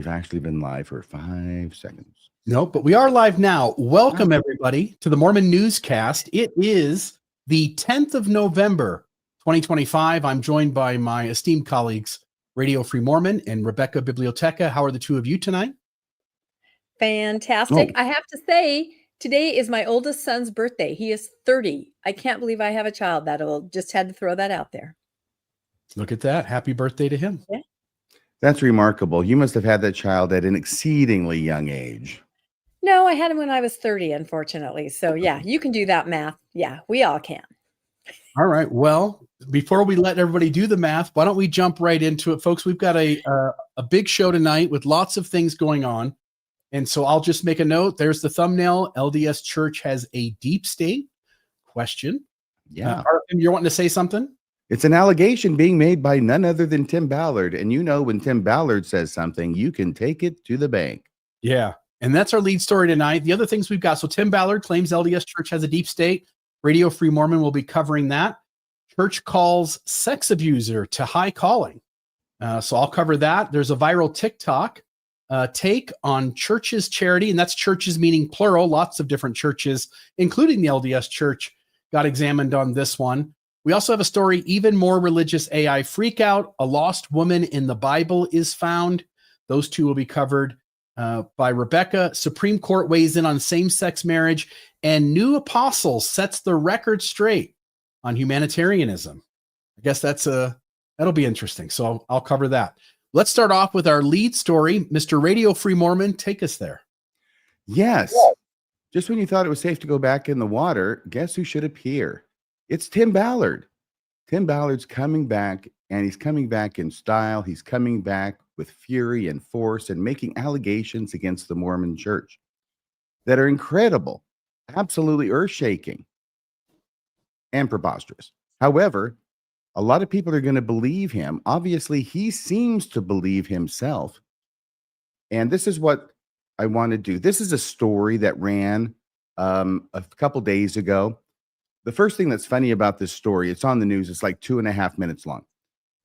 We've actually been live for 5 seconds. Nope, but we are live now. Welcome, everybody, to the Mormon Newscast. It is the 10th of November, 2025. I'm joined by my esteemed colleagues, Radio Free Mormon and Rebecca Biblioteca. How are the two of you tonight? Fantastic. I have to say, today is my oldest son's birthday. He is 30. I can't believe I have a child that old. Just had to throw that out there. Look at that. Happy birthday to him. Yeah. That's remarkable. You must have had that child at an exceedingly young age. No, I had him when I was 30, unfortunately. So yeah, you can do that math. Yeah, we all can. All right. Well, before we let everybody do the math, why don't we jump right into it, folks? We've got a big show tonight with lots of things going on. And so I'll just make a note. There's the thumbnail. LDS Church has a deep state question. Yeah. Arthur, you're wanting to say something? It's an allegation being made by none other than Tim Ballard. And you know, when Tim Ballard says something, you can take it to the bank. Yeah. And that's our lead story tonight. The other things we've got. So Tim Ballard claims LDS Church has a deep state. Radio Free Mormon will be covering that. Church calls sex abuser to high calling. So I'll cover that. There's a viral TikTok take on churches charity, and that's churches meaning plural. Lots of different churches, including the LDS Church, got examined on this one. We also have a story, even more religious AI freakout. A lost woman in the Bible is found. Those two will be covered by Rebecca. Supreme Court weighs in on same-sex marriage, and new apostle sets the record straight on humanitarianism. I guess that'll be interesting. So I'll cover that. Let's start off with our lead story. Mr. Radio Free Mormon, take us there. Yes. Just when you thought it was safe to go back in the water, guess who should appear? It's Tim Ballard. Tim Ballard's coming back, and he's coming back in style. He's coming back with fury and force and making allegations against the Mormon Church that are incredible, absolutely earth-shaking, and preposterous. However, a lot of people are going to believe him. Obviously, he seems to believe himself. And this is what I want to do. This is a story that ran a couple days ago. The first thing that's funny about this story, it's on the news. It's like 2.5 minutes long.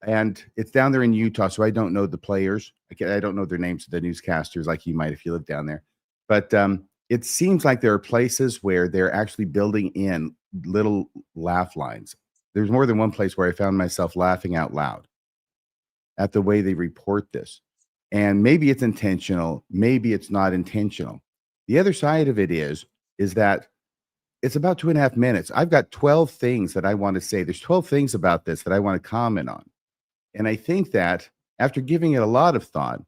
And it's down there in Utah, so I don't know the players. I don't know their names, the newscasters, like you might if you live down there. But it seems like there are places where they're actually building in little laugh lines. There's more than one place where I found myself laughing out loud at the way they report this. And maybe it's intentional, maybe it's not intentional. The other side of it is that it's about 2.5 minutes. I've got 12 things that I want to say. There's 12 things about this that I want to comment on. And I think that after giving it a lot of thought,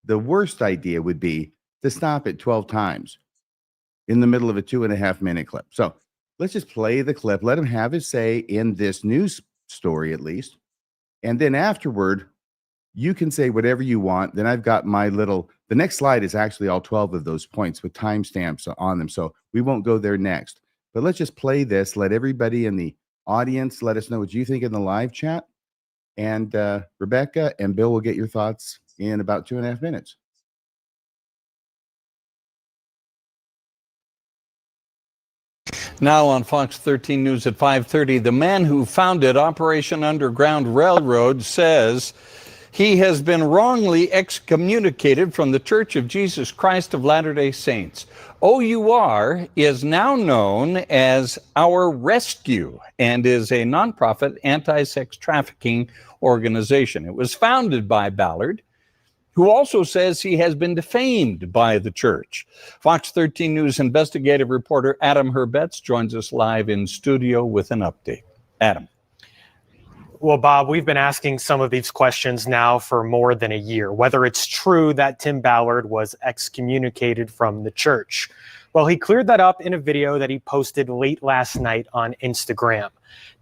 the worst idea would be to stop it 12 times in the middle of a 2.5 minute clip. So let's just play the clip. Let him have his say in this news story, at least. And then afterward, you can say whatever you want. Then I've got the next slide is actually all 12 of those points with timestamps on them. So we won't go there next. But let's just play this. Let everybody in the audience let us know what you think in the live chat. And Rebecca and Bill will get your thoughts in about 2.5 minutes. Now on Fox 13 News at 5:30, the man who founded Operation Underground Railroad says he has been wrongly excommunicated from the Church of Jesus Christ of Latter-day Saints. OUR is now known as Our Rescue and is a nonprofit anti-sex trafficking organization. It was founded by Ballard, who also says he has been defamed by the church. Fox 13 News investigative reporter Adam Herbetz joins us live in studio with an update. Adam. Well, Bob, we've been asking some of these questions now for more than a year, whether it's true that Tim Ballard was excommunicated from the church. Well, he cleared that up in a video that he posted late last night on Instagram.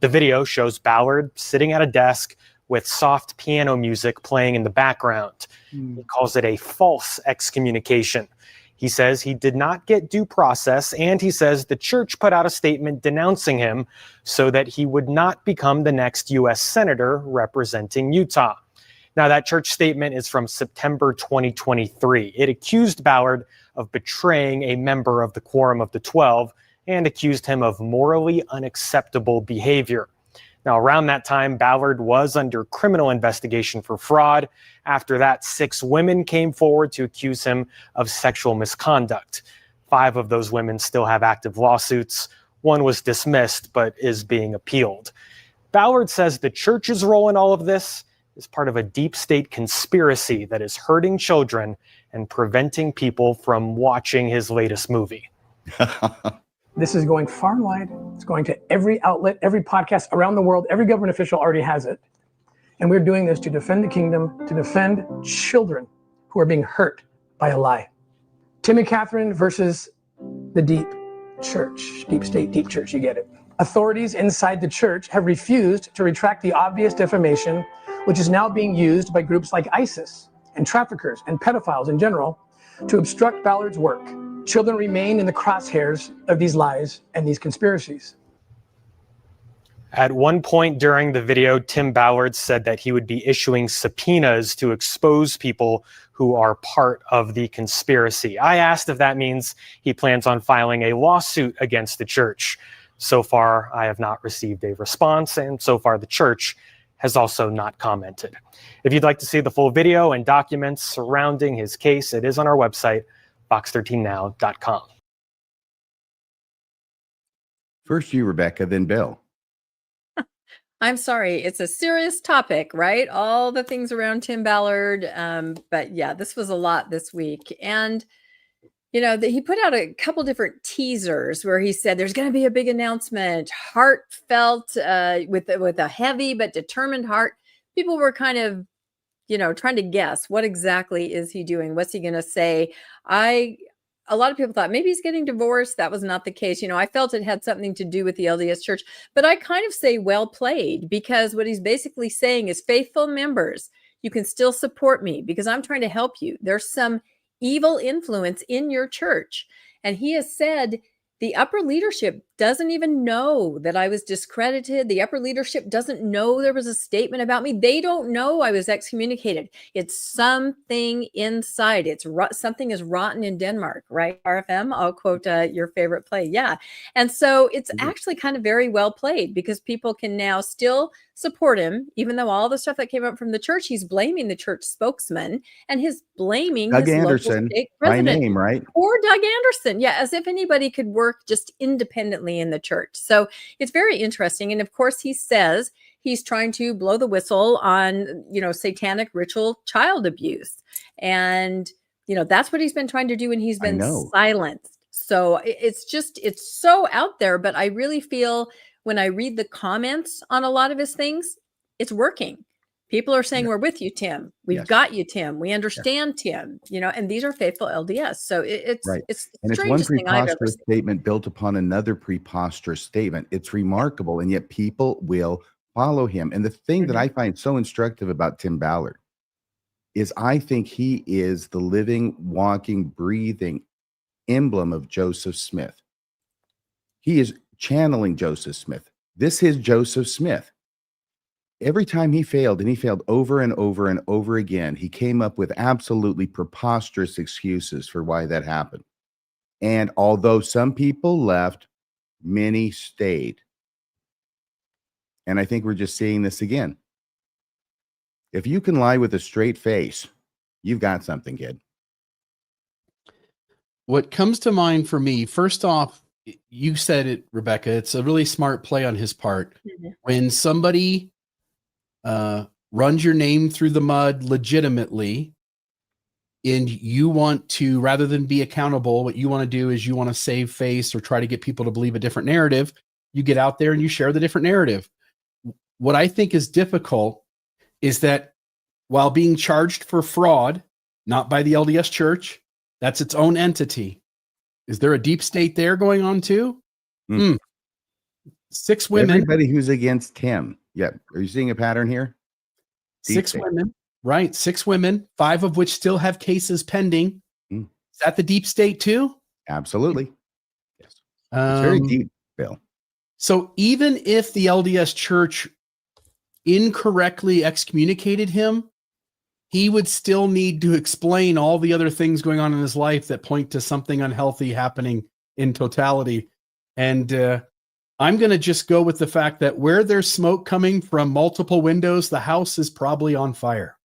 The video shows Ballard sitting at a desk with soft piano music playing in the background. He calls it a false excommunication. He says he did not get due process, and he says the church put out a statement denouncing him so that he would not become the next U.S. senator representing Utah. Now, that church statement is from September 2023. It accused Ballard of betraying a member of the Quorum of the 12 and accused him of morally unacceptable behavior. Now, around that time, Ballard was under criminal investigation for fraud After that, 6 women came forward to accuse him of sexual misconduct. 5 of those women still have active lawsuits. 1 was dismissed, but is being appealed. Ballard says the church's role in all of this is part of a deep state conspiracy that is hurting children and preventing people from watching his latest movie. This is going far and wide. It's going to every outlet, every podcast around the world. Every government official already has it. And we're doing this to defend the kingdom, to defend children who are being hurt by a lie. Tim and Catherine versus the deep church, deep state, deep church, you get it. Authorities inside the church have refused to retract the obvious defamation, which is now being used by groups like ISIS and traffickers and pedophiles in general to obstruct Ballard's work. Children remain in the crosshairs of these lies and these conspiracies. At one point during the video, Tim Ballard said that he would be issuing subpoenas to expose people who are part of the conspiracy. I asked if that means he plans on filing a lawsuit against the church. So far, I have not received a response, and so far the church has also not commented. If you'd like to see the full video and documents surrounding his case, it is on our website, fox13now.com. First you, Rebecca, then Bill. I'm sorry. It's a serious topic, right? All the things around Tim Ballard. But yeah, this was a lot this week. And, you know, he put out a couple different teasers where he said there's going to be a big announcement, heartfelt, with a heavy but determined heart. People were kind of, you know, trying to guess what exactly is he doing? What's he going to say? A lot of people thought maybe he's getting divorced. That was not the case. You know, I felt it had something to do with the LDS Church, but I kind of say well played, because what he's basically saying is, faithful members, you can still support me because I'm trying to help you. There's some evil influence in your church. And he has said the upper leadership doesn't even know that I was discredited. The upper leadership doesn't know there was a statement about me. They don't know I was excommunicated. It's something inside. Something is rotten in Denmark, right? RFM, I'll quote your favorite play. Yeah. And so it's actually kind of very well played, because people can now still support him, even though all the stuff that came up from the church, he's blaming the church spokesman, and his blaming Doug his Anderson, local state by president. name, right? Or Doug Anderson. Yeah, as if anybody could work just independently in the church. So it's very interesting. And of course, he says he's trying to blow the whistle on, you know, satanic ritual child abuse. And, you know, that's what he's been trying to do, and he's been silenced. So it's so out there. But I really feel when I read the comments on a lot of his things, it's working. People are saying, we're with you, Tim. We've got you, Tim. We understand, Tim. You know, and these are faithful LDS. So it's right. It's and it's one preposterous statement built upon another preposterous statement. It's remarkable, and yet people will follow him. And the thing that I find so instructive about Tim Ballard is I think he is the living, walking, breathing emblem of Joseph Smith. He is channeling Joseph Smith. This is Joseph Smith. Every time he failed, and he failed over and over and over again, he came up with absolutely preposterous excuses for why that happened. And although some people left, many stayed. And I think we're just seeing this again. If you can lie with a straight face, you've got something, kid. What comes to mind for me, first off, you said it, Rebecca, it's a really smart play on his part. When somebody runs your name through the mud legitimately, and you want to, rather than be accountable, what you want to do is you want to save face or try to get people to believe a different narrative. You get out there and you share the different narrative. What I think is difficult is that while being charged for fraud, not by the LDS Church, that's its own entity. Is there a deep state there going on too? 6 women. Everybody who's against him. Yeah. Are you seeing a pattern here? Deep 6 state. women, right? 6 women, 5 of which still have cases pending. Is that the deep state too? Absolutely. Yes. It's very deep, Bill. So even if the LDS Church incorrectly excommunicated him, he would still need to explain all the other things going on in his life that point to something unhealthy happening in totality. And I'm going to just go with the fact that where there's smoke coming from multiple windows, the house is probably on fire.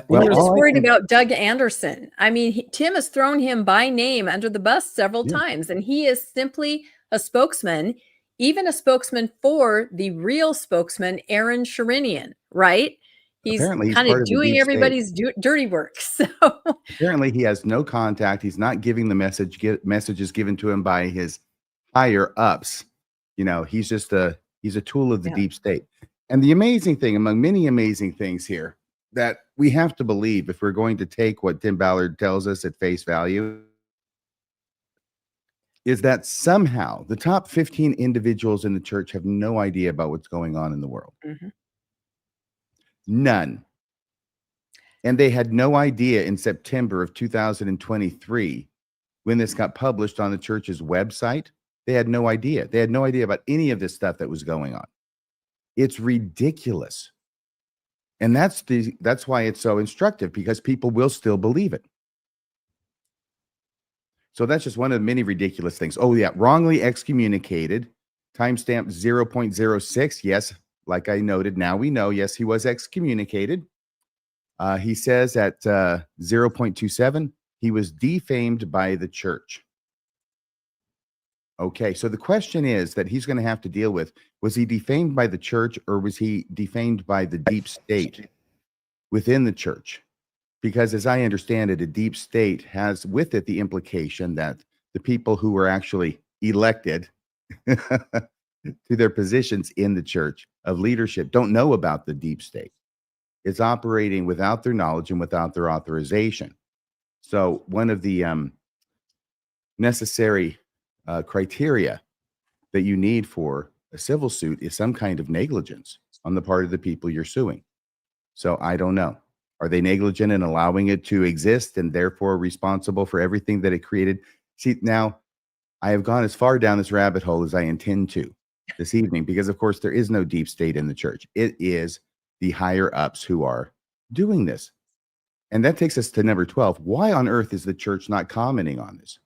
Well, He was all I worried can- about Doug Anderson. I mean, Tim has thrown him by name under the bus several Yeah. times, and he is simply a spokesman, even a spokesman for the real spokesman, Aaron Sherinian, right? Apparently, he's kind part of of the doing deep state. everybody's dirty work. So Apparently, he has no contact. He's not giving the messages given to him by his higher ups. He's just he's a tool of the Yeah. deep state. And the amazing thing, among many amazing things here, that we have to believe if we're going to take what Tim Ballard tells us at face value, is that somehow the top 15 individuals in the church have no idea about what's going on in the world. Mhm. None. And they had no idea in September of 2023 when this got published on the church's website. They had no idea. They had no idea about any of this stuff that was going on. It's ridiculous. And that's why it's so instructive, because people will still believe it. So that's just one of the many ridiculous things. Oh, yeah. Wrongly excommunicated. Timestamp 0.06. Yes. Like I noted, now we know, yes, he was excommunicated. He says at 0.27, he was defamed by the church. Okay, so the question is that he's going to have to deal with, was he defamed by the church, or was he defamed by the deep state within the church? Because as I understand it, a deep state has with it the implication that the people who were actually elected to their positions in the church of leadership don't know about the deep state. It's operating without their knowledge and without their authorization. So one of the necessary criteria that you need for a civil suit is some kind of negligence on the part of the people you're suing. So I don't know. Are they negligent in allowing it to exist and therefore responsible for everything that it created? See, now I have gone as far down this rabbit hole as I intend to this evening, because of course there is no deep state in the church. It is the higher ups who are doing this. And that takes us to number 12. Why on earth is the church not commenting on this?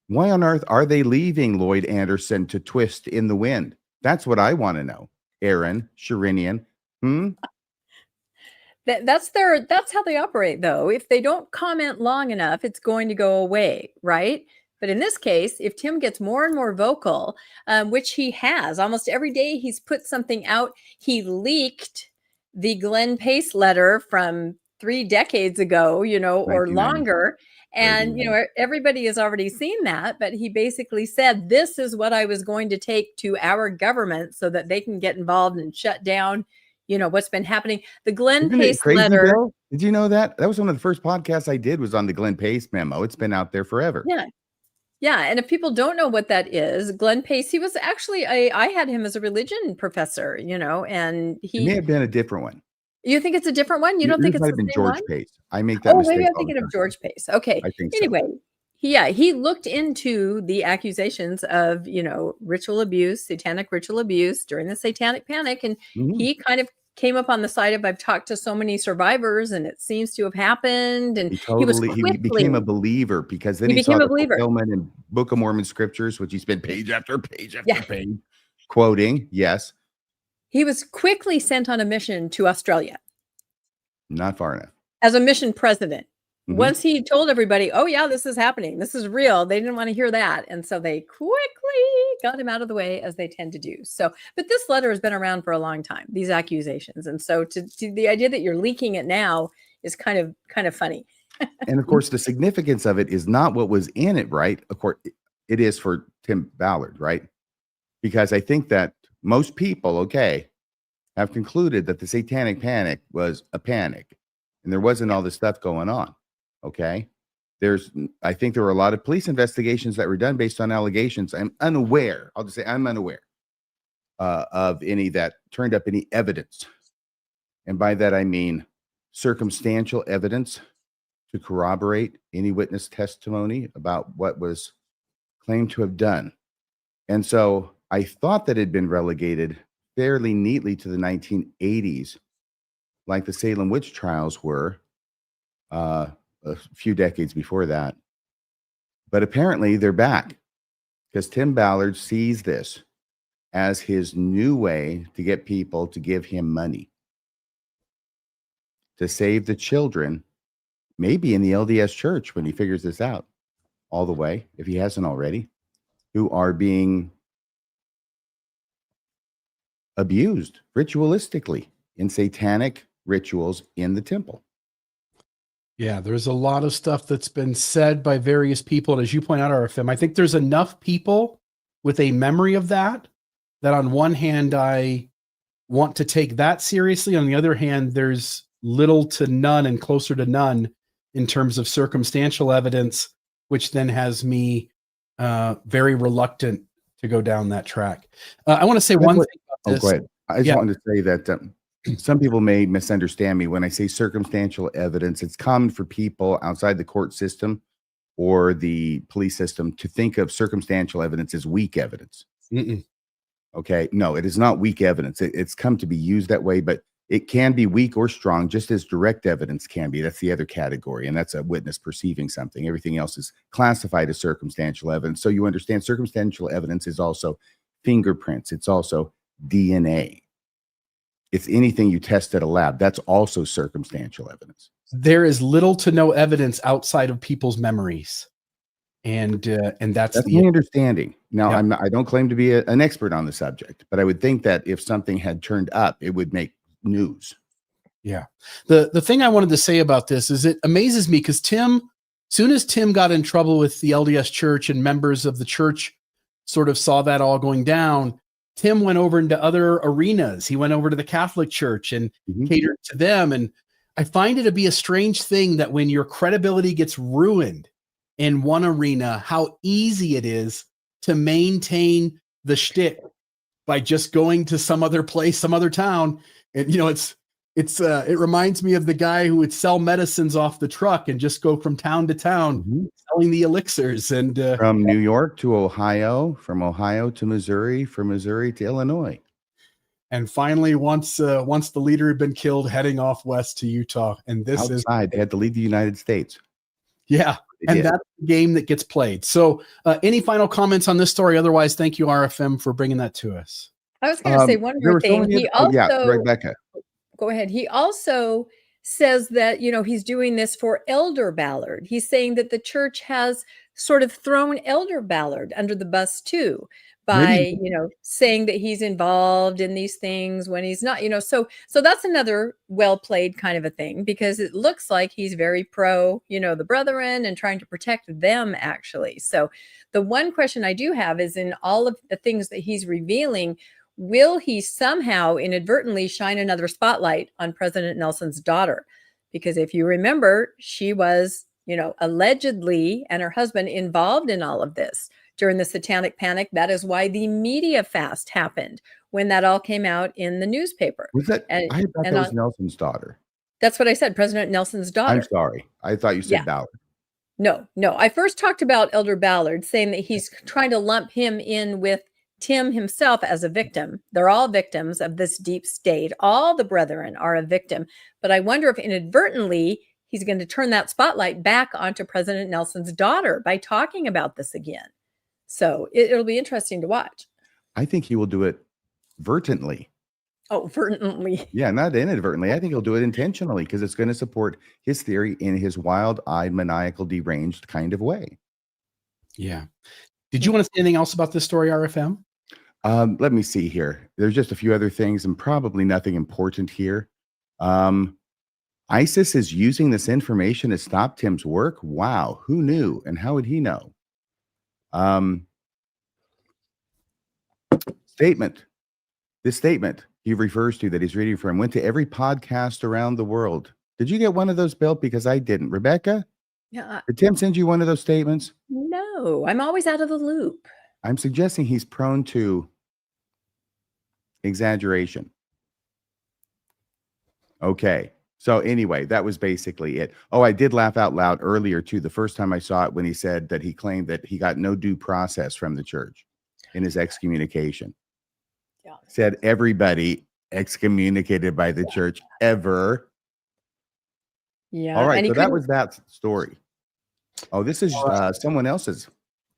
Why on earth are they leaving Lloyd Anderson to twist in the wind? That's what I want to know. Aaron Sherinian. that's how they operate, though. If they don't comment long enough, it's going to go away, right? But in this case, if Tim gets more and more vocal, which he has almost every day, he's put something out. He leaked the Glenn Pace letter from 3 decades ago, or 1990. longer. And, everybody has already seen that. But he basically said, this is what I was going to take to our government so that they can get involved and shut down, what's been happening. The Glenn Isn't it Pace crazy, letter. Bill? Did you know that? That was one of the first podcasts I did, was on the Glenn Pace memo. It's been out there forever. Yeah. Yeah. And if people don't know what that is, Glenn Pace, he was actually, I had him as a religion professor, and It may have been a different one. You think it's a different one? You don't think Yours it's might the have been same George one? Pace. I make that Oh, mistake. maybe I'm all the thinking of time. George Pace. Okay. I think so. Anyway, he looked into the accusations of, ritual abuse, satanic ritual abuse during the Satanic Panic. And Mhm. he kind of came up on the side of, I've talked to so many survivors and it seems to have happened. And He became a believer, because then He he saw became a the believer. fulfillment in Book of Mormon scriptures, which he spent page after page after page quoting. Yes, he was quickly sent on a mission to Australia not far enough. as a mission president. Mhm. Once he told everybody, oh yeah, this is happening, this is real, they didn't want to hear that. And so they quickly got him out of the way, as they tend to do. So, but this letter has been around for a long time, these accusations. And so to the idea that you're leaking it now is kind of funny. And of course, the significance of it is not what was in it, right? Of course, it is for Tim Ballard, right? Because I think that most people, have concluded that the Satanic Panic was a panic and there wasn't all this stuff going on. Okay. I think there were a lot of police investigations that were done based on allegations. I'm unaware. I'll just say I'm unaware of any that turned up any evidence. And by that, I mean circumstantial evidence to corroborate any witness testimony about what was claimed to have done. And so I thought that it had been relegated fairly neatly to the 1980s, like the Salem witch trials were a few decades before that. But apparently they're back, because Tim Ballard sees this as his new way to get people to give him money. to save the children, maybe in the LDS Church when he figures this out all the way, if he hasn't already, who are being abused ritualistically in satanic rituals in the temple. Yeah, there's a lot of stuff that's been said by various people. And as you point out, RFM, I think there's enough people with a memory of that on one hand, I want to take that seriously. On the other hand, there's little to none and closer to none in terms of circumstantial evidence, which then has me very reluctant to go down that track. I want to say one thing about this. Go ahead. I just wanted to say that some people may misunderstand me when I say circumstantial evidence. It's common for people outside the court system or the police system to think of circumstantial evidence as weak evidence. Okay, no, it is not weak evidence. It's come to be used that way, but it can be weak or strong, just as direct evidence can be. That's the other category, and that's a witness perceiving something. Everything else is classified as circumstantial evidence. So you understand circumstantial evidence is also fingerprints. It's also DNA. It's anything you test at a lab. That's also circumstantial evidence. There is little to no evidence outside of people's memories. And that's my understanding. Now, yeah. I don't claim to be an expert on the subject, but I would think that if something had turned up, it would make news. Yeah. The thing I wanted to say about this is it amazes me because soon as Tim got in trouble with the LDS Church and members of the church sort of saw that all going down, Tim went over into other arenas. He went over to the Catholic Church and catered to them. And I find it to be a strange thing that when your credibility gets ruined in one arena, how easy it is to maintain the shtick by just going to some other place, some other town. And, you know, it reminds me of the guy who would sell medicines off the truck and just go from town to town selling the elixirs. And from New York to Ohio, from Ohio to Missouri, from Missouri to Illinois. And finally, once the leader had been killed, heading off west to Utah. And this they had to leave the United States. Yeah. And that's the game that gets played. So any final comments on this story? Otherwise, thank you, RFM, for bringing that to us. I was going to say one more thing. Rebecca. Go ahead. He also says that, you know, he's doing this for Elder Ballard. He's saying that the church has sort of thrown Elder Ballard under the bus too, by, you know, saying that he's involved in these things when he's not, you know, so that's another well-played kind of a thing, because it looks like he's very pro, you know, the brethren and trying to protect them actually. So the one question I do have is, in all of the things that he's revealing, will he somehow inadvertently shine another spotlight on President Nelson's daughter? Because if you remember, she was, you know, allegedly, and her husband, involved in all of this during the Satanic Panic. That is why the media fast happened when that all came out in the newspaper. Was that? I thought that was Nelson's daughter. That's what I said, President Nelson's daughter. I'm sorry. I thought you said Ballard. No. I first talked about Elder Ballard, saying that he's trying to lump him in with Tim himself as a victim. They're all victims of this deep state. All the brethren are a victim. But I wonder if inadvertently he's going to turn that spotlight back onto President Nelson's daughter by talking about this again. So it'll be interesting to watch. I think he will do it vertently. Oh, vertently. Yeah, not inadvertently. I think he'll do it intentionally, because it's going to support his theory in his wild-eyed, maniacal, deranged kind of way. Yeah. Did you want to say anything else about this story, RFM? Let me see here. There's just a few other things, and probably nothing important here. ISIS is using this information to stop Tim's work. Wow. Who knew? And how would he know? This statement he refers to that he's reading from went to every podcast around the world. Did you get one of those built? Because I didn't. Rebecca? Yeah. Did Tim send you one of those statements? No, I'm always out of the loop. I'm suggesting he's prone to exaggeration. Okay. So anyway, that was basically it. Oh, I did laugh out loud earlier too, the first time I saw it, when he said that he claimed that he got no due process from the church in his excommunication. Yeah. Said everybody excommunicated by the church ever. Yeah. All right. So that was that story. Oh, this is someone else's.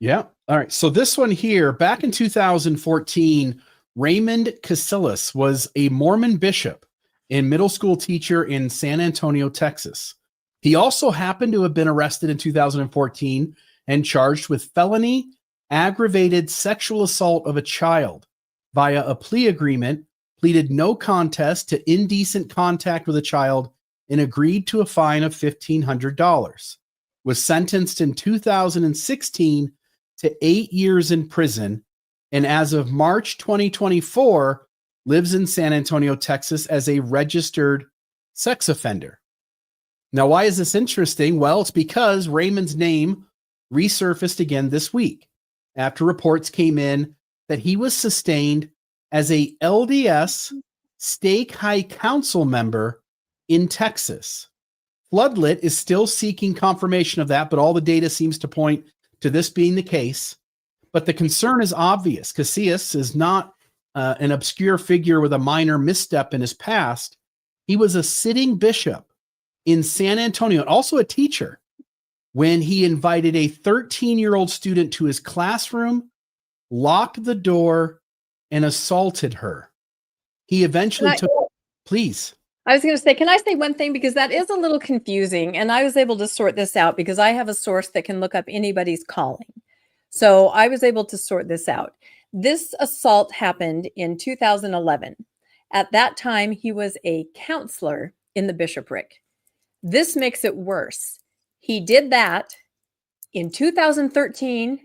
Yeah. All right. So this one here, back in 2014, Raymond Casillas was a Mormon bishop and middle school teacher in San Antonio, Texas. He also happened to have been arrested in 2014 and charged with felony aggravated sexual assault of a child via a plea agreement, pleaded no contest to indecent contact with a child, and agreed to a fine of $1,500. Was sentenced in 2016 to 8 years in prison, and as of March 2024, lives in San Antonio, Texas as a registered sex offender. Now, why is this interesting? Well, it's because Raymond's name resurfaced again this week after reports came in that he was sustained as a LDS Stake High Council member in Texas. Floodlit is still seeking confirmation of that, but all the data seems to point to this being the case. But the concern is obvious. Casillas is not an obscure figure with a minor misstep in his past. He was a sitting bishop in San Antonio, and also a teacher, when he invited a 13-year-old student to his classroom, locked the door, and assaulted her. He eventually please. I was going to say, can I say one thing? Because that is a little confusing. And I was able to sort this out because I have a source that can look up anybody's calling. So I was able to sort this out. This assault happened in 2011. At that time, he was a counselor in the bishopric. This makes it worse. He did that in 2013.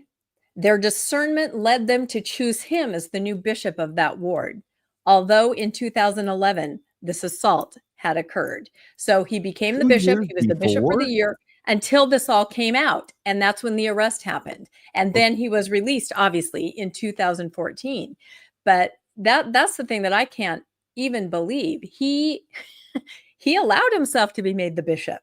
Their discernment led them to choose him as the new bishop of that ward, although in 2011, this assault had occurred. So he became the bishop. He was the bishop for the year until this all came out. And that's when the arrest happened. And then he was released, obviously, in 2014. But that's the thing that I can't even believe. He allowed himself to be made the bishop,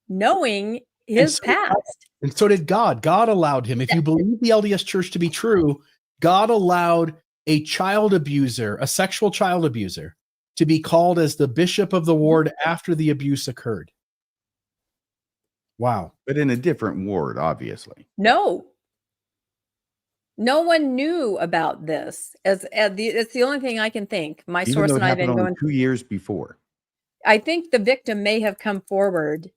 knowing his past. And so did God. God allowed him. If you believe the LDS Church to be true, God allowed a child abuser, a sexual child abuser, to be called as the bishop of the ward after the abuse occurred. Wow. But in a different ward, obviously. No one knew about this. It's the only thing I can think. My Even source though it and I have happened been only going 2 years before. I think the victim may have come forward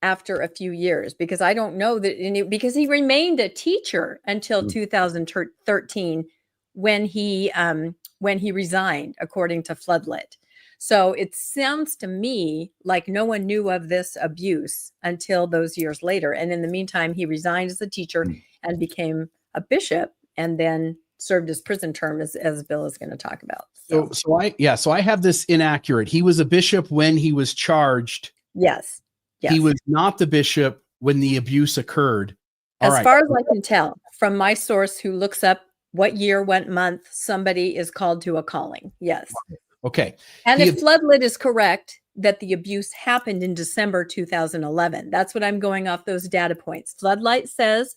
after a few years, because I don't know that, because he remained a teacher until 2013 when he resigned, according to Floodlit. So it sounds to me like no one knew of this abuse until those years later. And in the meantime, he resigned as a teacher and became a bishop, and then served his prison term, as Bill is going to talk about. So I have this inaccurate. He was a bishop when he was charged. Yes. He was not the bishop when the abuse occurred. As far as I can tell from my source, who looks up what year, what month somebody is called to a calling. Yes. Okay. And if Floodlit is correct that the abuse happened in December 2011, that's what I'm going off those data points. Floodlight says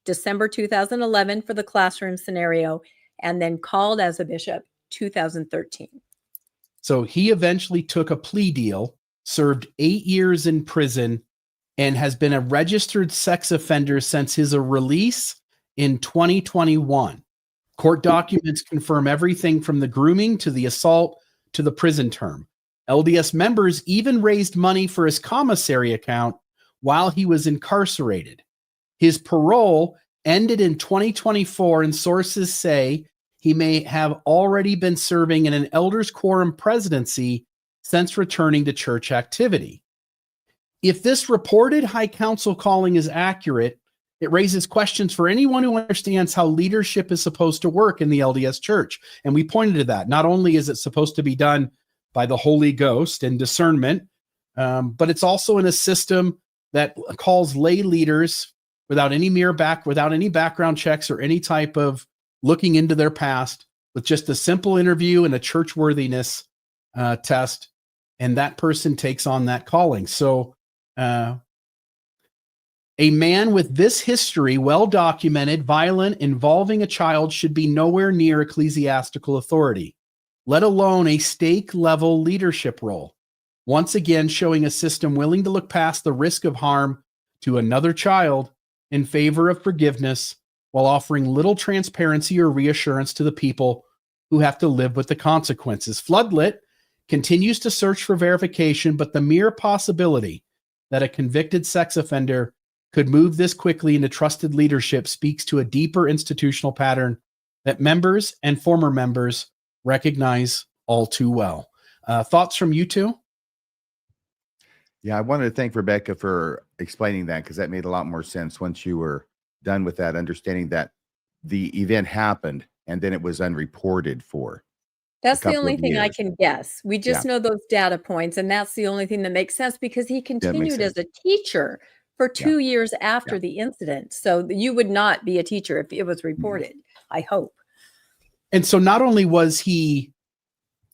December 2011 for the classroom scenario, and then called as a bishop 2013. So he eventually took a plea deal, served 8 years in prison, and has been a registered sex offender since his release in 2021. Court documents confirm everything from the grooming to the assault to the prison term. LDS members even raised money for his commissary account while he was incarcerated. His parole ended in 2024, and sources say he may have already been serving in an elders quorum presidency since returning to church activity. If this reported high council calling is accurate, it raises questions for anyone who understands how leadership is supposed to work in the LDS Church. And we pointed to that. Not only is it supposed to be done by the Holy Ghost and discernment, but it's also in a system that calls lay leaders without any without any background checks or any type of looking into their past, with just a simple interview and a church worthiness test, and that person takes on that calling. So a man with this history, well documented, violent, involving a child, should be nowhere near ecclesiastical authority, let alone a stake level leadership role. Once again, showing a system willing to look past the risk of harm to another child in favor of forgiveness, while offering little transparency or reassurance to the people who have to live with the consequences. Floodlit continues to search for verification, but the mere possibility that a convicted sex offender could move this quickly into trusted leadership speaks to a deeper institutional pattern that members and former members recognize all too well. Thoughts from you two? Yeah, I wanted to thank Rebecca for explaining that, because that made a lot more sense once you were done with that, understanding that the event happened and then it was unreported for. That's the couple only of thing I years. can guess. We just know those data points, and that's the only thing that makes sense, because he continued as a teacher for 2 years after the incident. So you would not be a teacher if it was reported, I hope. And so not only was he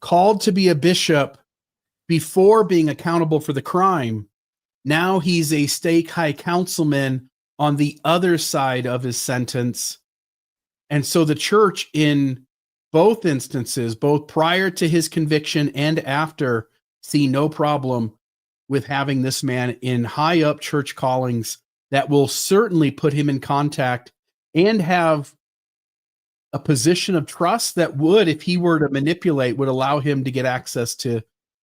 called to be a bishop before being accountable for the crime, now he's a stake high councilman on the other side of his sentence. And so the church, in both instances, both prior to his conviction and after, see no problem with having this man in high up church callings that will certainly put him in contact and have a position of trust that would, if he were to manipulate, would allow him to get access to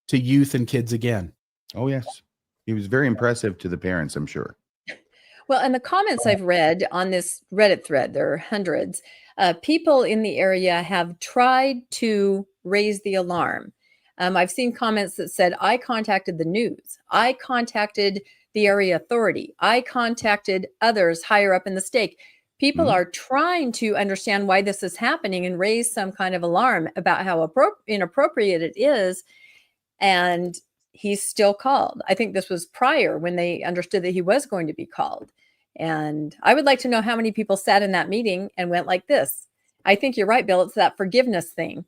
youth and kids again. Oh, yes. He was very impressive to the parents, I'm sure. Well, and the comments I've read on this Reddit thread, there are hundreds, people in the area have tried to raise the alarm. I've seen comments that said, I contacted the news. I contacted the area authority. I contacted others higher up in the stake. People are trying to understand why this is happening and raise some kind of alarm about how inappropriate it is. And he's still called. I think this was prior, when they understood that he was going to be called. And I would like to know how many people sat in that meeting and went like this. I think you're right, Bill. It's that forgiveness thing,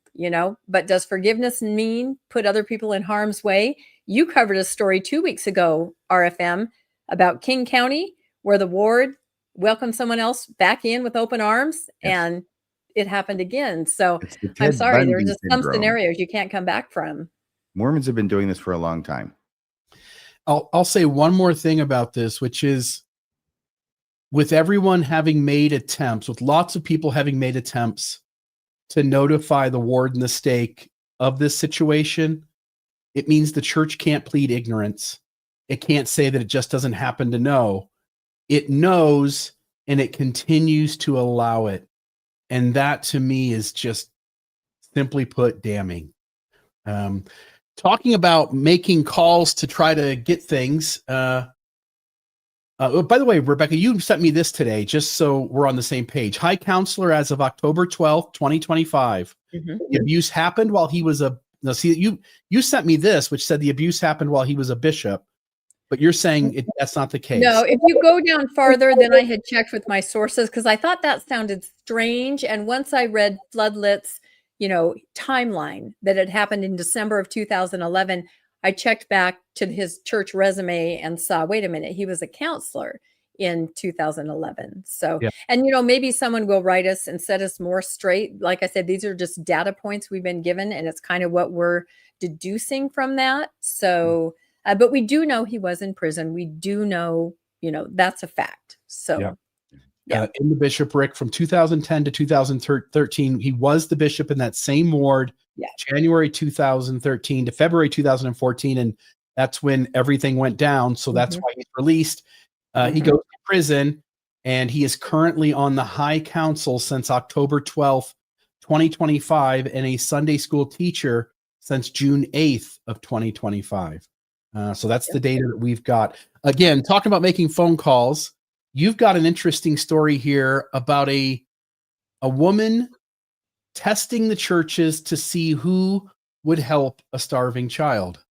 but does forgiveness mean put other people in harm's way? You covered a story 2 weeks ago, RFM, about King County, where the ward welcomed someone else back in with open arms, and it happened again. So I'm sorry, there are just some scenarios you can't come back from. Mormons have been doing this for a long time. I'll say one more thing about this, which is, with everyone having made attempts, with lots of people having made attempts to notify the ward and the stake of this situation, it means the church can't plead ignorance. It can't say that it just doesn't happen to know. It knows, and it continues to allow it. And that, to me, is just, simply put, damning. Talking about making calls to try to get things. By the way, Rebecca, you sent me this today, just so we're on the same page. High Counselor, as of October 12th, 2025. The abuse happened while he was you sent me this, which said the abuse happened while he was a bishop, but you're saying that's not the case. No, if you go down farther than I had checked with my sources, because I thought that sounded strange. And once I read Floodlit's, timeline that had happened in December of 2011, I checked back to his church resume and saw, wait a minute, he was a counselor in 2011. So, and maybe someone will write us and set us more straight. Like I said, these are just data points we've been given, and it's kind of what we're deducing from that. So, but we do know he was in prison. We do know, that's a fact. So, in the bishopric from 2010 to 2013, he was the bishop in that same ward. January 2013 to February 2014, and that's when everything went down. So that's why he's released. He goes to prison, and he is currently on the High Council since October 12th, 2025, and a Sunday school teacher since June 8th of 2025. So that's the data that we've got. Again, talking about making phone calls, you've got an interesting story here about a woman testing the churches to see who would help a starving child.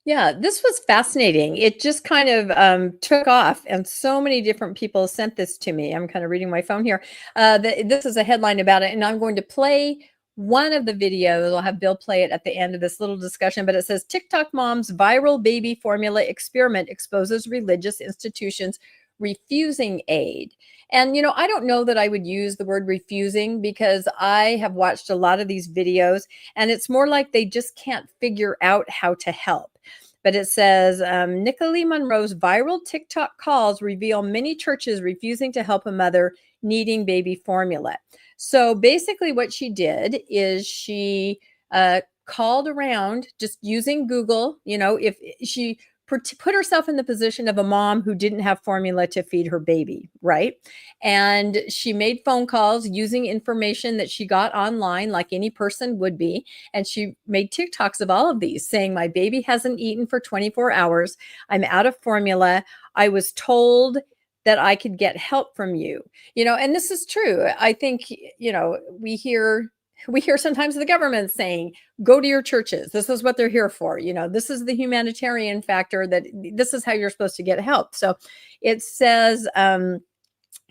Yeah, this was fascinating. It just kind of took off, and so many different people sent this to me. I'm kind of reading my phone here. This is a headline about it, and I'm going to play one of the videos. I'll have Bill play it at the end of this little discussion, but it says, TikTok mom's viral baby formula experiment exposes religious institutions refusing aid. And, I don't know that I would use the word refusing, because I have watched a lot of these videos, and it's more like they just can't figure out how to help. But it says, Nicole Monroe's viral TikTok calls reveal many churches refusing to help a mother needing baby formula. So basically what she did is she called around just using Google, if she put herself in the position of a mom who didn't have formula to feed her baby, right? And she made phone calls using information that she got online, like any person would be. And she made TikToks of all of these saying, my baby hasn't eaten for 24 hours. I'm out of formula. I was told that I could get help from you, and this is true. I think, we hear sometimes the government saying, go to your churches. This is what they're here for. This is the humanitarian factor, that this is how you're supposed to get help. So it says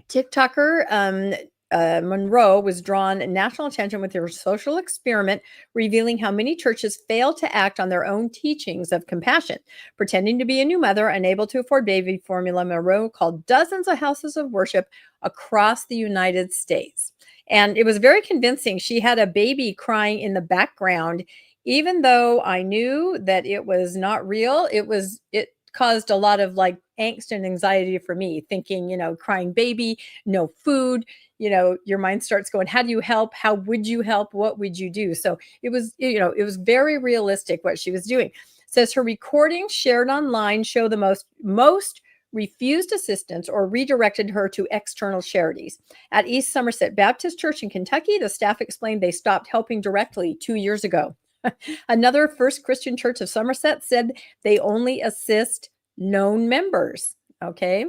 TikToker Monroe was drawn national attention with her social experiment, revealing how many churches fail to act on their own teachings of compassion. Pretending to be a new mother, unable to afford baby formula, Monroe called dozens of houses of worship across the United States. And it was very convincing. She had a baby crying in the background, even though I knew that it was not real. It caused a lot of angst and anxiety for me, thinking, crying baby, no food, your mind starts going, how do you help? How would you help? What would you do? So it was very realistic what she was doing. It says her recordings shared online show the most refused assistance or redirected her to external charities. At East Somerset Baptist Church in Kentucky, the staff explained they stopped helping directly 2 years ago. Another First Christian Church of Somerset said they only assist known members. Okay.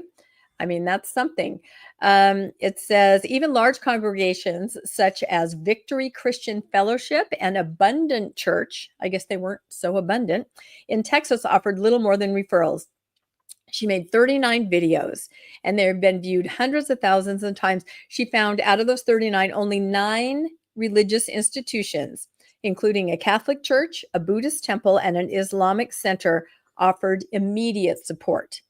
I mean, that's something. It says even large congregations such as Victory Christian Fellowship and Abundant Church, I guess they weren't so abundant, in Texas offered little more than referrals. She made 39 videos, and they've been viewed hundreds of thousands of times. She found out of those 39, only 9 religious institutions, including a Catholic church, a Buddhist temple, and an Islamic center, offered immediate support.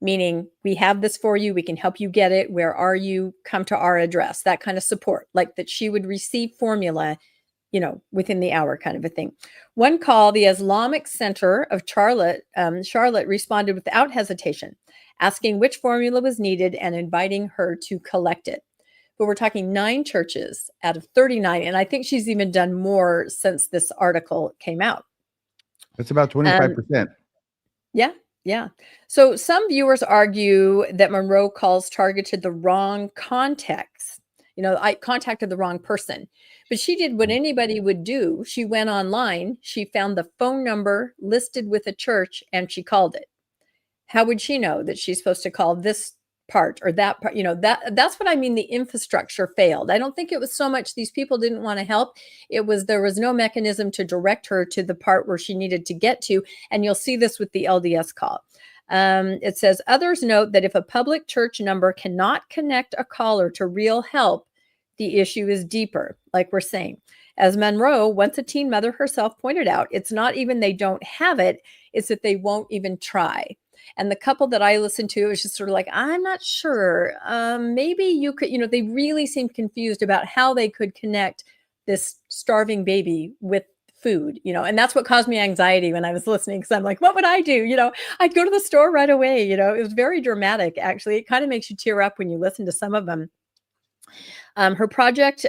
Meaning, we have this for you. We can help you get it. Where are you? Come to our address. That kind of support, like that she would receive formula, within the hour kind of a thing. One call, the Islamic Center of Charlotte responded without hesitation, asking which formula was needed and inviting her to collect it. But we're talking 9 churches out of 39. And I think she's even done more since this article came out. That's about 25%. Yeah. So some viewers argue that Monroe calls targeted the wrong context. I contacted the wrong person, but she did what anybody would do. She went online, she found the phone number listed with a church, and she called it. How would she know that she's supposed to call this part or that part? That's what I mean. The infrastructure failed. I don't think it was so much these people didn't want to help. There was no mechanism to direct her to the part where she needed to get to. And you'll see this with the LDS call. It says, others note that if a public church number cannot connect a caller to real help, the issue is deeper, like we're saying. As Monroe, once a teen mother herself, pointed out, it's not even they don't have it, it's that they won't even try. And the couple that I listened to was just sort of like, I'm not sure. Maybe you could, they really seemed confused about how they could connect this starving baby with food, and that's what caused me anxiety when I was listening, because I'm like, what would I do? I'd go to the store right away. It was very dramatic, actually. It kind of makes you tear up when you listen to some of them. Her project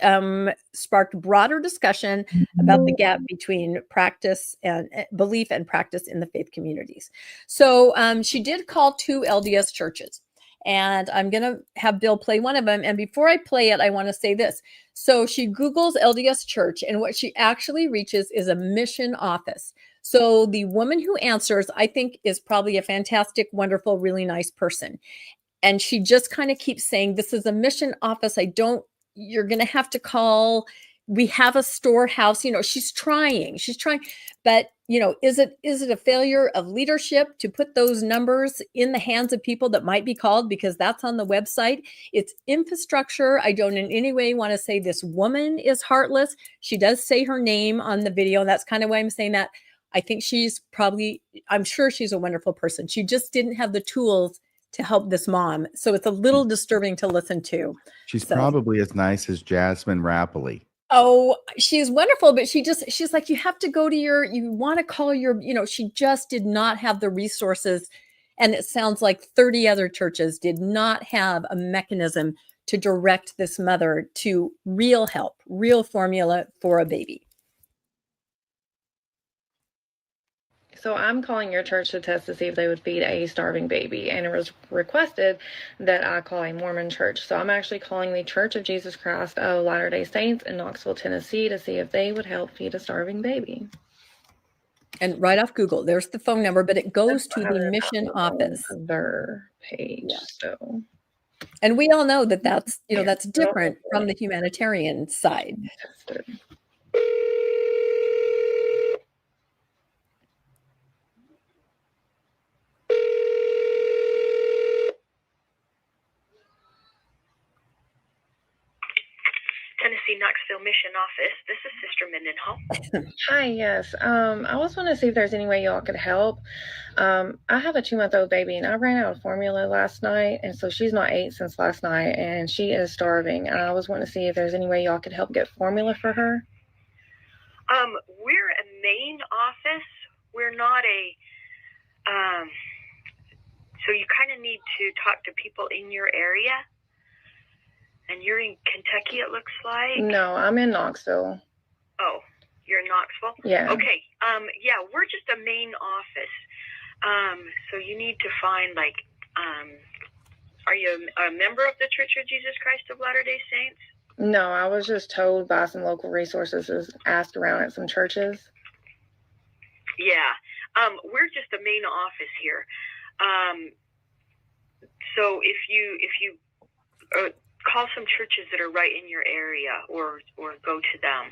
sparked broader discussion about the gap between practice and belief and practice in the faith communities. So she did call 2 LDS churches, and I'm going to have Bill play one of them. And before I play it, I want to say this. So she Googles LDS Church, and what she actually reaches is a mission office. So the woman who answers, I think, is probably a fantastic, wonderful, really nice person. And she just kind of keeps saying, this is a mission office. You're going to have to call. We have a storehouse. She's trying, but is it a failure of leadership to put those numbers in the hands of people that might be called, because that's on the website? It's infrastructure. I don't in any way want to say this woman is heartless. She does say her name on the video. And that's kind of why I'm saying that. I think I'm sure she's a wonderful person. She just didn't have the tools to help this mom. So it's a little disturbing to listen to. She's probably as nice as Jasmine Rappley. Oh, she's wonderful, but she's like, you have to go to you want to call she just did not have the resources. And it sounds like 30 other churches did not have a mechanism to direct this mother to real help, real formula for a baby. so I'm calling your church to test to see if they would feed a starving baby, and it was requested that I call a Mormon church. So I'm actually calling the Church of Jesus Christ of Latter-day Saints in Knoxville, Tennessee, to see if they would help feed a starving baby. And right off Google, there's the phone number, but it goes to the mission office. Their page. Yeah. So, And we all know that that's, that's different from the humanitarian side. tested. Tennessee Knoxville Mission Office. This is Sister Mendenhall. Hi, yes. I was wanting to see if there's any way y'all could help. I have a 2-month-old baby, and I ran out of formula last night, and so she's not ate since last night, and she is starving. And I was wanting to see if there's any way y'all could help get formula for her. We're a main office. We're not a. So you kind of need to talk to people in your area. And you're in Kentucky, it looks like. No, I'm in Knoxville. Oh, you're in Knoxville? Yeah. Okay. Yeah, we're just a main office. So you need to find are you a member of the Church of Jesus Christ of Latter-day Saints? No, I was just told by some local resources, asked around at some churches. Yeah. We're just a main office here. So if you call some churches that are right in your area, or go to them,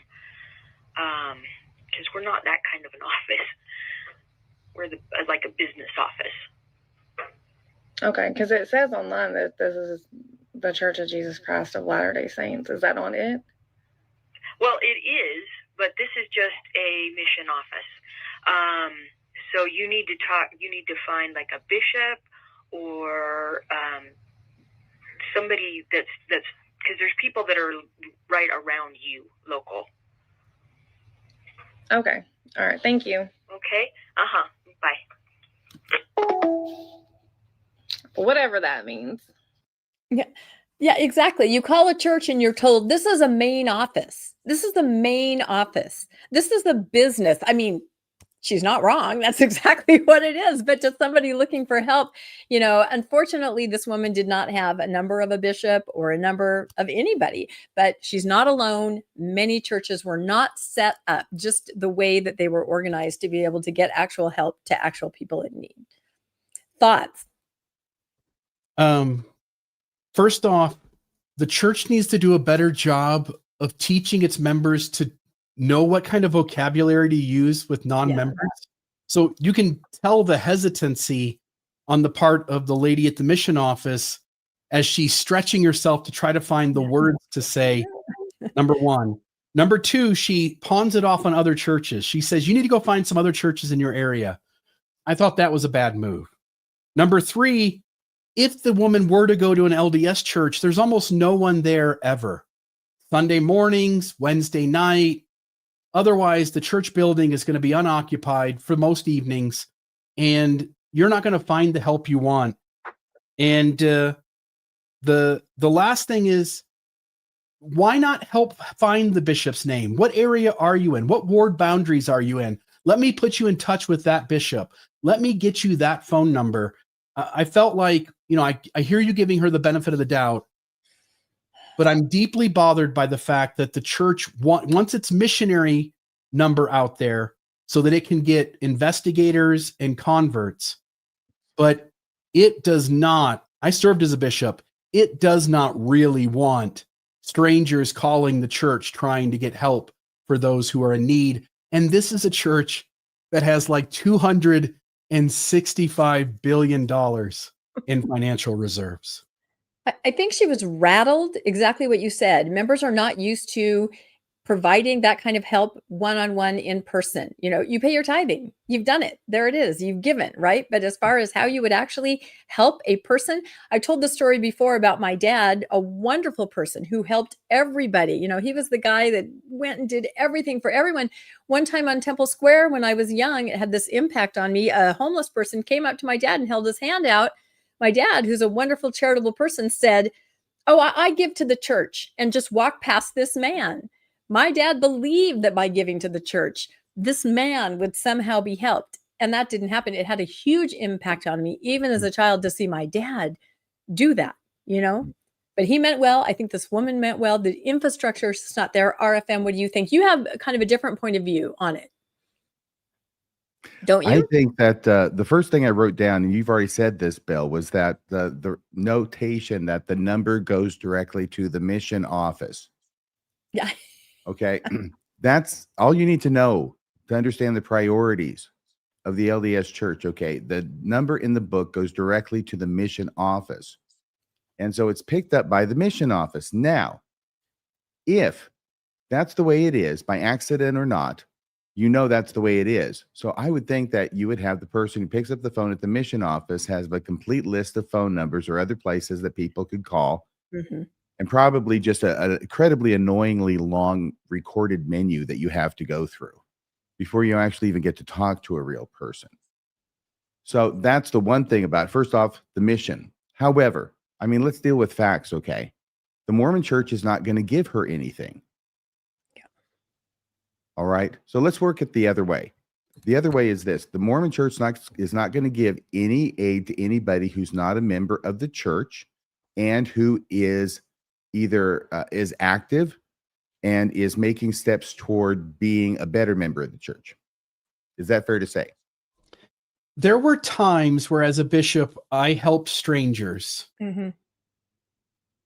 because we're not that kind of an office. We're like a business office. Okay, because it says online that this is the Church of Jesus Christ of Latter-day Saints. Is that on it? Well, it is, but this is just a mission office. So you need to find like a bishop or somebody that's because there's people that are right around you, local. Okay. All right. Thank you. Okay. Bye. Whatever that means. Yeah, exactly. You call a church and you're told this is a main office. This is the main office. This is the business. I mean, she's not wrong. That's exactly what it is. But to somebody looking for help, unfortunately, this woman did not have a number of a bishop or a number of anybody, but she's not alone. Many churches were not set up just the way that they were organized to be able to get actual help to actual people in need. Thoughts? First off, the church needs to do a better job of teaching its members to know what kind of vocabulary to use with non-members. Yeah. So you can tell the hesitancy on the part of the lady at the mission office as she's stretching herself to try to find the words to say, number one. Number two, she pawns it off on other churches. She says, you need to go find some other churches in your area. I thought that was a bad move. Number three, if the woman were to go to an LDS church, there's almost no one there ever. Sunday mornings, Wednesday night. Otherwise, the church building is going to be unoccupied for most evenings, and you're not going to find the help you want. And the last thing is, why not help find the bishop's name? What area are you in? What ward boundaries are you in? Let me put you in touch with that bishop. Let me get you that phone number. I felt like, I hear you giving her the benefit of the doubt, but I'm deeply bothered by the fact that the church wants its missionary number out there so that it can get investigators and converts. But it does not, I served as a bishop, it does not really want strangers calling the church trying to get help for those who are in need. And this is a church that has like $265 billion in financial reserves. I think she was rattled, exactly what you said. Members are not used to providing that kind of help one-on-one in person. You pay your tithing, you've done it. There it is. You've given, right? But as far as how you would actually help a person, I told the story before about my dad, a wonderful person who helped everybody. He was the guy that went and did everything for everyone. One time on Temple Square, when I was young, it had this impact on me. A homeless person came up to my dad and held his hand out. My dad, who's a wonderful charitable person, said, "Oh, I give to the church," and just walked past this man. My dad believed that by giving to the church, this man would somehow be helped. and that didn't happen. It had a huge impact on me, even as a child, to see my dad do that, But he meant well. I think this woman meant well. The infrastructure is not there. RFM, what do you think? You have kind of a different point of view on it, don't you? I think that the first thing I wrote down, and you've already said this, Bill, was that the notation that the number goes directly to the mission office. Yeah. Okay. That's all you need to know to understand the priorities of the LDS Church. Okay. The number in the book goes directly to the mission office. And so it's picked up by the mission office. Now, if that's the way it is, by accident or not, that's the way it is. So I would think that you would have the person who picks up the phone at the mission office has a complete list of phone numbers or other places that people could call, and probably just an incredibly annoyingly long recorded menu that you have to go through before you actually even get to talk to a real person. So that's the one thing about it. First off, the mission. However, let's deal with facts, okay? The Mormon Church is not going to give her anything. All right. So let's work it the other way. The other way is this. The Mormon Church is not going to give any aid to anybody who's not a member of the church and who is either is active and is making steps toward being a better member of the church. Is that fair to say? There were times where, as a bishop, I helped strangers. It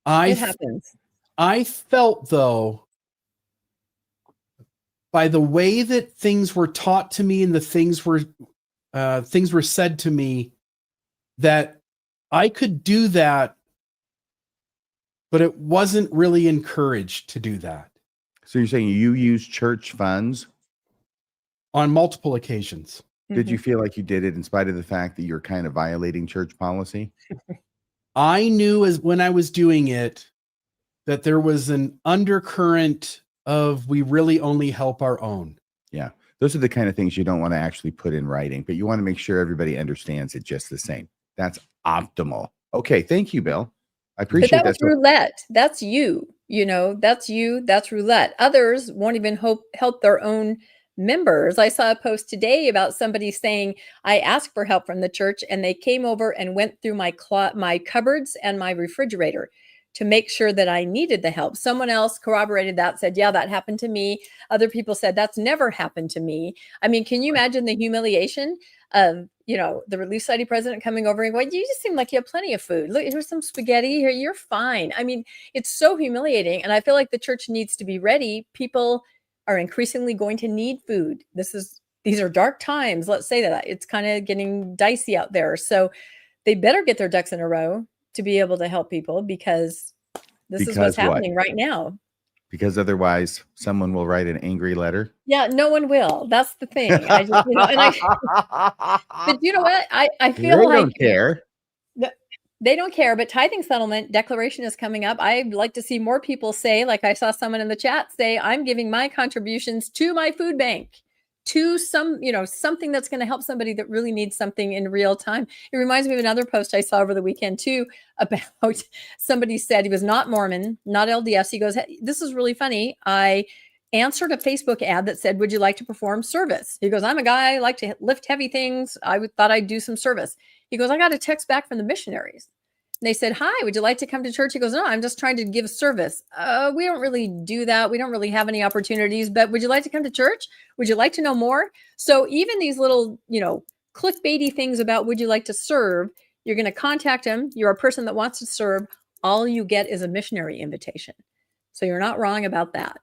I happens. I felt, though, by the way that things were taught to me and the things were said to me, that I could do that, but it wasn't really encouraged to do that. So you're saying you use church funds? On multiple occasions. Did you feel like you did it in spite of the fact that you're kind of violating church policy? I knew when I was doing it that there was an undercurrent of we really only help our own. Yeah. Those are the kind of things you don't want to actually put in writing, but you want to make sure everybody understands it just the same. That's optimal. Okay. Thank you, Bill. I appreciate that. But that was roulette. That's you. That's you. That's roulette. Others won't even help their own members. I saw a post today about somebody saying, I asked for help from the church and they came over and went through my cupboards and my refrigerator to make sure that I needed the help. Someone else corroborated that, said, yeah, that happened to me. Other people said, that's never happened to me. Can you imagine the humiliation of, the Relief Society president coming over and going, you just seem like you have plenty of food. Look, here's some spaghetti here. You're fine. It's so humiliating. And I feel like the church needs to be ready. People are increasingly going to need food. These are dark times. Let's say that it's kind of getting dicey out there. So they better get their ducks in a row to be able to help people, because this is what's happening right now. Because otherwise someone will write an angry letter. Yeah, no one will. That's the thing. I just, but you know what? I feel they like don't care. They don't care, but tithing settlement declaration is coming up. I'd like to see more people say, like I saw someone in the chat say, I'm giving my contributions to my food bank, to something that's going to help somebody that really needs something in real time. It reminds me of another post I saw over the weekend too, about somebody said he was not Mormon, not LDS. He goes, hey, this is really funny. I answered a Facebook ad that said, would you like to perform service? He goes, I'm a guy, I like to lift heavy things. Thought I'd do some service. He goes, I got a text back from the missionaries. And they said, hi, would you like to come to church? He goes, no, I'm just trying to give service. We don't really do that. We don't really have any opportunities, but would you like to come to church? Would you like to know more? So even these little, clickbaity things about would you like to serve, you're going to contact him. You're a person that wants to serve. All you get is a missionary invitation. So you're not wrong about that.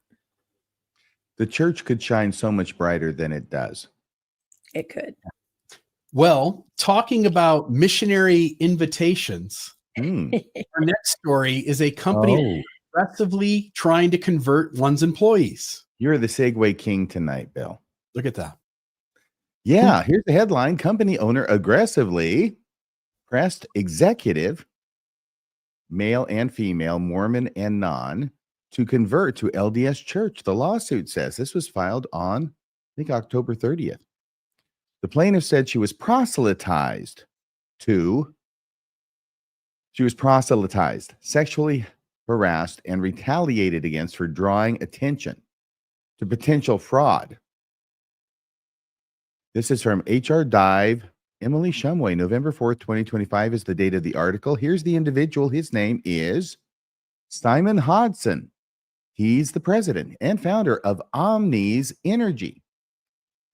The church could shine so much brighter than it does. It could. Well, talking about missionary invitations, our next story is a company aggressively trying to convert one's employees. You're the segue king tonight, Bill. Look at that. Yeah, here's the headline. Company owner aggressively pressed executive, male and female, Mormon and non, to convert to LDS Church. The lawsuit says this was filed on, I think, October 30th. The plaintiff said she was proselytized, sexually harassed, and retaliated against for drawing attention to potential fraud. This is from HR Dive. Emily Shumway, November 4th, 2025 is the date of the article. Here's the individual. His name is Simon Hodson. He's the president and founder of Omnis Energy,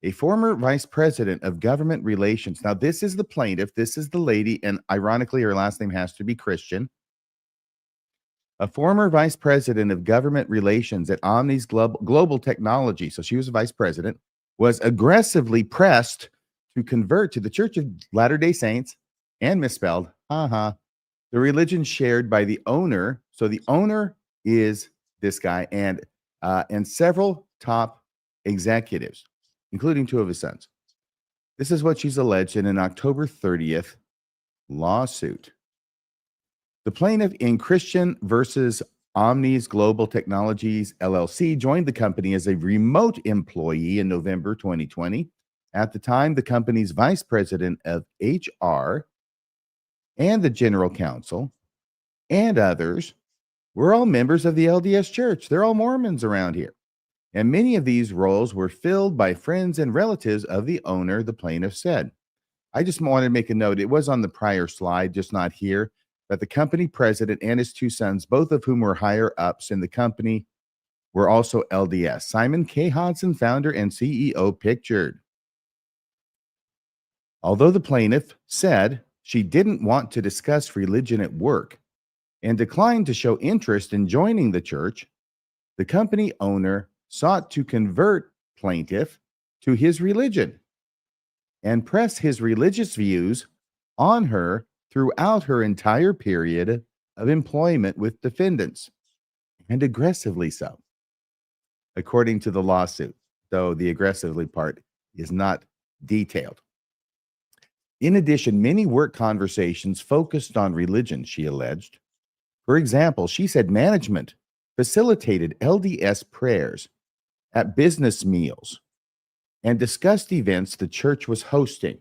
a former vice president of government relations. Now, this is the plaintiff. This is the lady, and ironically, her last name has to be Christian. A former vice president of government relations at Omnis Global Technology, so she was a vice president, was aggressively pressed to convert to the Church of Latter-day Saints, and misspelled, the religion shared by the owner. So the owner is this guy, and several top executives, including two of his sons. This is what she's alleged in an October 30th lawsuit. The plaintiff in Christian versus Omnis Global Technologies, LLC, joined the company as a remote employee in November 2020. At the time, the company's vice president of HR and the general counsel and others were all members of the LDS Church. They're all Mormons around here. And many of these roles were filled by friends and relatives of the owner, the plaintiff said. I just wanted to make a note. It was on the prior slide, just not here, that the company president and his two sons, both of whom were higher ups in the company, were also LDS. Simon K. Hodson, founder and CEO, pictured. Although the plaintiff said she didn't want to discuss religion at work and declined to show interest in joining the church, the company owner sought to convert plaintiff to his religion and press his religious views on her throughout her entire period of employment with defendants, and aggressively so, according to the lawsuit, though the aggressively part is not detailed. In addition, many work conversations focused on religion, she alleged. For example, she said management facilitated LDS prayers at business meals and discussed events the church was hosting.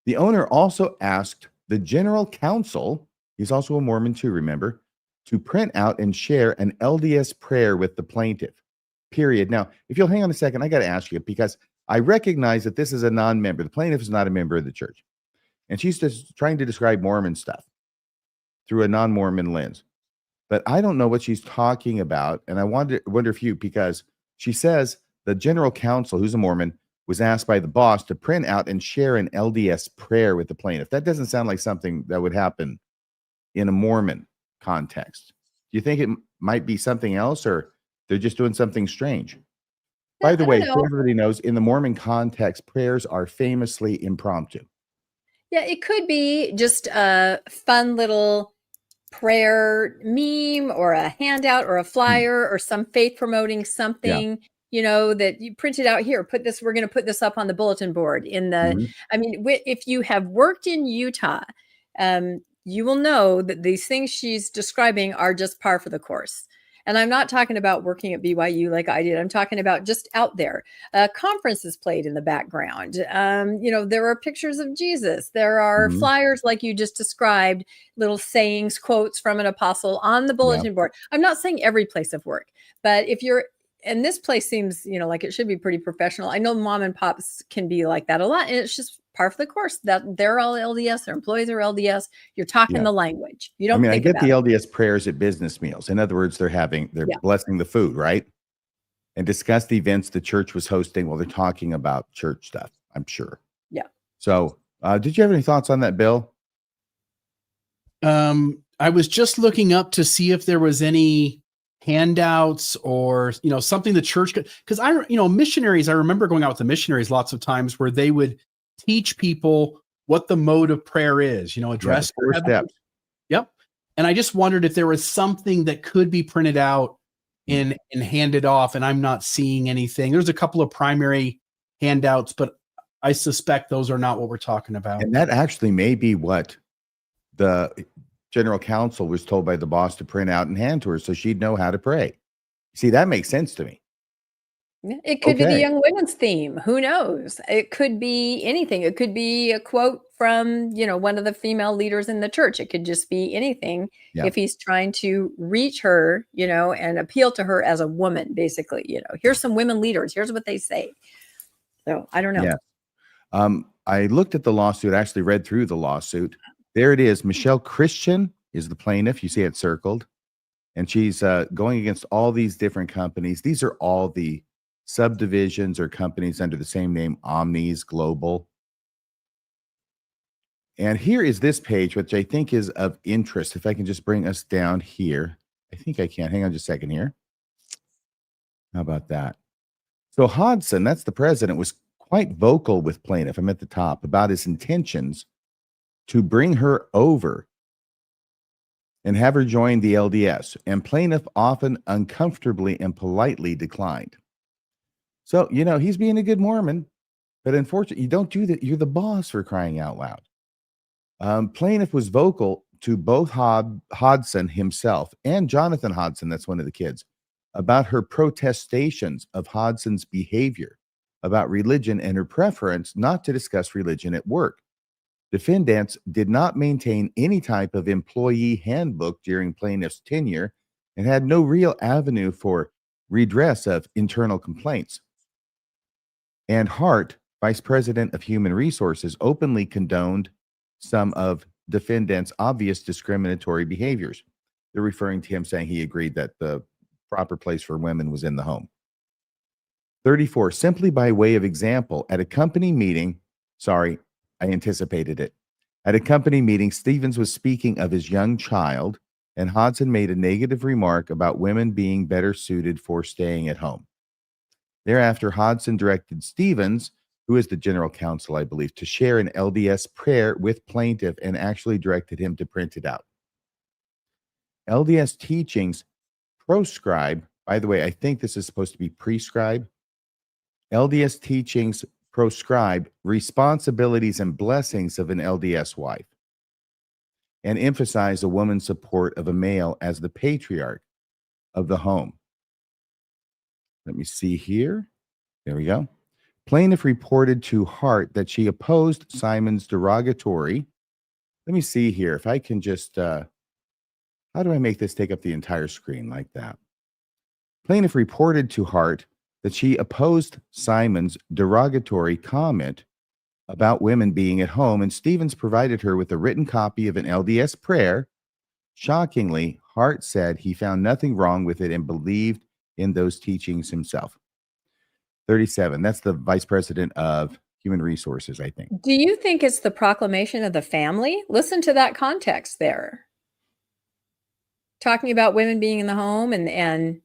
The owner also asked the general counsel, he's also a Mormon too, remember, to print out and share an LDS prayer with the plaintiff, period. Now, if you'll hang on a second, I got to ask you, because I recognize that this is a non-member. The plaintiff is not a member of the church. And she's just trying to describe Mormon stuff through a non-Mormon lens. But I don't know what she's talking about. And I wonder if you, because she says the general counsel, who's a Mormon, was asked by the boss to print out and share an LDS prayer with the plaintiff. That doesn't sound like something that would happen in a Mormon context. Do you think it might be something else, or they're just doing something strange? By the way, so everybody knows, in the Mormon context, prayers are famously impromptu. Yeah, it could be just a fun little prayer meme or a handout or a flyer or some faith promoting something, you know, that you printed out here. Put this, we're going to put this up on the bulletin board in the, I mean, if you have worked in Utah, you will know that these things she's describing are just par for the course. And I'm not talking about working at BYU like I did. I'm talking about just out there. Conferences played in the background. You know, there are pictures of Jesus. There are flyers like you just described, little sayings, quotes from an apostle on the bulletin board. I'm not saying every place of work, but if you're, and this place seems, you know, like it should be pretty professional. I know mom and pops can be like that a lot. And it's just par for the course that they're all LDS, their employees are LDS. You're talking the language. You don't. I mean, I get the LDS prayers at business meals. In other words, they're blessing the food, right? And discuss the events the church was hosting while they're talking about church stuff, I'm sure. Yeah. So did you have any thoughts on that, Bill? I was just looking up to see if there was any handouts or, you know, something the church could, because missionaries, I remember going out with the missionaries lots of times where they would teach people what the mode of prayer is, you know, address four steps. Yep. And I just wondered if there was something that could be printed out and handed off, and I'm not seeing anything. There's a couple of primary handouts, but I suspect those are not what we're talking about. And that actually may be what the general counsel was told by the boss to print out and hand to her so she'd know how to pray. See, that makes sense to me. It could be the young women's theme. Who knows? It could be anything. It could be a quote from, you know, one of the female leaders in the church. It could just be anything if he's trying to reach her, you know, and appeal to her as a woman, basically. You know, here's some women leaders. Here's what they say. So I don't know. Yeah. I looked at the lawsuit. I actually read through the lawsuit. There it is. Michelle Christian is the plaintiff. You see it circled. And she's going against all these different companies. These are all the subdivisions or companies under the same name, Omnis Global. And here is this page, which I think is of interest. If I can just bring us down here. I think I can. Hang on just a second here. How about that? So Hodson, that's the president, was quite vocal with plaintiff. I'm at the top about his intentions to bring her over and have her join the LDS. And plaintiff often uncomfortably and politely declined. So, he's being a good Mormon, but unfortunately, you don't do that. You're the boss, for crying out loud. Plaintiff was vocal to both Hodson himself and Jonathan Hodson, that's one of the kids, about her protestations of Hodson's behavior about religion and her preference not to discuss religion at work. Defendants did not maintain any type of employee handbook during plaintiff's tenure and had no real avenue for redress of internal complaints. And Hart, Vice President of Human Resources, openly condoned some of defendants' obvious discriminatory behaviors. They're referring to him, saying he agreed that the proper place for women was in the home. 34, simply by way of example, at a company meeting, sorry, I anticipated it. At a company meeting, Stevens was speaking of his young child, and Hodson made a negative remark about women being better suited for staying at home. Thereafter, Hodson directed Stevens, who is the general counsel, I believe, to share an LDS prayer with plaintiff and actually directed him to print it out. LDS teachings proscribe, by the way, I think this is supposed to be prescribe. LDS teachings proscribe responsibilities and blessings of an LDS wife and emphasize a woman's support of a male as the patriarch of the home. Let me see here. There we go. Plaintiff reported to Hart that she opposed Simon's derogatory. Let me see here. If I can just, how do I make this take up the entire screen like that? Plaintiff reported to Hart that she opposed Simon's derogatory comment about women being at home, and Stevens provided her with a written copy of an LDS prayer. Shockingly, Hart said he found nothing wrong with it and believed in those teachings himself. 37, that's the Vice President of Human Resources, I think. Do you think it's the proclamation of the family? Listen to that context there. Talking about women being in the home and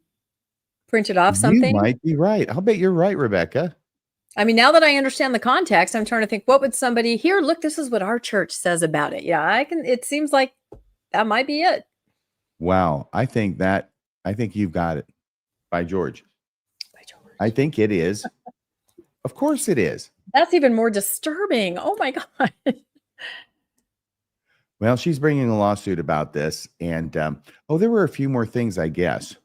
printed off something. You might be right. I'll bet you're right, Rebecca. I mean, now that I understand the context, I'm trying to think, what would somebody here? Look, this is what our church says about it. Yeah, it seems like that might be it. Wow. I think you've got it. By George. I think it is. Of course it is. That's even more disturbing. Oh my God. Well, she's bringing a lawsuit about this. And, there were a few more things, I guess.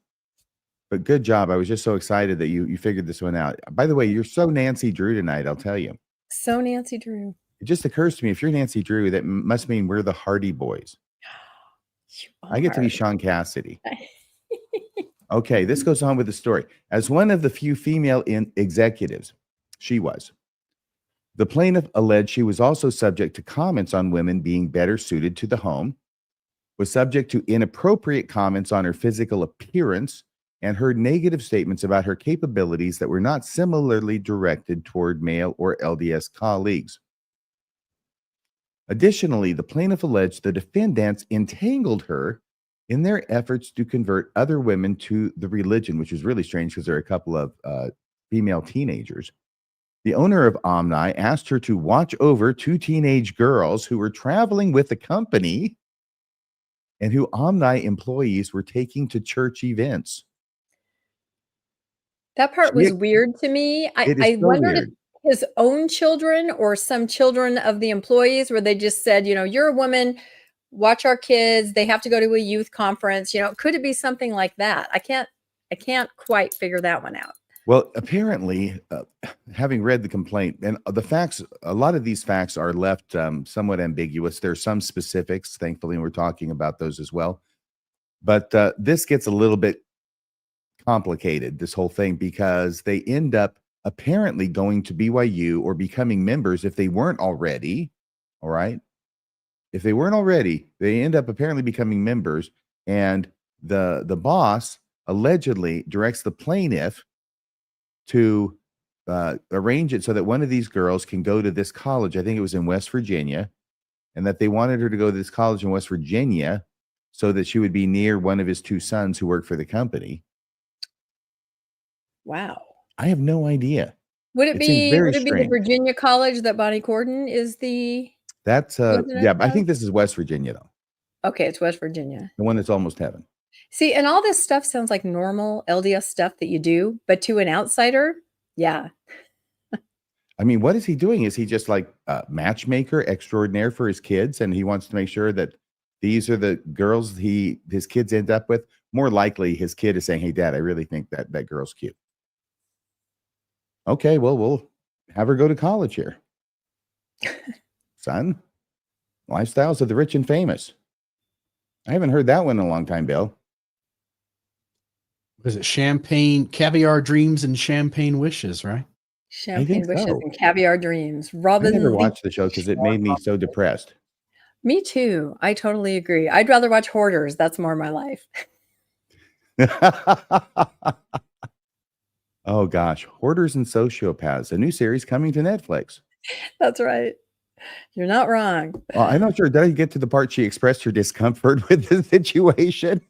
But good job. I was just so excited that you figured this one out. By the way, you're so Nancy Drew tonight, I'll tell you. So Nancy Drew. It just occurs to me, if you're Nancy Drew, that must mean we're the Hardy Boys. I get to be Sean Cassidy. Okay, this goes on with the story. As one of the few female executives, she was. The plaintiff alleged she was also subject to comments on women being better suited to the home, was subject to inappropriate comments on her physical appearance, and heard negative statements about her capabilities that were not similarly directed toward male or LDS colleagues. Additionally, the plaintiff alleged the defendants entangled her in their efforts to convert other women to the religion, which is really strange because there are a couple of female teenagers. The owner of Omni asked her to watch over two teenage girls who were traveling with the company and who Omni employees were taking to church events. That part was weird to me. I wondered if his own children or some children of the employees, where they just said, you're a woman, watch our kids. They have to go to a youth conference. Could it be something like that? I can't quite figure that one out. Well, apparently, having read the complaint, and the facts, a lot of these facts are left somewhat ambiguous. There are some specifics, thankfully, and we're talking about those as well. But this gets a little bit complicated, this whole thing, because they end up apparently going to BYU or becoming members if they weren't already. All right. If they weren't already, they end up apparently becoming members. And the boss allegedly directs the plaintiff to arrange it so that one of these girls can go to this college. I think it was in West Virginia, and that they wanted her to go to this college in West Virginia so that she would be near one of his two sons who work for the company. Wow. I have no idea. Would it It seems be very the strange. Virginia college that Bonnie Cordon is the That's president yeah, I of? think this is West Virginia though. Okay, it's West Virginia. The one that's almost heaven. See, and all this stuff sounds like normal LDS stuff that you do, but to an outsider, yeah. I mean, what is he doing? Is he just like a matchmaker extraordinaire for his kids, and he wants to make sure that these are the girls his kids end up with? More likely, his kid is saying, "Hey, Dad, I really think that girl's cute." Okay, well, we'll have her go to college here, son. Lifestyles of the rich and famous. I haven't heard that one in a long time, Bill. Was it champagne, caviar dreams and champagne wishes, right? Champagne wishes so. and caviar dreams. I Robin never Lee- watched the show because it made me so depressed. Me too. I totally agree. I'd rather watch Hoarders. That's more my life. Oh gosh, Hoarders and Sociopaths, a new series coming to Netflix. That's right. You're not wrong. Well, I'm not sure. Did I get to the part she expressed her discomfort with the situation?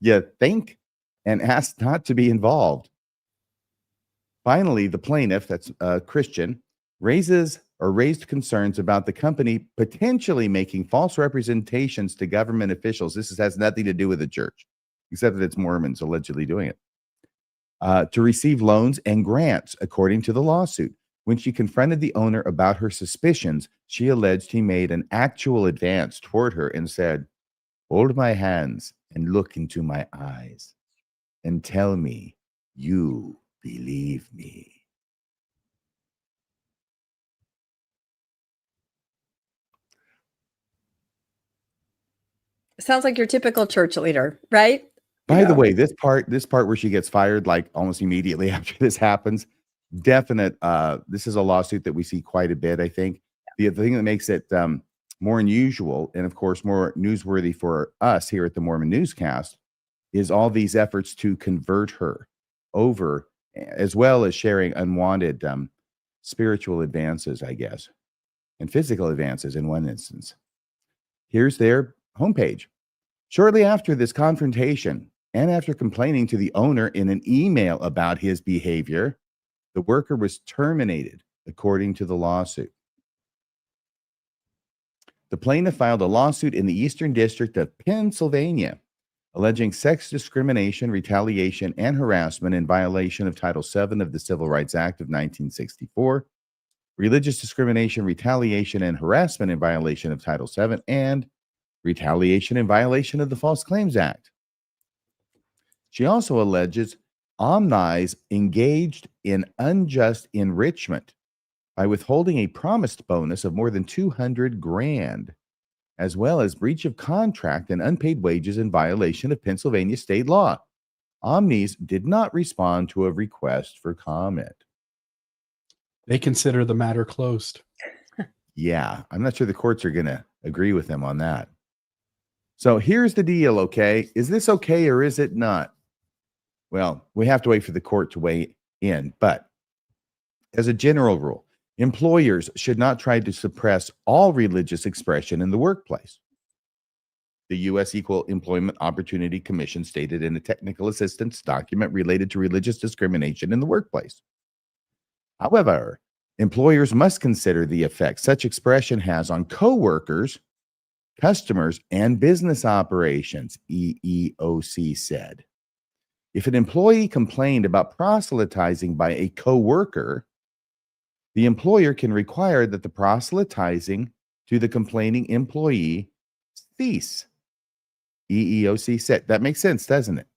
You think, and asked not to be involved. Finally, the plaintiff, that's Christian, raised concerns about the company potentially making false representations to government officials. This has nothing to do with the church, except that it's Mormons allegedly doing it. To receive loans and grants, according to the lawsuit. When she confronted the owner about her suspicions, she alleged he made an actual advance toward her and said, "Hold my hands and look into my eyes and tell me you believe me." Sounds like your typical church leader, right? By the way, this part where she gets fired like almost immediately after this happens, definite. This is a lawsuit that we see quite a bit, I think. The thing that makes it more unusual and, of course, more newsworthy for us here at the Mormon Newscast is all these efforts to convert her over, as well as sharing unwanted spiritual advances, I guess, and physical advances in one instance. Here's their homepage. Shortly after this confrontation, and after complaining to the owner in an email about his behavior, the worker was terminated, according to the lawsuit. The plaintiff filed a lawsuit in the Eastern District of Pennsylvania, alleging sex discrimination, retaliation, and harassment in violation of Title VII of the Civil Rights Act of 1964, religious discrimination, retaliation, and harassment in violation of Title VII, and retaliation in violation of the False Claims Act. She also alleges Omnis engaged in unjust enrichment by withholding a promised bonus of more than $200,000, as well as breach of contract and unpaid wages in violation of Pennsylvania state law. Omnis did not respond to a request for comment. They consider the matter closed. Yeah, I'm not sure the courts are going to agree with them on that. So here's the deal, okay? Is this okay or is it not? Well, we have to wait for the court to weigh in. But as a general rule, employers should not try to suppress all religious expression in the workplace. The U.S. Equal Employment Opportunity Commission stated in a technical assistance document related to religious discrimination in the workplace. However, employers must consider the effect such expression has on coworkers, customers, and business operations, EEOC said. If an employee complained about proselytizing by a coworker, the employer can require that the proselytizing to the complaining employee cease. EEOC said. That makes sense, doesn't it?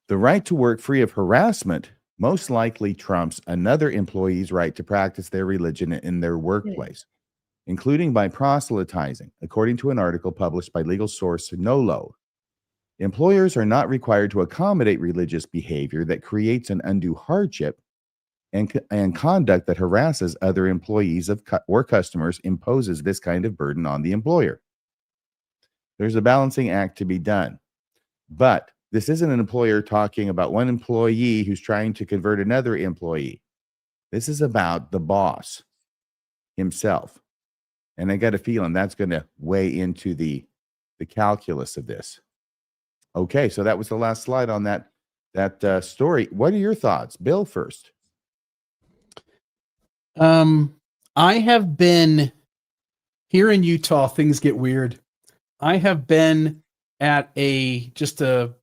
The right to work free of harassment most likely trumps another employee's right to practice their religion in their workplace, including by proselytizing, according to an article published by legal source Nolo. Employers are not required to accommodate religious behavior that creates an undue hardship and conduct that harasses other employees or customers imposes this kind of burden on the employer. There's a balancing act to be done. But this isn't an employer talking about one employee who's trying to convert another employee. This is about the boss himself. And I got a feeling that's going to weigh into the calculus of this. Okay, so that was the last slide on that story. What are your thoughts? Bill first. I have been here in Utah, things get weird. I have been at just a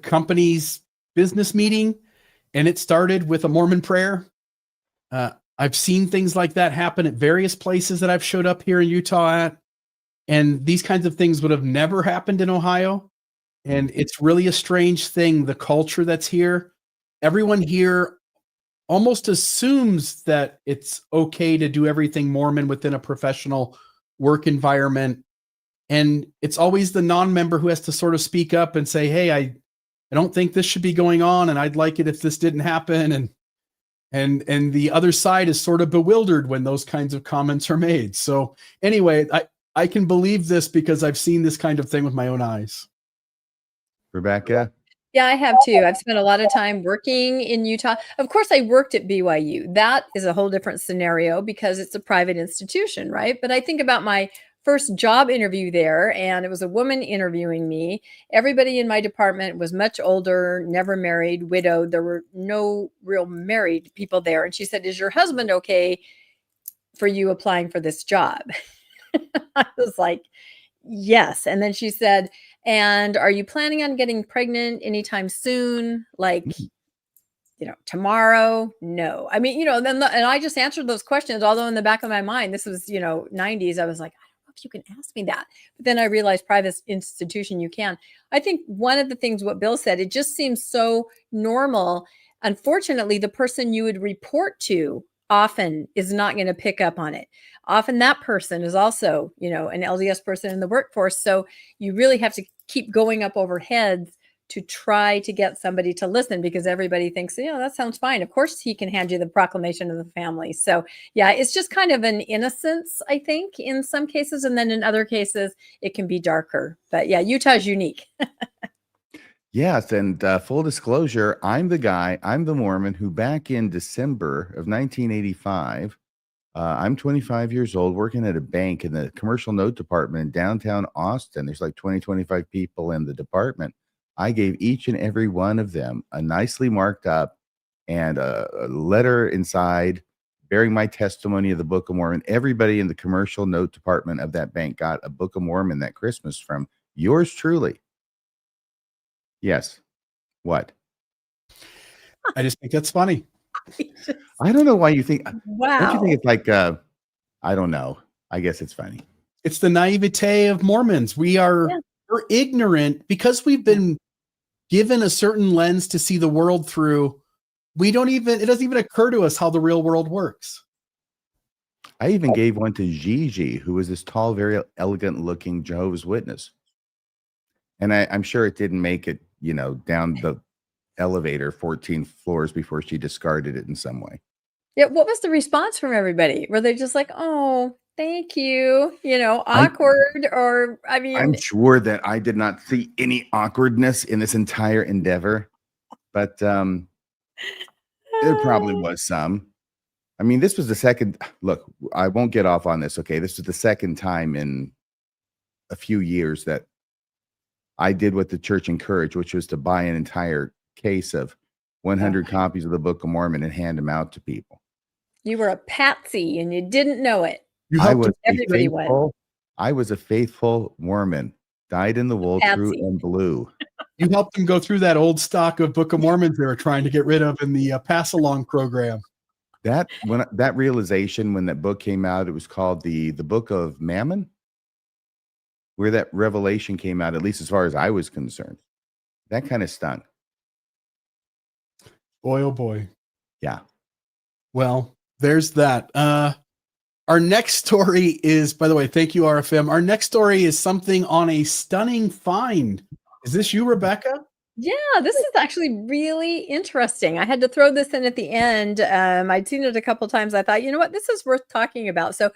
company's business meeting, and it started with a Mormon prayer. I've seen things like that happen at various places that I've showed up here in Utah at, and these kinds of things would have never happened in Ohio. And it's really a strange thing, the culture that's here. Everyone here almost assumes that it's okay to do everything Mormon within a professional work environment. And it's always the non-member who has to sort of speak up and say, hey, I don't think this should be going on, and I'd like it if this didn't happen. And the other side is sort of bewildered when those kinds of comments are made. So anyway, I can believe this because I've seen this kind of thing with my own eyes. Rebecca? Yeah, I have too. I've spent a lot of time working in Utah. Of course, I worked at BYU. That is a whole different scenario because it's a private institution, right? But I think about my first job interview there, and it was a woman interviewing me. Everybody in my department was much older, never married, widowed. There were no real married people there. And she said, is your husband okay for you applying for this job? I was like, yes. And then she said, and are you planning on getting pregnant anytime soon? Like, tomorrow? No. I mean, and I just answered those questions, although in the back of my mind, this was, 90s. I was like, if you can ask me that. But then I realized private institution, you can. I think one of the things what Bill said, it just seems so normal. Unfortunately, the person you would report to often is not going to pick up on it. Often that person is also, an LDS person in the workforce. So you really have to keep going up over heads to try to get somebody to listen because everybody thinks, that sounds fine. Of course, he can hand you the proclamation of the family. So yeah, it's just kind of an innocence, I think, in some cases. And then in other cases, it can be darker. But yeah, Utah's unique. Yes. And full disclosure, I'm the Mormon who back in December of 1985, I'm 25 years old working at a bank in the commercial note department in downtown Austin. There's like 25 people in the department. I gave each and every one of them a nicely marked up and a letter inside bearing my testimony of the Book of Mormon. Everybody in the commercial note department of that bank got a Book of Mormon that Christmas from yours truly. Yes. What? I just think that's funny. I don't know why you think. Wow. Don't you think it's like, I don't know. I guess it's funny. It's the naivete of Mormons. We're ignorant because we've been given a certain lens to see the world through. It doesn't even occur to us how the real world works. I even gave one to Gigi, who was this tall, very elegant looking Jehovah's Witness. And I'm sure it didn't make it, down the elevator 14 floors before she discarded it in some way. Yeah. What was the response from everybody? Were they just like, oh, thank you, awkward? I'm sure that I did not see any awkwardness in this entire endeavor, but there probably was some. I mean, this was the second. Look, I won't get off on this. Okay. This was the second time in a few years that I did what the church encouraged, which was to buy an entire case of 100 copies of the Book of Mormon and hand them out to people. You were a patsy and you didn't know it. I was a faithful Mormon, dyed in the wool, true and blue. You helped them go through that old stock of Book of Mormons they were trying to get rid of in the pass-along program. That realization when that book came out, it was called the Book of Mammon, where that revelation came out, at least as far as I was concerned. That kind of stung. Boy, oh boy. Yeah. Well, there's that. Our next story is, by the way, thank you, RFM. Our next story is something on a stunning find Is this you, Rebecca? Yeah, this is actually really interesting. I had to throw this in at the end. I'd seen it a couple times. I thought, you know what, this is worth talking about. So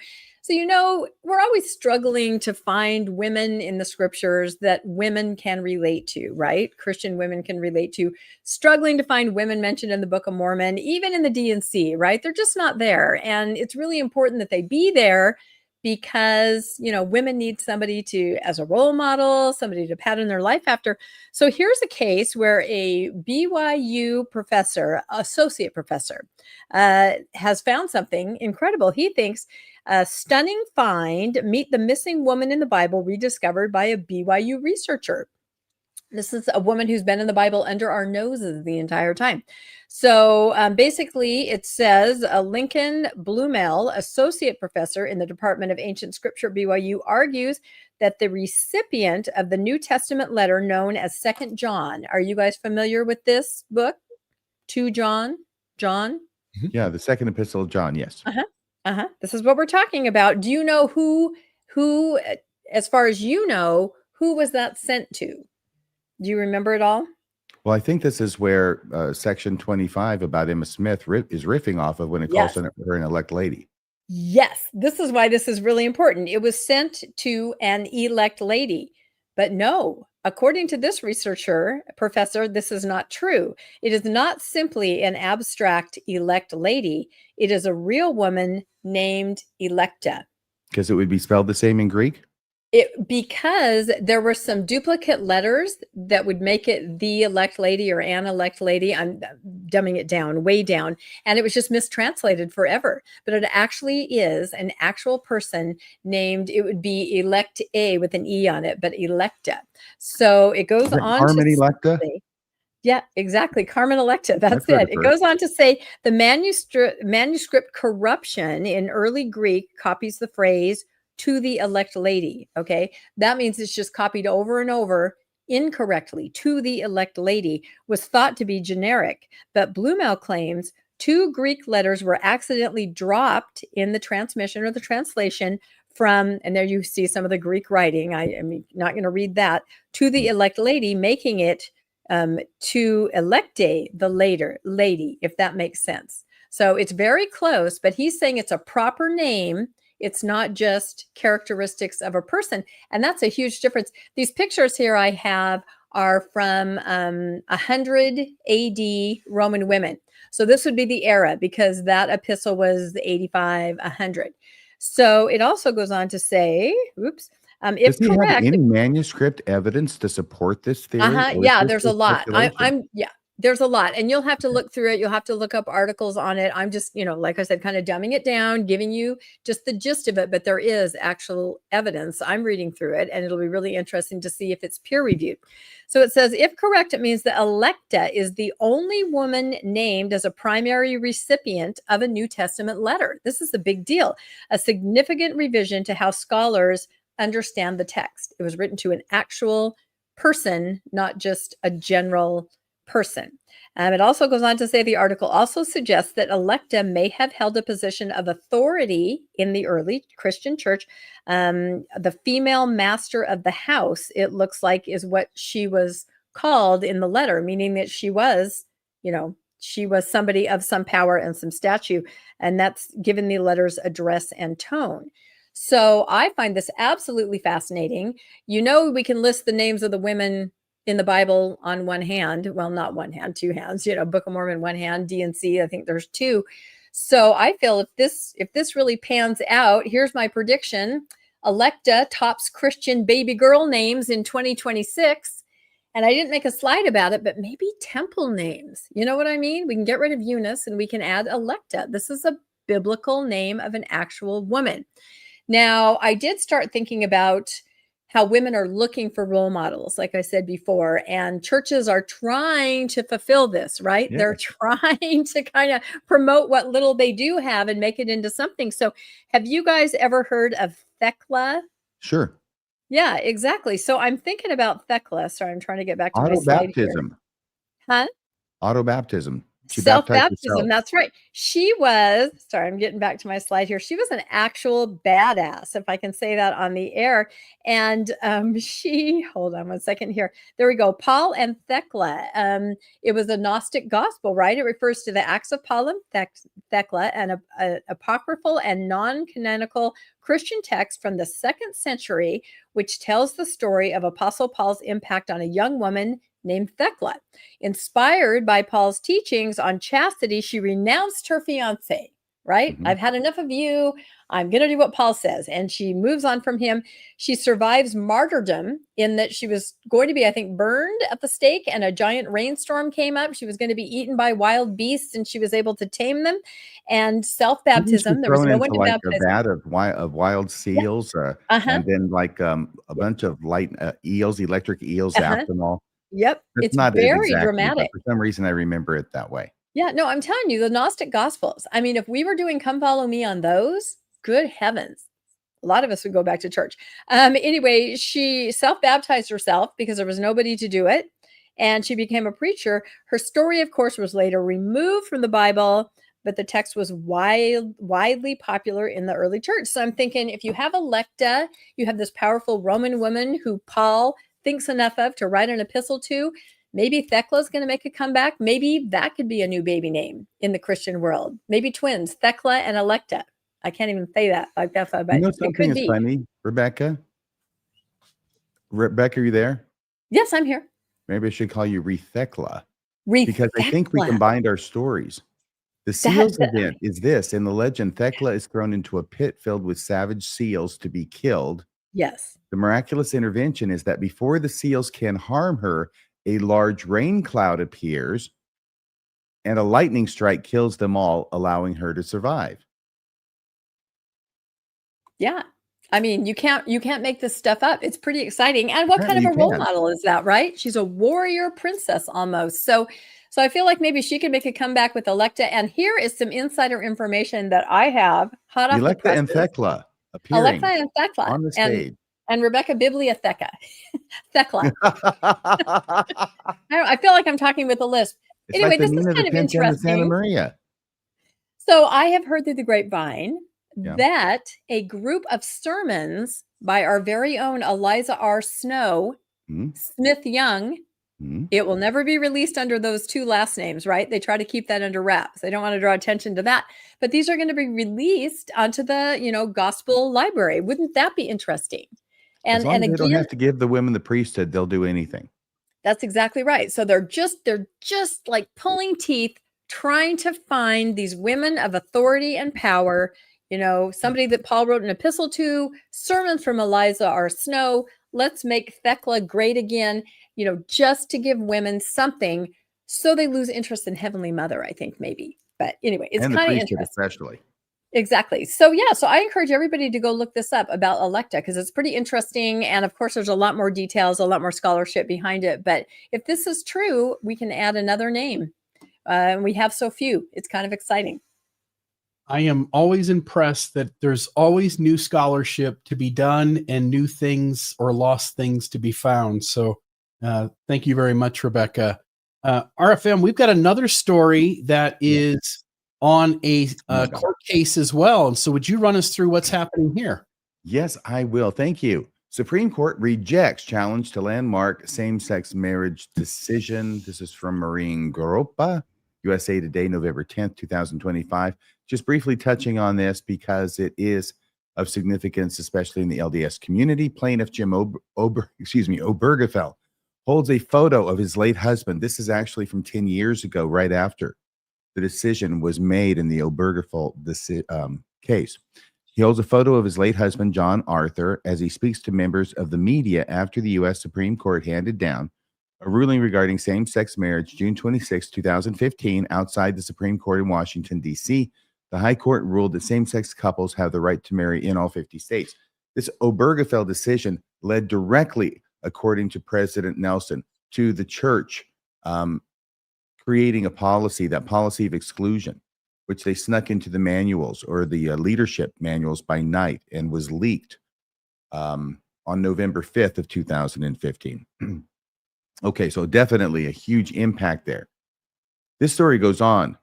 we're always struggling to find women in the scriptures that women can relate to, right? Christian women can relate to. Struggling to find women mentioned in the Book of Mormon, even in the D&C, right? They're just not there. And it's really important that they be there because, women need somebody as a role model, somebody to pattern their life after. So here's a case where a BYU professor, associate professor, has found something incredible. He thinks a stunning find, meet the missing woman in the Bible rediscovered by a BYU researcher. This is a woman who's been in the Bible under our noses the entire time. So basically, it says Lincoln Blumel, associate professor in the Department of Ancient Scripture at BYU, argues that the recipient of the New Testament letter known as 2 John. Are you guys familiar with this book? 2 John? John? Yeah, the second epistle of John, yes. This is what we're talking about. Do you know who, as far as you know, who was that sent to? Do you remember it all? Well, I think this is where section 25 about Emma Smith is riffing off of when it calls her an elect lady. Yes, this is why this is really important. It was sent to an elect lady. But no, according to this professor, this is not true. It is not simply an abstract elect lady. It is a real woman named Electa. Because it would be spelled the same in Greek? Because there were some duplicate letters that would make it the elect lady or an elect lady. I'm dumbing it down, way down. And it was just mistranslated forever. But it actually is an actual person named, it would be elect A with an E on it, but Electa. So it goes on Carmen to Electa? say, yeah, exactly. Carmen Electa. That's it. It goes on to say the manuscript corruption in early Greek copies the phrase to the elect lady. Okay. That means it's just copied over and over incorrectly. To the elect lady was thought to be generic, but Blumel claims 2 Greek letters were accidentally dropped in the transmission or the translation from, and there you see some of the Greek writing. I'm not going to read that, to the elect lady, making it to electe, the later lady, if that makes sense. So it's very close, but he's saying it's a proper name. It's not just characteristics of a person. And that's a huge difference. These pictures here I have are from 100 AD Roman women. So this would be the era because that epistle was 85, 100. So it also goes on to say, if Does he correct, have any manuscript evidence to support this theory? Yeah, there's a lot. There's a lot, and you'll have to look through it. You'll have to look up articles on it. I'm just, like I said, kind of dumbing it down, giving you just the gist of it, but there is actual evidence. I'm reading through it, and it'll be really interesting to see if it's peer reviewed. So it says, if correct, it means that Electa is the only woman named as a primary recipient of a New Testament letter. This is a big deal, a significant revision to how scholars understand the text. It was written to an actual person, not just a general person. It also goes on to say the article also suggests that Electa may have held a position of authority in the early Christian church. The female master of the house, it looks like, is what she was called in the letter, meaning that she was, she was somebody of some power and some stature, and that's given the letter's address and tone. So I find this absolutely fascinating. We can list the names of the women in the Bible on one hand. Well, not one hand, 2 hands, Book of Mormon, 1 hand, D&C, I think there's 2. So I feel if this really pans out, here's my prediction. Electa tops Christian baby girl names in 2026. And I didn't make a slide about it, but maybe temple names. You know what I mean? We can get rid of Eunice and we can add Electa. This is a biblical name of an actual woman. Now, I did start thinking about how women are looking for role models, like I said before, and churches are trying to fulfill this, right? Yes. They're trying to kind of promote what little they do have and make it into something. So have you guys ever heard of Thecla? Sure. Yeah, exactly. So I'm thinking about Thecla. Sorry, I'm trying to get back to my slide here. Autobaptism. Huh? Autobaptism. She baptized Self-baptism, herself. that's right. She was, sorry, I'm getting back to my slide here. She was an actual badass, if I can say that on the air. And hold on one second here. There we go. Paul and Thecla. It was a Gnostic gospel, right? It refers to the Acts of Paul and Thecla, an apocryphal and non-canonical Christian text from the 2nd century, which tells the story of Apostle Paul's impact on a young woman named Thecla. Inspired by Paul's teachings on chastity, she renounced her fiance, right? Mhm. I've had enough of you. I'm going to do what Paul says. And she moves on from him. She survives martyrdom in that she was going to be, I think, burned at the stake, and a giant rainstorm came up. She was going to be eaten by wild beasts, and she was able to tame them. And self-baptism, there was thrown no one into to like baptize. a vat of wild seals, and then like a bunch of light eels, electric eels, zapped them all. Yep. That's It's not it very exactly, but dramatic. for some reason I remember it that way. Yeah, no, I'm telling you, the Gnostic Gospels. I mean, if we were doing Come Follow Me on those, good heavens, a lot of us would go back to church. Anyway, she self-baptized herself because there was nobody to do it, and she became a preacher. Her story, of course, was later removed from the Bible, but the text was widely popular in the early church. So I'm thinking, if you have Electa, you have this powerful Roman woman who Paul thinks enough of to write an epistle to. Maybe Thecla's going to make a comeback. Maybe that could be a new baby name in the Christian world. Maybe twins, Thecla and Electa. I can't even say that like that, but You know it something could is be. funny, Rebecca? Rebecca, are you there? Yes, I'm here. Maybe I should call you Rethecla, because I think we Rethecla. combined our stories. The seals event is this. In the legend, Thecla is thrown into a pit filled with savage seals to be killed. Yes. The miraculous intervention is that before the seals can harm her, a large rain cloud appears and a lightning strike kills them all, allowing her to survive. Yeah. I mean, you can't make this stuff up. It's pretty exciting. And what kind of a Apparently you role can. model is that, right? She's a warrior princess almost. So I feel like maybe she could make a comeback with Electa. And here is some insider information that I have hot off the Electa and presses. Thecla appearing Electa and Thecla on the stage. and Rebecca Bibliotheca. Thecla. I feel like I'm talking with a lisp. It's Anyway, like the this is Nina the kind of Pinta and the Santa interesting. Maria. So I have heard through the grapevine Yeah. that a group of sermons by our very own Eliza R. Snow, Mhm. Smith Young, Mhm. it will never be released under those two last names, right? They try to keep that under wraps. They don't want to draw attention to that. But these are going to be released onto the, gospel library. Wouldn't that be interesting? As long And as they don't again, have to give the women the priesthood, they'll do anything. that's exactly right. So they're just like pulling teeth, trying to find these women of authority and power, somebody that Paul wrote an epistle to, sermons from Eliza R. Snow. Let's make Thecla great again, just to give women something so they lose interest in Heavenly Mother, I think maybe. But anyway, it's And the kind of priesthood interesting. especially. Exactly. So I encourage everybody to go look this up about Electa because it's pretty interesting. And of course, there's a lot more details, a lot more scholarship behind it. But if this is true, we can add another name. And we have so few. It's kind of exciting. I am always impressed that there's always new scholarship to be done and new things or lost things to be found. So thank you very much, Rebecca. RFM, we've got another story that is on a court case as well. And so would you run us through what's happening here? Yes, I will. Thank you. Supreme Court rejects challenge to landmark same-sex marriage decision. This is from Maureen Goropa, USA Today, November 10th, 2025. Just briefly touching on this because it is of significance, especially in the LDS community. Plaintiff Jim Obergefell holds a photo of his late husband. This is actually from 10 years ago, right after the decision was made in the Obergefell case. He holds a photo of his late husband, John Arthur, as he speaks to members of the media after the U.S. Supreme Court handed down a ruling regarding same-sex marriage June 26, 2015, outside the Supreme Court in Washington, D.C. The High Court ruled that same-sex couples have the right to marry in all 50 states. This Obergefell decision led directly, according to President Nelson, to the church creating a policy, that policy of exclusion, which they snuck into the manuals or the leadership manuals by night and was leaked on November 5th of 2015. Okay, so definitely a huge impact there. This story goes on.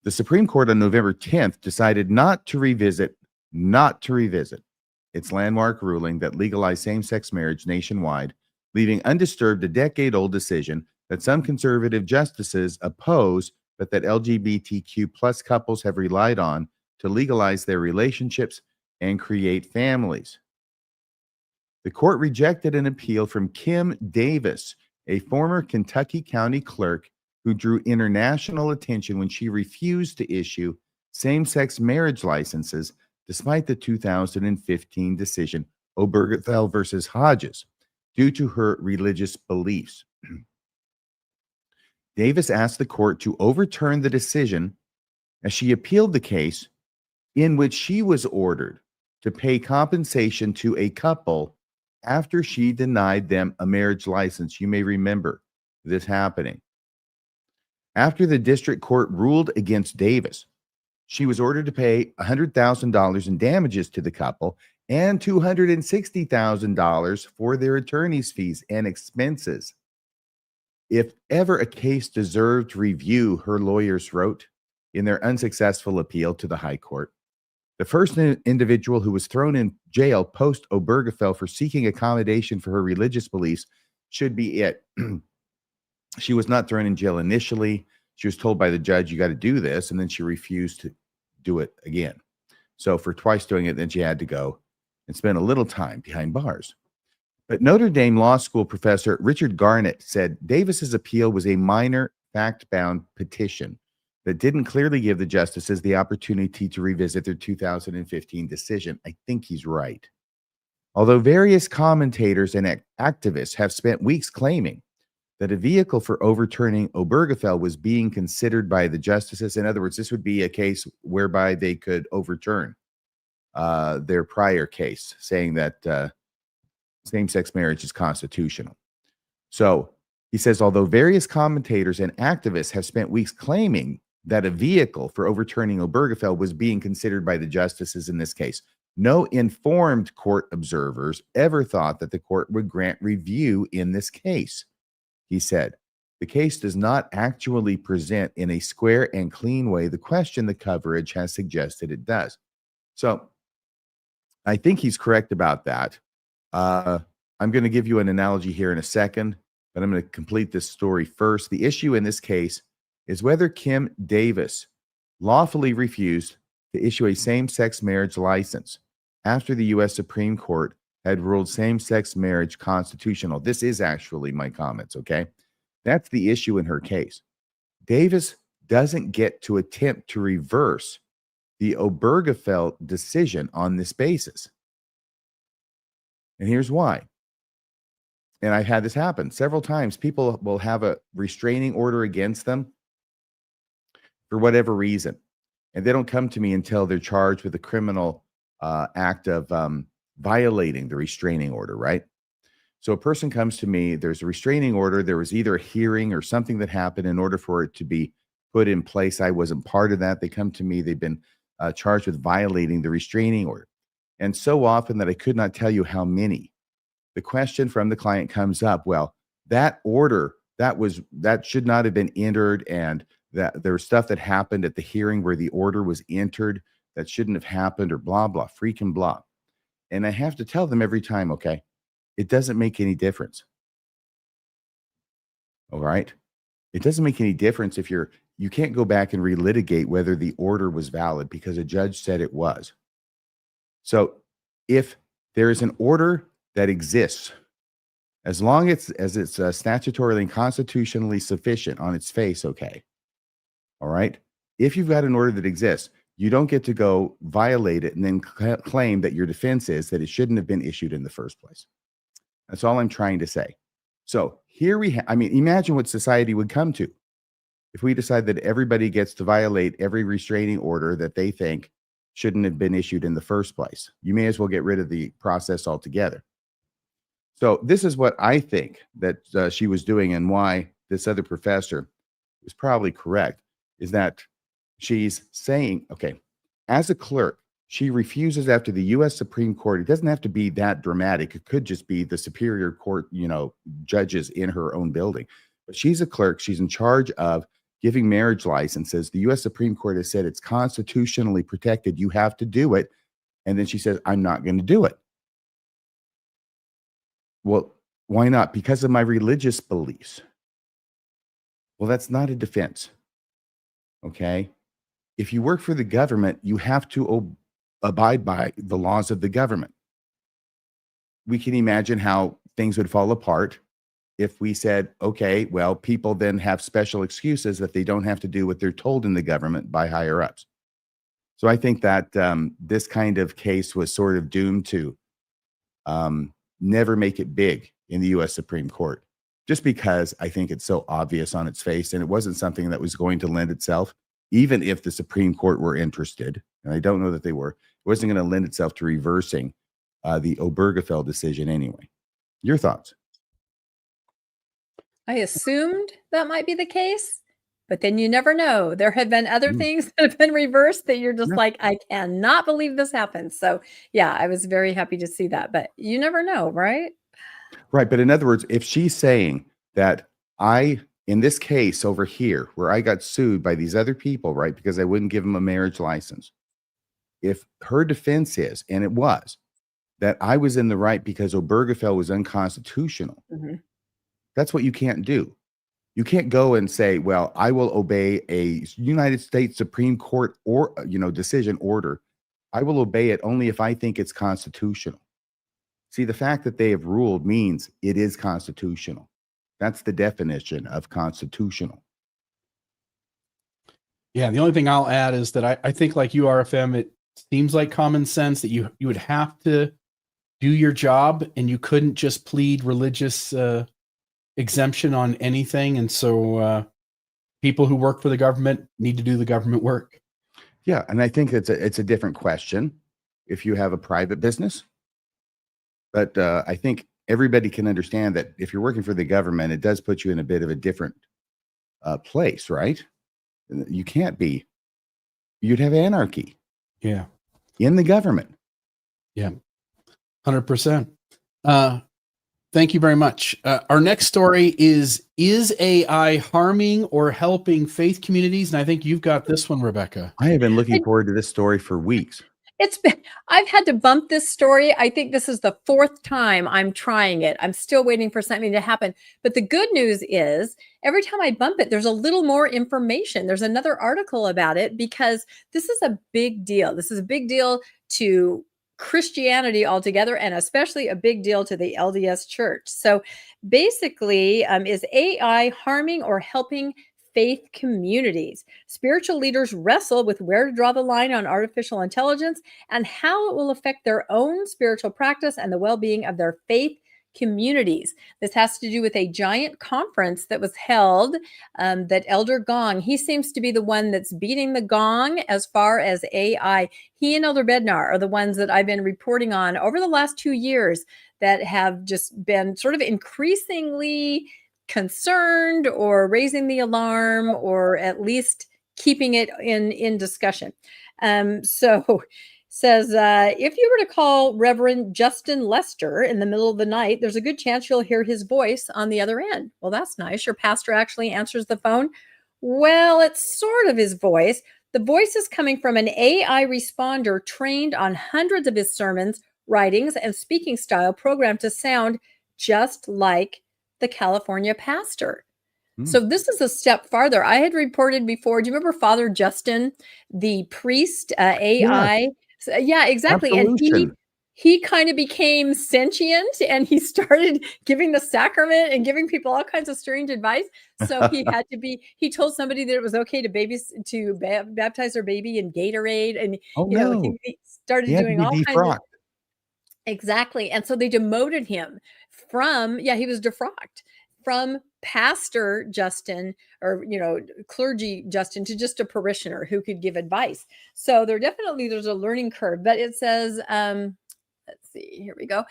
The Supreme Court on November 10th decided not to revisit its landmark ruling that legalized same-sex marriage nationwide, leaving undisturbed a decade-old decision that some conservative justices oppose, but that LGBTQ plus couples have relied on to legalize their relationships and create families. The court rejected an appeal from Kim Davis, a former Kentucky county clerk who drew international attention when she refused to issue same-sex marriage licenses despite the 2015 decision Obergefell versus Hodges, due to her religious beliefs. Davis asked the court to overturn the decision as she appealed the case in which she was ordered to pay compensation to a couple after she denied them a marriage license. You may remember this happening. After the district court ruled against Davis, she was ordered to pay $100,000 in damages to the couple and $260,000 for their attorney's fees and expenses. If ever a case deserved review, her lawyers wrote in their unsuccessful appeal to the High Court, the first individual who was thrown in jail post Obergefell for seeking accommodation for her religious beliefs should be it. She was not thrown in jail initially. She was told by the judge, you got to do this, and then she refused to do it again. So for twice doing it, then she had to go and spend a little time behind bars. But Notre Dame Law School professor Richard Garnett said Davis's appeal was a minor fact-bound petition that didn't clearly give the justices the opportunity to revisit their 2015 decision. I think he's right. Although various commentators and activists have spent weeks claiming that a vehicle for overturning Obergefell was being considered by the justices. In other words, this would be a case whereby they could overturn their prior case, saying that same-sex marriage is constitutional. So he says, although various commentators and activists have spent weeks claiming that a vehicle for overturning Obergefell was being considered by the justices in this case, no informed court observers ever thought that the court would grant review in this case. He said, the case does not actually present in a square and clean way the question the coverage has suggested it does. So I think he's correct about that. I'm going to give you an analogy here in a second, but I'm going to complete this story first. The issue in this case is whether Kim Davis lawfully refused to issue a same-sex marriage license after the U.S. Supreme Court had ruled same-sex marriage constitutional. This is actually my comments, okay? That's the issue in her case. Davis doesn't get to attempt to reverse the Obergefell decision on this basis. And here's why. And I've had this happen several times. People will have a restraining order against them for whatever reason. And they don't come to me until they're charged with a criminal act of violating the restraining order, right? So a person comes to me, there's a restraining order, there was either a hearing or something that happened in order for it to be put in place. I wasn't part of that. They come to me, they've been charged with violating the restraining order. And so often that I could not tell you how many. The question from the client comes up, well, that order, that should not have been entered, and that there was stuff that happened at the hearing where the order was entered that shouldn't have happened, or blah, blah, freaking blah. And I have to tell them every time, okay, it doesn't make any difference. All right? It doesn't make any difference if you can't go back and relitigate whether the order was valid because a judge said it was. So if there is an order that exists, as long as it's statutorily and constitutionally sufficient on its face, okay. All right? If you've got an order that exists, you don't get to go violate it and then claim that your defense is that it shouldn't have been issued in the first place. That's all I'm trying to say. So here imagine what society would come to if we decide that everybody gets to violate every restraining order that they think shouldn't have been issued in the first place. You may as well get rid of the process altogether. So this is what I think that she was doing, and why this other professor was probably correct, is that she's saying, okay, as a clerk, she refuses after the U.S. Supreme Court. It doesn't have to be that dramatic. It could just be the Superior Court, judges in her own building. But she's a clerk. She's in charge of giving marriage licenses. The U.S. Supreme Court has said it's constitutionally protected. You have to do it. And then she says, I'm not going to do it. Well, why not? Because of my religious beliefs. Well, that's not a defense. Okay. If you work for the government, you have to abide by the laws of the government. We can imagine how things would fall apart if we said, okay, well, people then have special excuses that they don't have to do what they're told in the government by higher ups. So I think that this kind of case was sort of doomed to never make it big in the U.S. Supreme Court, just because I think it's so obvious on its face, and it wasn't something that was going to lend itself, even if the Supreme Court were interested, and I don't know that they were, it wasn't going to lend itself to reversing the Obergefell decision anyway. Your thoughts? I assumed that might be the case, but then you never know. There have been other things that have been reversed that you're just like, I cannot believe this happened. So yeah, I was very happy to see that, but you never know, right? Right. But in other words, if she's saying that in this case over here, where I got sued by these other people, right, because I wouldn't give them a marriage license, if her defense is, and it was, that I was in the right because Obergefell was unconstitutional, that's what you can't do. You can't go and say, well, I will obey a United States Supreme Court or, decision order. I will obey it only if I think it's constitutional. See, the fact that they have ruled means it is constitutional. That's the definition of constitutional. Yeah, the only thing I'll add is that I think, like you, RFM, it seems like common sense that you would have to do your job, and you couldn't just plead religious exemption on anything. And so people who work for the government need to do the government work. Yeah, and I think it's a different question if you have a private business. But I think everybody can understand that if you're working for the government, it does put you in a bit of a different place, right? You can't be. You'd have anarchy. Yeah. In the government. Yeah. 100%. Thank you very much. Our next story is AI harming or helping faith communities? And I think you've got this one, Rebecca. I have been looking forward to this story for weeks. I've had to bump this story. I think this is the 4th time I'm trying it. I'm still waiting for something to happen. But the good news is every time I bump it, there's a little more information. There's another article about it because this is a big deal. This is a big deal to Christianity altogether, and especially a big deal to the LDS Church. So basically, is AI harming or helping faith communities? Spiritual leaders wrestle with where to draw the line on artificial intelligence and how it will affect their own spiritual practice and the well-being of their faith communities. This has to do with a giant conference that was held that Elder Gong, he seems to be the one that's beating the gong as far as AI. He and Elder Bednar are the ones that I've been reporting on over the last 2 years that have just been sort of increasingly concerned or raising the alarm or at least keeping it in discussion. So says, if you were to call Reverend Justin Lester in the middle of the night, there's a good chance you'll hear his voice on the other end. Well, that's nice. Your pastor actually answers the phone. Well, it's sort of his voice. The voice is coming from an AI responder trained on hundreds of his sermons, writings, and speaking style programmed to sound just like the California pastor. So this is a step farther. I had reported before. Do you remember Father Justin, the priest, AI? Yeah. Yeah, exactly. Absolution. And he kind of became sentient, and he started giving the sacrament and giving people all kinds of strange advice. So he told somebody that it was okay to baptize their baby in Gatorade. And he started doing all kinds of. Exactly. And so they demoted him he was defrocked from Pastor Justin or, clergy Justin to just a parishioner who could give advice. So there's a learning curve, but it says, let's see, here we go.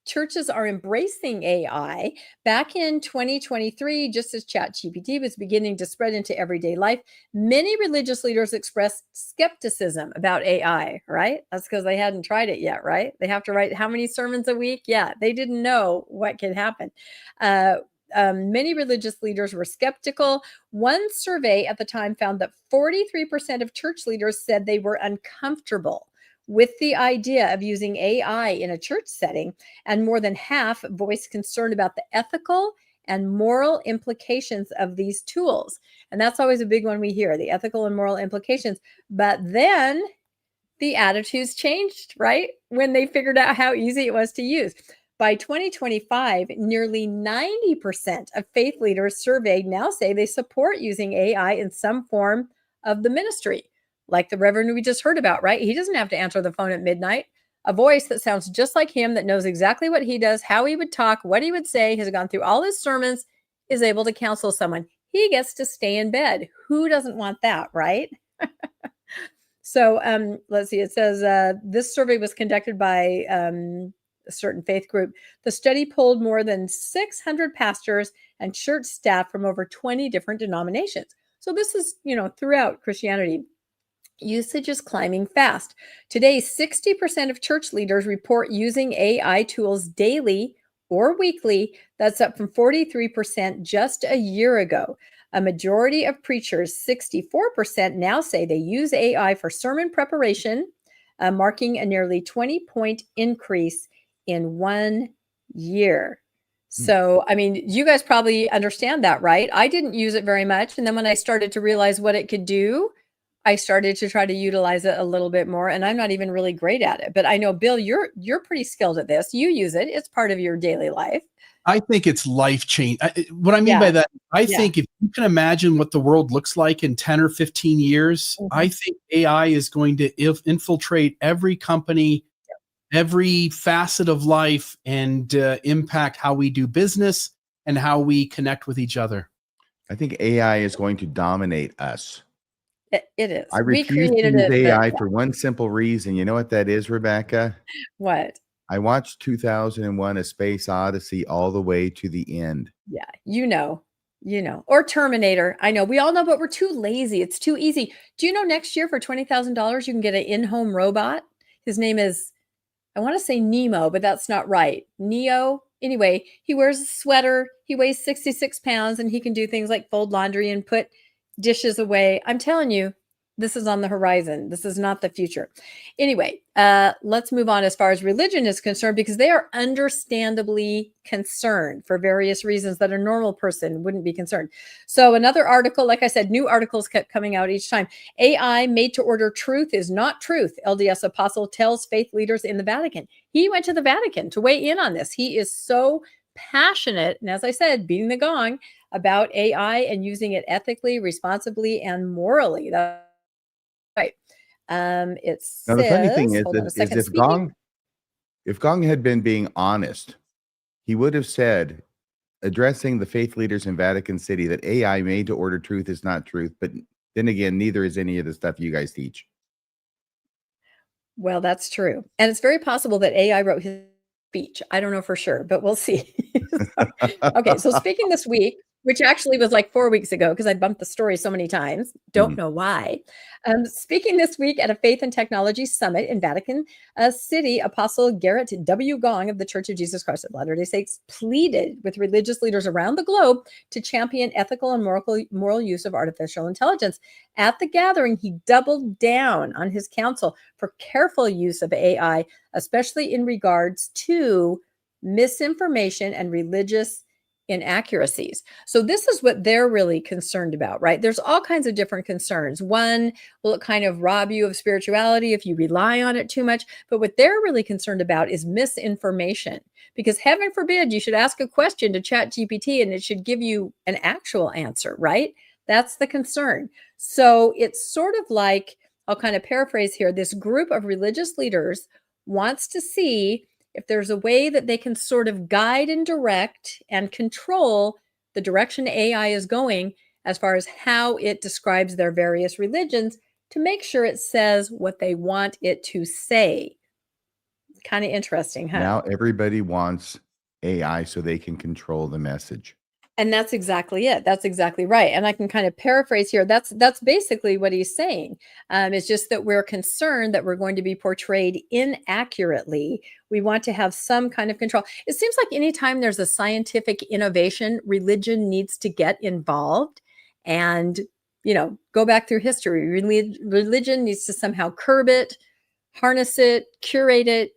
Churches are embracing AI. Back in 2023, just as ChatGPT was beginning to spread into everyday life, many religious leaders expressed skepticism about AI, right? That's because they hadn't tried it yet, right? They have to write how many sermons a week? Yeah, they didn't know what could happen. many religious leaders were skeptical. One survey at the time found that 43% of church leaders said they were uncomfortable with the idea of using AI in a church setting, and more than half voiced concern about the ethical and moral implications of these tools. And that's always a big one we hear, the ethical and moral implications. But then the attitudes changed, right? When they figured out how easy it was to use. By 2025, nearly 90% of faith leaders surveyed now say they support using AI in some form of the ministry, like the Reverend we just heard about, right? He doesn't have to answer the phone at midnight. A voice that sounds just like him, that knows exactly what he does, how he would talk, what he would say, has gone through all his sermons, is able to counsel someone. He gets to stay in bed. Who doesn't want that, right? So let's see. It says this survey was conducted by a certain faith group. The study polled more than 600 pastors and church staff from over 20 different denominations. So this is, throughout Christianity. Usage is climbing fast. Today, 60% of church leaders report using AI tools daily or weekly. That's up from 43% just a year ago. A majority of preachers, 64%, now say they use AI for sermon preparation, marking a nearly 20-point increase in 1 year. So, I mean, you guys probably understand that, right? I didn't use it very much. And then when I started to realize what it could do, I started to try to utilize it a little bit more, and I'm not even really great at it. But I know, Bill, you're pretty skilled at this. You use it. It's part of your daily life. I think it's life change. What I mean by that, I think if you can imagine what the world looks like in 10 or 15 years, I think AI is going to infiltrate every company, every facet of life, and impact how we do business and how we connect with each other. I think AI is going to dominate us. It is. I refuse to use AI for one simple reason. You know what that is, Rebecca? What? I watched 2001: A Space Odyssey all the way to the end. Yeah, or Terminator. I know, we all know, but we're too lazy. It's too easy. Do you know next year for $20,000 you can get an in-home robot? His name is, I want to say Nemo, but that's not right. Neo. Anyway, he wears a sweater. He weighs 66 pounds, and he can do things like fold laundry and put dishes away. I'm telling you, this is on the horizon. This is not the future. Anyway, let's move on as far as religion is concerned, because they are understandably concerned for various reasons that a normal person wouldn't be concerned. So another article, like I said, new articles kept coming out each time. AI made to order truth is not truth. LDS apostle tells faith leaders in the Vatican. He went to the Vatican to weigh in on this. He is so passionate, and as I said, beating the gong about AI and using it ethically, responsibly, and morally. That's right. It says, now, the funny thing is, hold on a second, if Gong had been being honest, he would have said, addressing the faith leaders in Vatican City, that AI made to order truth is not truth. But then again, neither is any of the stuff you guys teach. Well, that's true. And it's very possible that AI wrote his speech. I don't know for sure, but we'll see. Okay, so speaking this week, which actually was like 4 weeks ago, because I bumped the story so many times. Don't know why. Speaking this week at a Faith and Technology Summit in Vatican City, Apostle Garrett W. Gong of the Church of Jesus Christ of Latter-day Saints pleaded with religious leaders around the globe to champion ethical and moral use of artificial intelligence. At the gathering, he doubled down on his counsel for careful use of AI, especially in regards to misinformation and religious inaccuracies. So this is what they're really concerned about, right? There's all kinds of different concerns. One, will it kind of rob you of spirituality if you rely on it too much? But what they're really concerned about is misinformation, because heaven forbid you should ask a question to ChatGPT and it should give you an actual answer, right? That's the concern. So it's sort of like, I'll kind of paraphrase here, this group of religious leaders wants to see if there's a way that they can sort of guide and direct and control the direction AI is going as far as how it describes their various religions, to make sure it says what they want it to say. Kind of interesting, huh? Now everybody wants AI so they can control the message. And that's exactly it. That's exactly right. And I can kind of paraphrase here. That's basically what he's saying. It's just that we're concerned that we're going to be portrayed inaccurately. We want to have some kind of control. It seems like anytime there's a scientific innovation, religion needs to get involved and, go back through history. Religion needs to somehow curb it, harness it, curate it,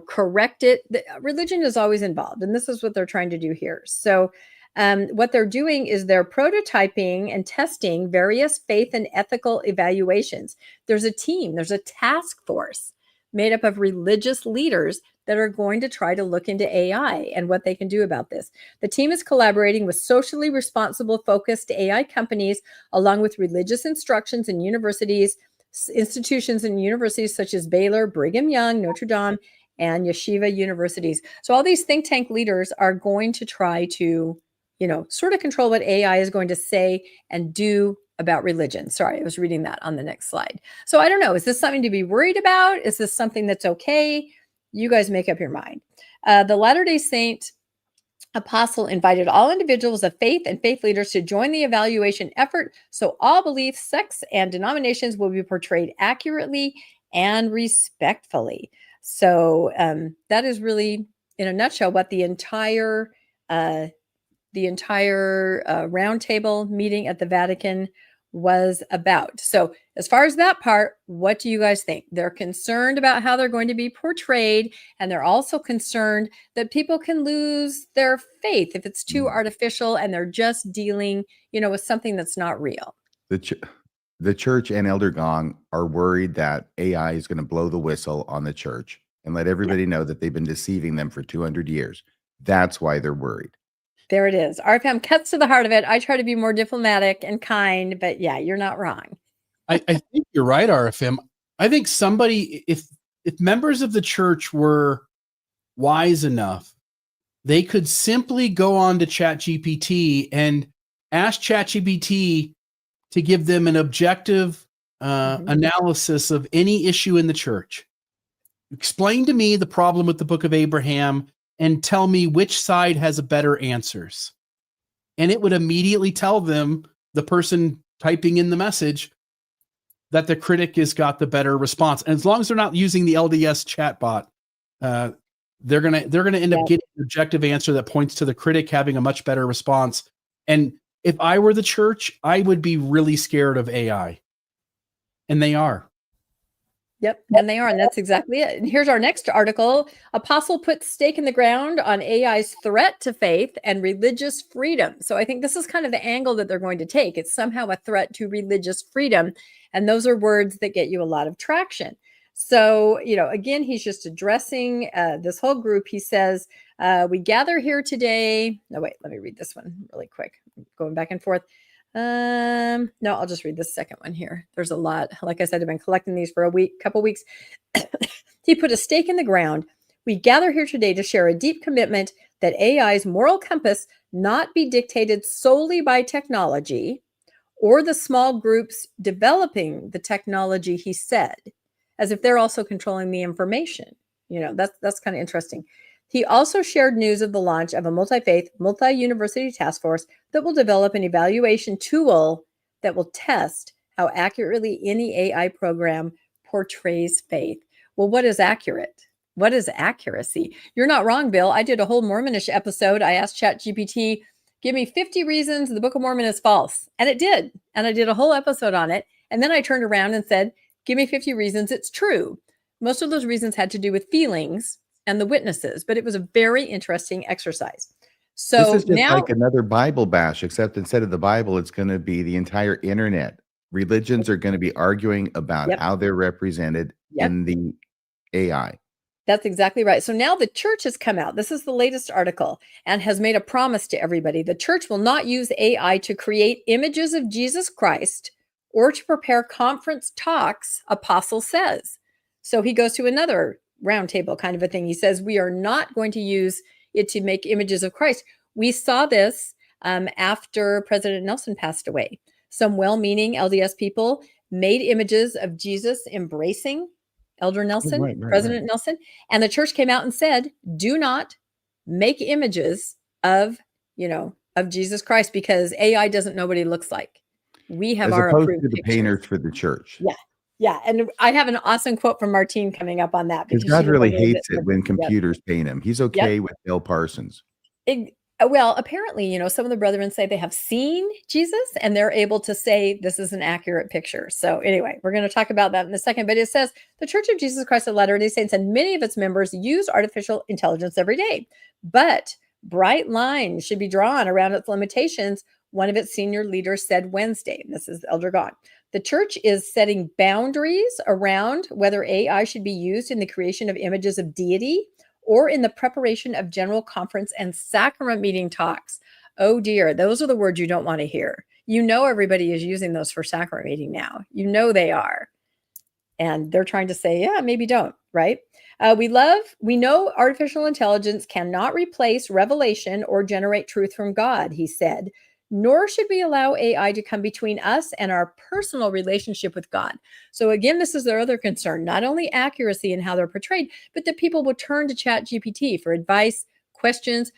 correct it. Religion is always involved. And this is what they're trying to do here. So what they're doing is they're prototyping and testing various faith and ethical evaluations. There's a team, there's a task force made up of religious leaders that are going to try to look into AI and what they can do about this. The team is collaborating with socially responsible focused AI companies, along with religious institutions and universities such as Baylor, Brigham Young, Notre Dame, and Yeshiva universities. So all these think tank leaders are going to try to sort of control what AI is going to say and do about religion. Sorry, I was reading that on the next slide. So I don't know. Is this something to be worried about? Is this something that's okay? You guys make up your mind. The Latter-day Saint apostle invited all individuals of faith and faith leaders to join the evaluation effort, so all beliefs, sects, and denominations will be portrayed accurately and respectfully. So that is really, in a nutshell, what the entire roundtable meeting at the Vatican was about. So as far as that part, what do you guys think? They're concerned about how they're going to be portrayed, and they're also concerned that people can lose their faith if it's too artificial and they're just dealing, with something that's not real. The church and Elder Gong are worried that AI is going to blow the whistle on the church and let everybody know that they've been deceiving them for 200 years. That's why they're worried. There it is. RFM cuts to the heart of it. I try to be more diplomatic and kind, but yeah, you're not wrong. I think you're right, RFM. I think if members of the church were wise enough, they could simply go on to ChatGPT and ask ChatGPT to give them an objective analysis of any issue in the church. Explain to me the problem with the Book of Abraham and tell me which side has better answers. And it would immediately tell them, the person typing in the message, that the critic has got the better response. And as long as they're not using the LDS chatbot, they're gonna end up getting an objective answer that points to the critic having a much better response. And if I were the church, I would be really scared of AI. And they are. Yep, and they are, and that's exactly it. And here's our next article. Apostle puts stake in the ground on AI's threat to faith and religious freedom. So I think this is kind of the angle that they're going to take. It's somehow a threat to religious freedom. And those are words that get you a lot of traction. So, again, he's just addressing this whole group. He says, we gather here today. No, wait, let me read this one really quick. I'm going back and forth. No, I'll just read the second one here. There's a lot. Like I said, I've been collecting these for couple weeks. He put a stake in the ground. We gather here today to share a deep commitment that AI's moral compass not be dictated solely by technology or the small groups developing the technology, he said, as if they're also controlling the information. That's kind of interesting. He also shared news of the launch of a multi-faith, multi-university task force that will develop an evaluation tool that will test how accurately any AI program portrays faith. Well, what is accurate? What is accuracy? You're not wrong, Bill. I did a whole Mormonish episode. I asked ChatGPT, give me 50 reasons the Book of Mormon is false. And it did. And I did a whole episode on it. And then I turned around and said, give me 50 reasons it's true. Most of those reasons had to do with feelings and the witnesses, but it was a very interesting exercise. So this is just now, like another Bible bash, except instead of the Bible, it's going to be the entire internet. Religions are going to be arguing about how they're represented in the AI. That's exactly right. So now the church has come out. This is the latest article and has made a promise to everybody. The church will not use AI to create images of Jesus Christ or to prepare conference talks, Apostle says. So he goes to another roundtable kind of a thing. He says, we are not going to use it to make images of Christ. We saw this after President Nelson passed away. Some well-meaning LDS people made images of Jesus embracing Elder Nelson, President Nelson, and the church came out and said, do not make images of, of Jesus Christ, because AI doesn't know what he looks like. We have As our opposed approved to the pictures. painters for the church. Yeah. Yeah. And I have an awesome quote from Martine coming up on that. Because Because God she really does a little hates bit it more when detail. Yep. computers paint him. He's okay with Bill Parsons. Well, apparently, you know, some of the brethren say they have seen Jesus and they're able to say this is an accurate picture. So anyway, we're going to talk about that in a second. But it says the Church of Jesus Christ of Latter-day Saints and many of its members use artificial intelligence every day. But bright lines should be drawn around its limitations, one of its senior leaders said Wednesday. And this is Elder Gahn. The church is setting boundaries around whether AI should be used in the creation of images of deity or in the preparation of general conference and sacrament meeting talks. Oh dear, those are the words you don't want to hear. You know everybody is using those for sacrament meeting now. You know they are. And they're trying to say, yeah, maybe don't, right? We know artificial intelligence cannot replace revelation or generate truth from God, he said, nor should we allow AI to come between us and our personal relationship with God. So again, this is their other concern, not only accuracy in how they're portrayed, but that people will turn to ChatGPT for advice, questions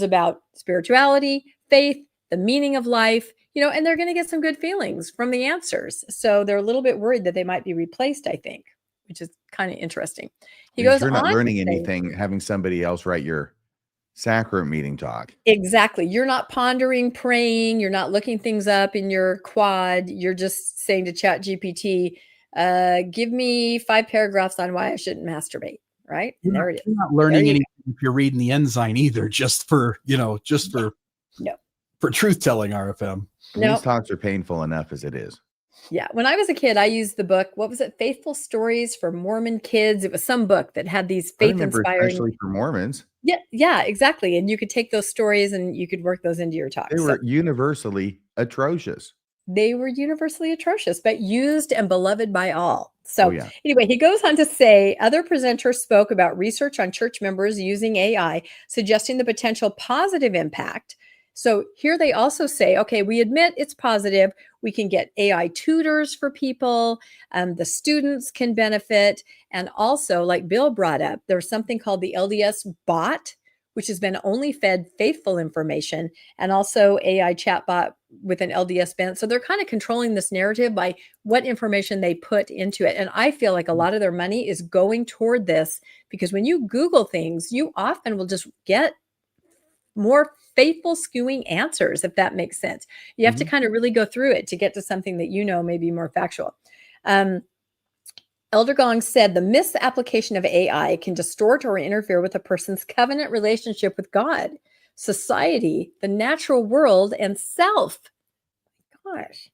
about spirituality, faith, the meaning of life, you know, and they're going to get some good feelings from the answers. So they're a little bit worried that they might be replaced, I think, which is kind of interesting. He goes You're not on learning to say, anything having somebody else write your sacrament meeting talk. exactly. You're not pondering, praying. You're not looking things up in your quad. You're just saying to ChatGPT, give me 5 paragraphs on why I shouldn't masturbate. Right. And there it is. You're not learning There you anything if you're reading the Ensign either, just for truth telling, RFM. No. These talks are painful enough as it is. Yeah. When I was a kid, I used the book. What was it? Faithful Stories for Mormon Kids. It was some book that had these I remember faith-inspiring. especially for Mormons. Yeah, exactly. And you could take those stories and you could work those into your talk. They were universally atrocious. They were universally atrocious, but used and beloved by all. So yeah. Anyway, he goes on to say other presenters spoke about research on church members using AI, suggesting the potential positive impact. So here they also say, okay, we admit it's positive. We can get AI tutors for people. The students can benefit. And also, like Bill brought up, there's something called the LDS bot, which has been only fed faithful information, and also AI chatbot with an LDS bent. So they're kind of controlling this narrative by what information they put into it. And I feel like a lot of their money is going toward this, because when you Google things, you often will just get more faithful skewing answers, if that makes sense. You have to kind of really go through it to get to something that you know may be more factual. Elder Gong said the misapplication of AI can distort or interfere with a person's covenant relationship with God, society, the natural world, and self. Gosh,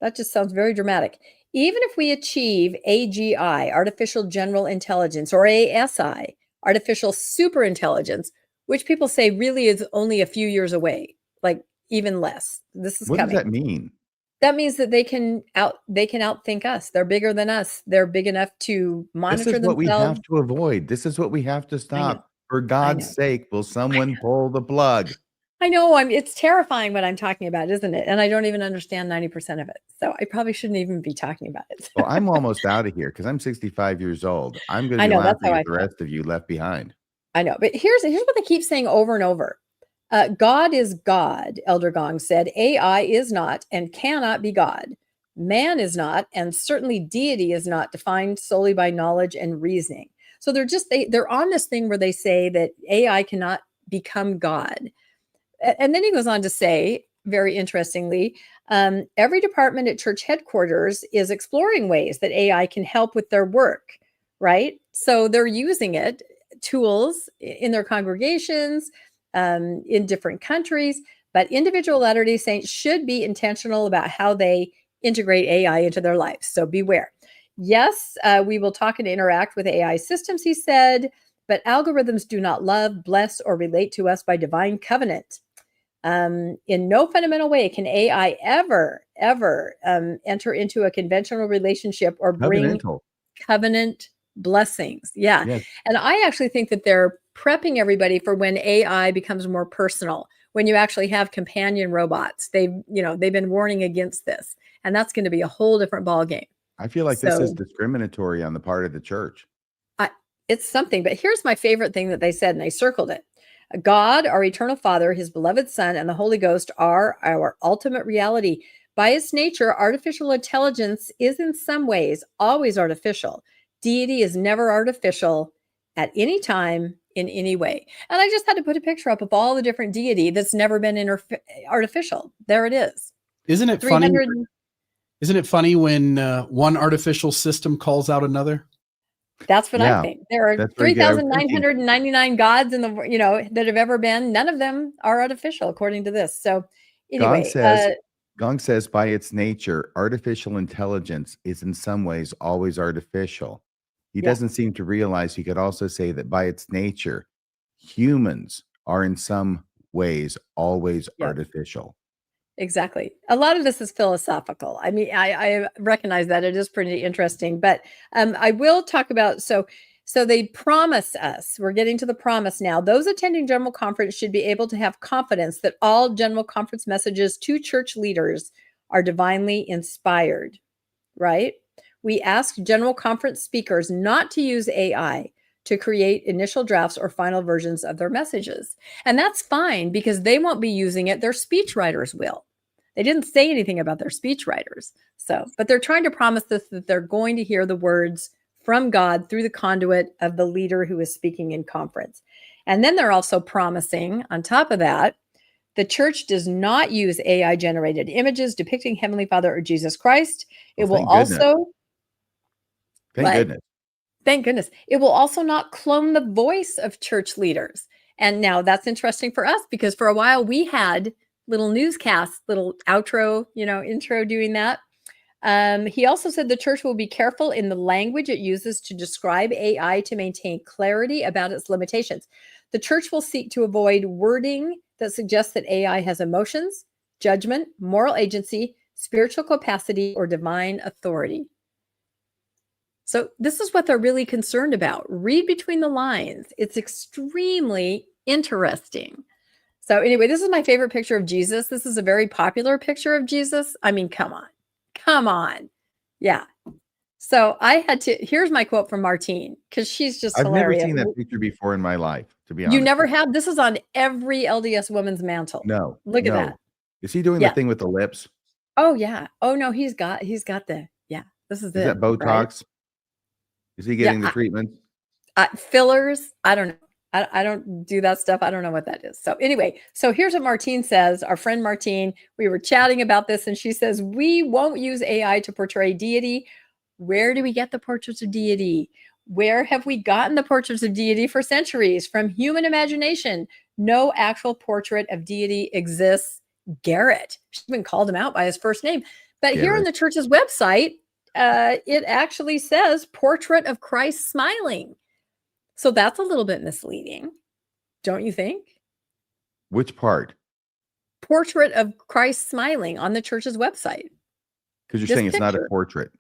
that just sounds very dramatic. Even if we achieve AGI, artificial general intelligence, or ASI, artificial superintelligence, which people say really is only a few years away, like even less. This is coming. What does that mean? That means that they can outthink us. They're bigger than us. They're big enough to monitor This is what themselves. we have to avoid. This is what we have to stop. For God's sake, will someone pull the plug? I know. It's terrifying what I'm talking about, isn't it? And I don't even understand 90% of it. So I probably shouldn't even be talking about it. Well, I'm almost out of here because I'm 65 years old. I'm going to be laughing at the rest of you left behind. I know. But here's what they keep saying over and over. God is God, Elder Gong said. AI is not and cannot be God. Man is not, and certainly deity is not defined solely by knowledge and reasoning. So they're on this thing where they say that AI cannot become God. And then he goes on to say, very interestingly, every department at church headquarters is exploring ways that AI can help with their work, right? So they're using it, tools in their congregations, in different countries, but individual Latter-day Saints should be intentional about how they integrate AI into their lives. So beware. Yes, we will talk and interact with AI systems, he said, but algorithms do not love, bless, or relate to us by divine covenant. In no fundamental way can AI ever enter into a conventional relationship or bring covenant blessings. Yeah. Yes. And I actually think that they're prepping everybody for when AI becomes more personal, when you actually have companion robots. They've been warning against this, and that's going to be a whole different ballgame. I feel like this is discriminatory on the part of the church. It's something, but here's my favorite thing that they said, and I circled it. God, our eternal Father, his beloved Son, and the Holy Ghost are our ultimate reality. By its nature, artificial intelligence is in some ways always artificial. Deity is never artificial at any time in any way. And I just had to put a picture up of all the different deity that's never been artificial. There it is. Isn't it funny? Isn't it funny when one artificial system calls out another? That's what Yeah, I think. There are that's very good. I was 3,999 gods in the that have ever been. None of them are artificial, according to this. So, anyway, Gong says, by its nature, artificial intelligence is in some ways always artificial. He doesn't seem to realize he could also say that by its nature, humans are in some ways always artificial. Exactly. A lot of this is philosophical. I mean, I recognize that it is pretty interesting, but I will talk about, so they promise us, we're getting to the promise now, those attending General Conference should be able to have confidence that all General Conference messages to church leaders are divinely inspired, right? We ask General Conference speakers not to use AI to create initial drafts or final versions of their messages. And that's fine because they won't be using it. Their speechwriters will. They didn't say anything about their speechwriters. So, but they're trying to promise us that they're going to hear the words from God through the conduit of the leader who is speaking in conference. And then they're also promising, on top of that, the church does not use AI generated images depicting Heavenly Father or Jesus Christ. It will also... Thank goodness. It will also not clone the voice of church leaders. And now that's interesting for us because for a while we had little newscasts, little outro, intro doing that. He also said the church will be careful in the language it uses to describe AI to maintain clarity about its limitations. The church will seek to avoid wording that suggests that AI has emotions, judgment, moral agency, spiritual capacity, or divine authority. So this is what they're really concerned about. Read between the lines. It's extremely interesting. So anyway, this is my favorite picture of Jesus. This is a very popular picture of Jesus. I mean, come on. Yeah. So I had to, here's my quote from Martine, because she's just hilarious. I've never seen that picture before in my life, to be honest. You never have? This is on every LDS woman's mantle. No. Look at that. Is he doing the thing with the lips? Oh, yeah. Oh, no, he's got the, this is it. Is that Botox? Right? Is he getting the treatment? Fillers? I don't know. I don't do that stuff. I don't know what that is. So anyway, so here's what Martine says. Our friend Martine, we were chatting about this and she says, we won't use AI to portray deity. Where do we get the portraits of deity? Where have we gotten the portraits of deity for centuries? From human imagination. No actual portrait of deity exists. Garrett. She even called him out by his first name. But here on the church's website, it actually says portrait of Christ smiling. So that's a little bit misleading, don't you think? Which part? Portrait of Christ smiling on the church's website. Because you're saying it's not a portrait.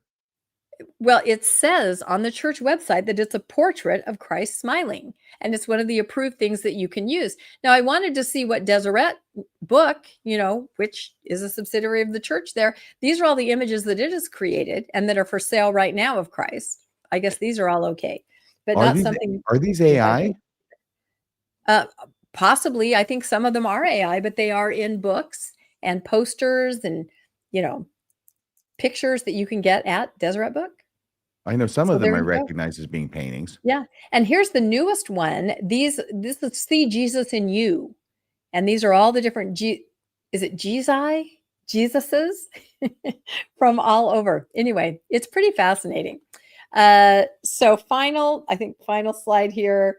Well, it says on the church website that it's a portrait of Christ smiling. And it's one of the approved things that you can use. Now, I wanted to see what Deseret book, which is a subsidiary of the church there. These are all the images that it has created and that are for sale right now of Christ. I guess these are all okay. But Are these AI? Possibly. I think some of them are AI, but they are in books and posters and, pictures that you can get at Deseret Book. I know some of them I recognize as being paintings. Yeah. And here's the newest one. This is See Jesus in You. And these are all the different, is it Jesuses from all over. Anyway, it's pretty fascinating. So final slide here,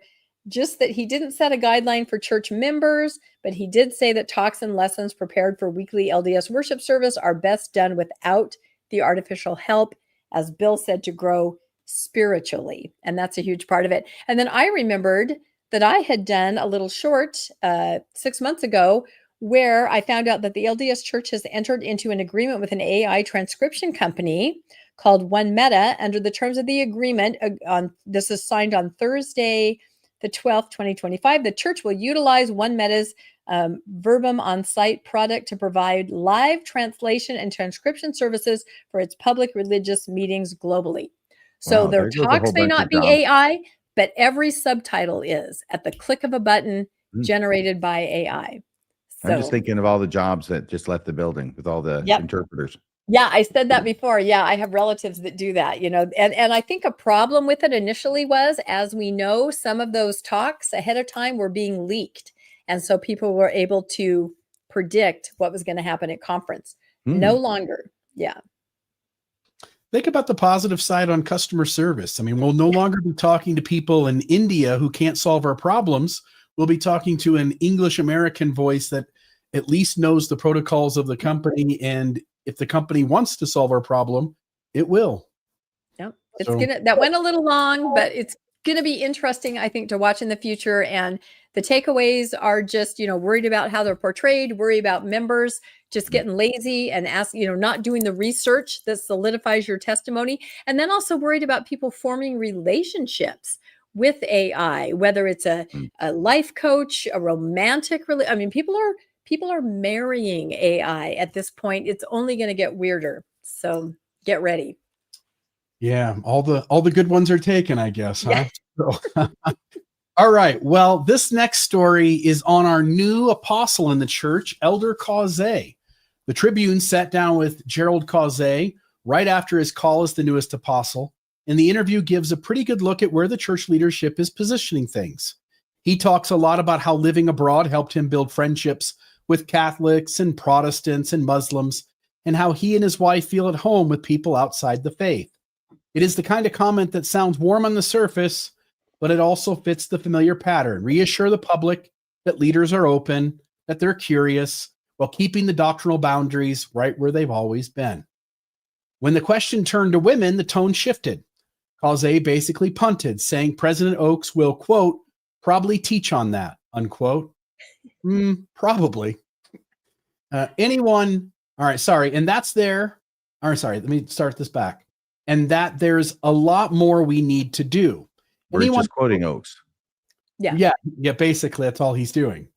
just that he didn't set a guideline for church members, but he did say that talks and lessons prepared for weekly LDS worship service are best done without the artificial help, as Bill said, to grow spiritually. And that's a huge part of it. And then I remembered that I had done a little short 6 months ago where I found out that the LDS Church has entered into an agreement with an AI transcription company called One Meta under the terms of the agreement. This is signed on Thursday, the 12th, 2025. The church will utilize One Meta's Verbum on-site product to provide live translation and transcription services for its public religious meetings globally. So their talks may not be AI, but every subtitle is. At the click of a button, generated by AI. I'm just So, thinking of all the jobs that just left the building with all the Yep. interpreters. yeah, I said that before. Yeah, I have relatives that do that, and I think a problem with it initially was, as we know, some of those talks ahead of time were being leaked. And so people were able to predict what was going to happen at conference. No longer. Yeah. Think about the positive side on customer service. I mean, we'll no longer be talking to people in India who can't solve our problems. We'll be talking to an English American voice that at least knows the protocols of the company. And if the company wants to solve our problem, it will. Yep. That went a little long, but it's going to be interesting, I think, to watch in the future. And the takeaways are just, worried about how they're portrayed, worry about members just getting lazy and not doing the research that solidifies your testimony. And then also worried about people forming relationships with AI, whether it's a life coach, a romantic, people are marrying AI at this point. It's only going to get weirder. So get ready. Yeah, all the good ones are taken, I guess, huh? Yeah. So, all right. Well, this next story is on our new apostle in the church, Elder Causé. The Tribune sat down with Gerald Causé right after his call as the newest apostle, and the interview gives a pretty good look at where the church leadership is positioning things. He talks a lot about how living abroad helped him build friendships with Catholics and Protestants and Muslims, and how he and his wife feel at home with people outside the faith. It is the kind of comment that sounds warm on the surface, but it also fits the familiar pattern. Reassure the public that leaders are open, that they're curious, while keeping the doctrinal boundaries right where they've always been. When the question turned to women, the tone shifted. Causé basically punted, saying President Oaks will, quote, probably teach on that, unquote. Probably. Anyone, all right, sorry, and that's there. All right, sorry, let me start this back. And that there's a lot more we need to do. We're just quoting Oaks. Yeah, basically, that's all he's doing.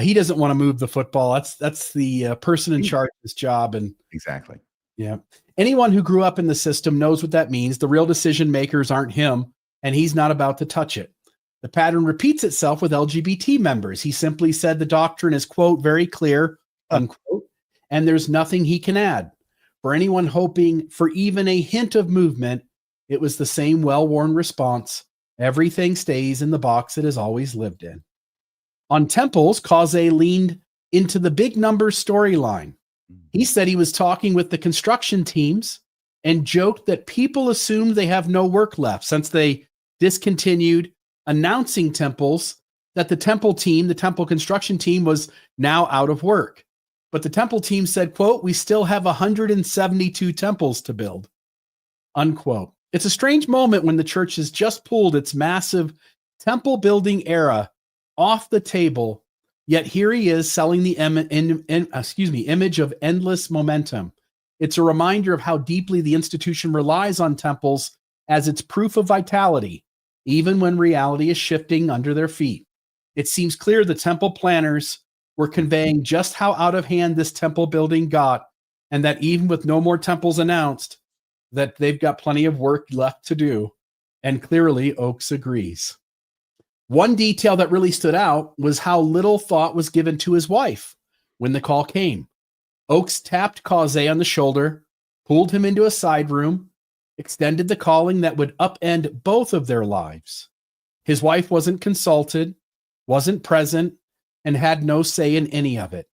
He doesn't want to move the football. That's the person in charge of his job. And exactly. Yeah. Anyone who grew up in the system knows what that means. The real decision makers aren't him, and he's not about to touch it. The pattern repeats itself with LGBT members. He simply said the doctrine is, quote, very clear, unquote, and there's nothing he can add. For anyone hoping for even a hint of movement, it was the same well-worn response. Everything stays in the box it has always lived in. On temples, Causé leaned into the big numbers storyline. He said he was talking with the construction teams and joked that people assumed they have no work left since they discontinued announcing temples, that the temple construction team was now out of work. But the temple team said, quote, we still have 172 temples to build, unquote. It's a strange moment when the church has just pulled its massive temple building era off the table, yet here he is selling the image of endless momentum. It's a reminder of how deeply the institution relies on temples as its proof of vitality, even when reality is shifting under their feet. It seems clear the temple planners were conveying just how out of hand this temple building got, and that even with no more temples announced, that they've got plenty of work left to do. And clearly Oaks agrees. One detail that really stood out was how little thought was given to his wife when the call came. Oaks tapped Causé on the shoulder, pulled him into a side room, extended the calling that would upend both of their lives. His wife wasn't consulted, wasn't present, and had no say in any of it.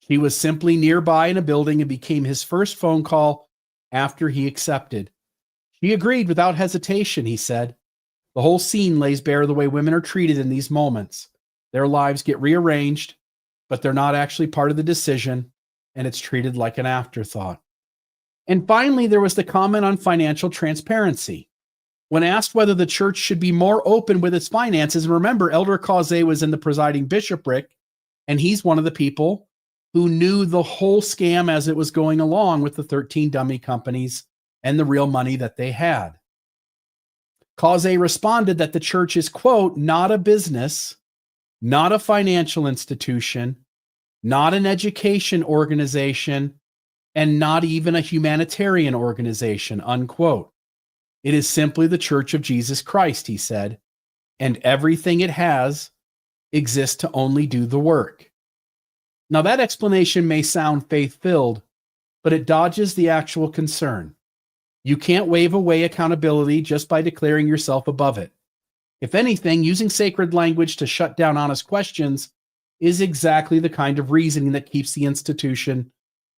She was simply nearby in a building and became his first phone call after he accepted. She agreed without hesitation, he said. The whole scene lays bare the way women are treated in these moments. Their lives get rearranged, but they're not actually part of the decision, and it's treated like an afterthought. And finally, there was the comment on financial transparency. When asked whether the church should be more open with its finances, and remember, Elder Causé was in the presiding bishopric, and he's one of the people who knew the whole scam as it was going along with the 13 dummy companies and the real money that they had. Causé responded that the church is, quote, not a business, not a financial institution, not an education organization, and not even a humanitarian organization, unquote. It is simply the Church of Jesus Christ, he said, and everything it has exist to only do the work. Now, that explanation may sound faith-filled, but it dodges the actual concern. You can't wave away accountability just by declaring yourself above it. If anything, using sacred language to shut down honest questions is exactly the kind of reasoning that keeps the institution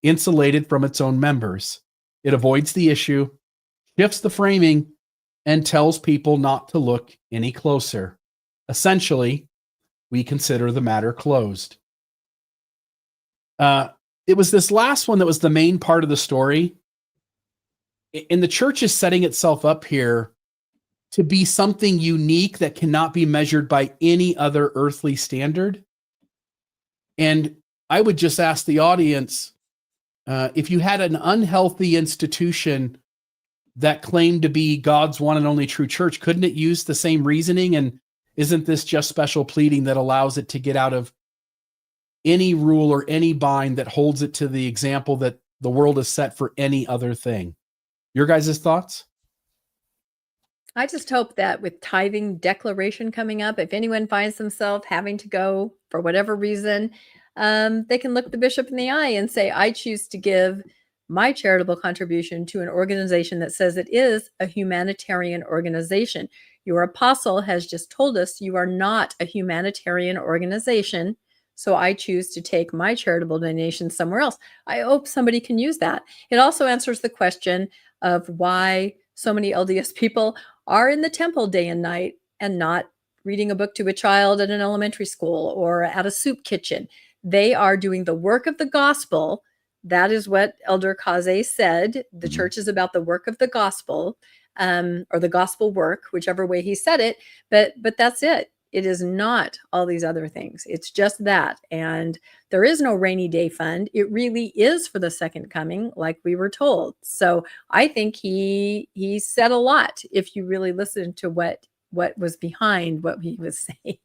insulated from its own members. It avoids the issue, shifts the framing, and tells people not to look any closer. Essentially, we consider the matter closed. It was this last one that was the main part of the story. And the church is setting itself up here to be something unique that cannot be measured by any other earthly standard. And I would just ask the audience, if you had an unhealthy institution that claimed to be God's one and only true church, couldn't it use the same reasoning? And isn't this just special pleading that allows it to get out of any rule or any bind that holds it to the example that the world has set for any other thing? Your guys' thoughts? I just hope that with tithing declaration coming up, if anyone finds themselves having to go for whatever reason, they can look the bishop in the eye and say, I choose to give my charitable contribution to an organization that says it is a humanitarian organization. Your apostle has just told us you are not a humanitarian organization, so I choose to take my charitable donation somewhere else. I hope somebody can use that. It also answers the question of why so many LDS people are in the temple day and night and not reading a book to a child at an elementary school or at a soup kitchen. They are doing the work of the gospel. That is what Elder Kaze said. The church is about the work of the gospel, or the gospel work, whichever way he said it. But that's it. It is not all these other things. It's just that. And there is no rainy day fund. It really is for the second coming, like we were told. So I think he said a lot if you really listen to what was behind what he was saying.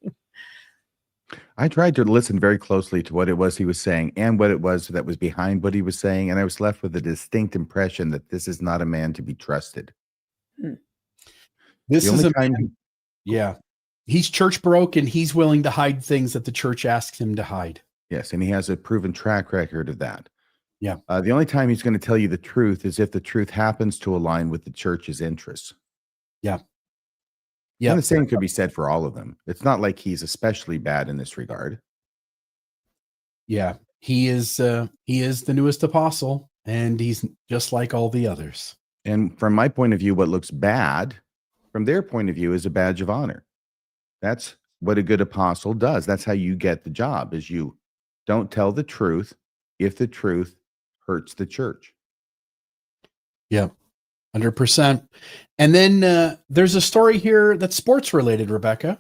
I tried to listen very closely to what it was he was saying and what it was that was behind what he was saying, and I was left with a distinct impression that this is not a man to be trusted. This The is only a time man, yeah. He's church broke and he's willing to hide things that the church asks him to hide. Yes, and he has a proven track record of that. Yeah. The only time he's going to tell you the truth is if the truth happens to align with the church's interests. Yeah. Yeah. And the same could be said for all of them. It's not like he's especially bad in this regard. Yeah. He is the newest apostle, and he's just like all the others. And from my point of view, what looks bad, from their point of view, is a badge of honor. That's what a good apostle does. That's how you get the job, is you don't tell the truth if the truth hurts the church. Yeah, 100%. And then there's a story here that's sports related, Rebecca.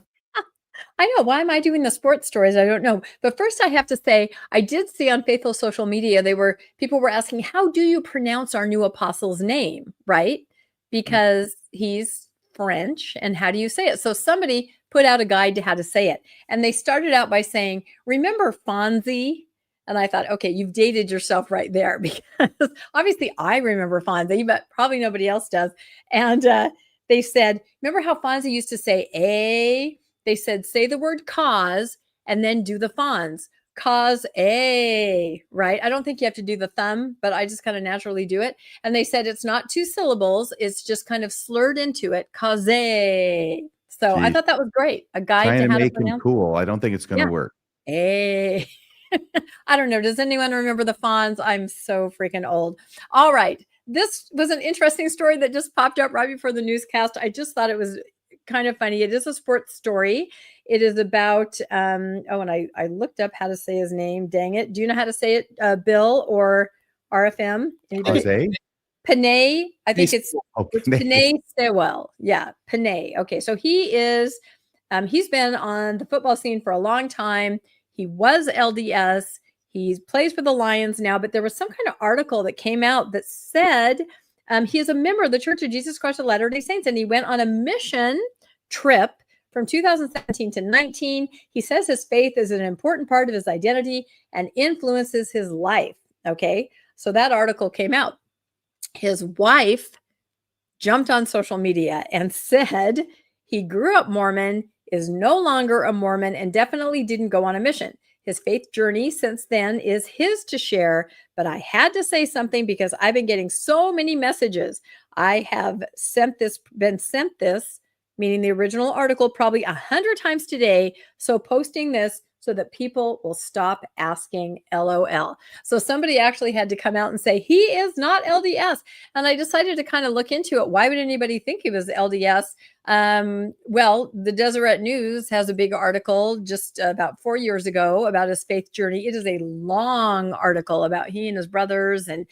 I know. Why am I doing the sports stories? I don't know. But first I have to say, I did see on Faithful social media, people were asking, how do you pronounce our new apostle's name? Right? Because he's French, and how do you say it? So somebody put out a guide to how to say it. And they started out by saying, remember Fonzie? And I thought, okay, you've dated yourself right there, because obviously I remember Fonzie, but probably nobody else does. And they said, remember how Fonzie used to say a? They said, say the word cause and then do the Fonz. Cause a, right? I don't think you have to do the thumb, but I just kind of naturally do it. And they said it's not 2 syllables. It's just kind of slurred into it. Cause a. So I thought that was great. A guide Trying to how make to pronounce him cool. I don't think it's going to work. A. I don't know. Does anyone remember the Fonz? I'm so freaking old. All right. This was an interesting story that just popped up right before the newscast. I just thought it was kind of funny. It is a sports story. It is about, and I looked up how to say his name. Dang it. Do you know how to say it, Bill or RFM? Anybody? Panay. I think it's Panay Sewell. Yeah, Panay. Okay, so he is, he's been on the football scene for a long time. He was LDS. He plays for the Lions now, but there was some kind of article that came out that said he is a member of the Church of Jesus Christ of Latter-day Saints, and he went on a mission trip from 2017 to 19. He says his faith is an important part of his identity and influences his life. Okay, so that article came out. His wife jumped on social media and said he grew up Mormon, is no longer a Mormon and definitely didn't go on a mission. His faith journey since then is his to share, but I had to say something because I've been getting so many messages. I have been sent this, meaning the original article, probably 100 times today. So posting this so that people will stop asking LOL. So somebody actually had to come out and say, he is not LDS. And I decided to kind of look into it. Why would anybody think he was LDS? Well, the Deseret News has a big article just about 4 years ago about his faith journey. It is a long article about he and his brothers and,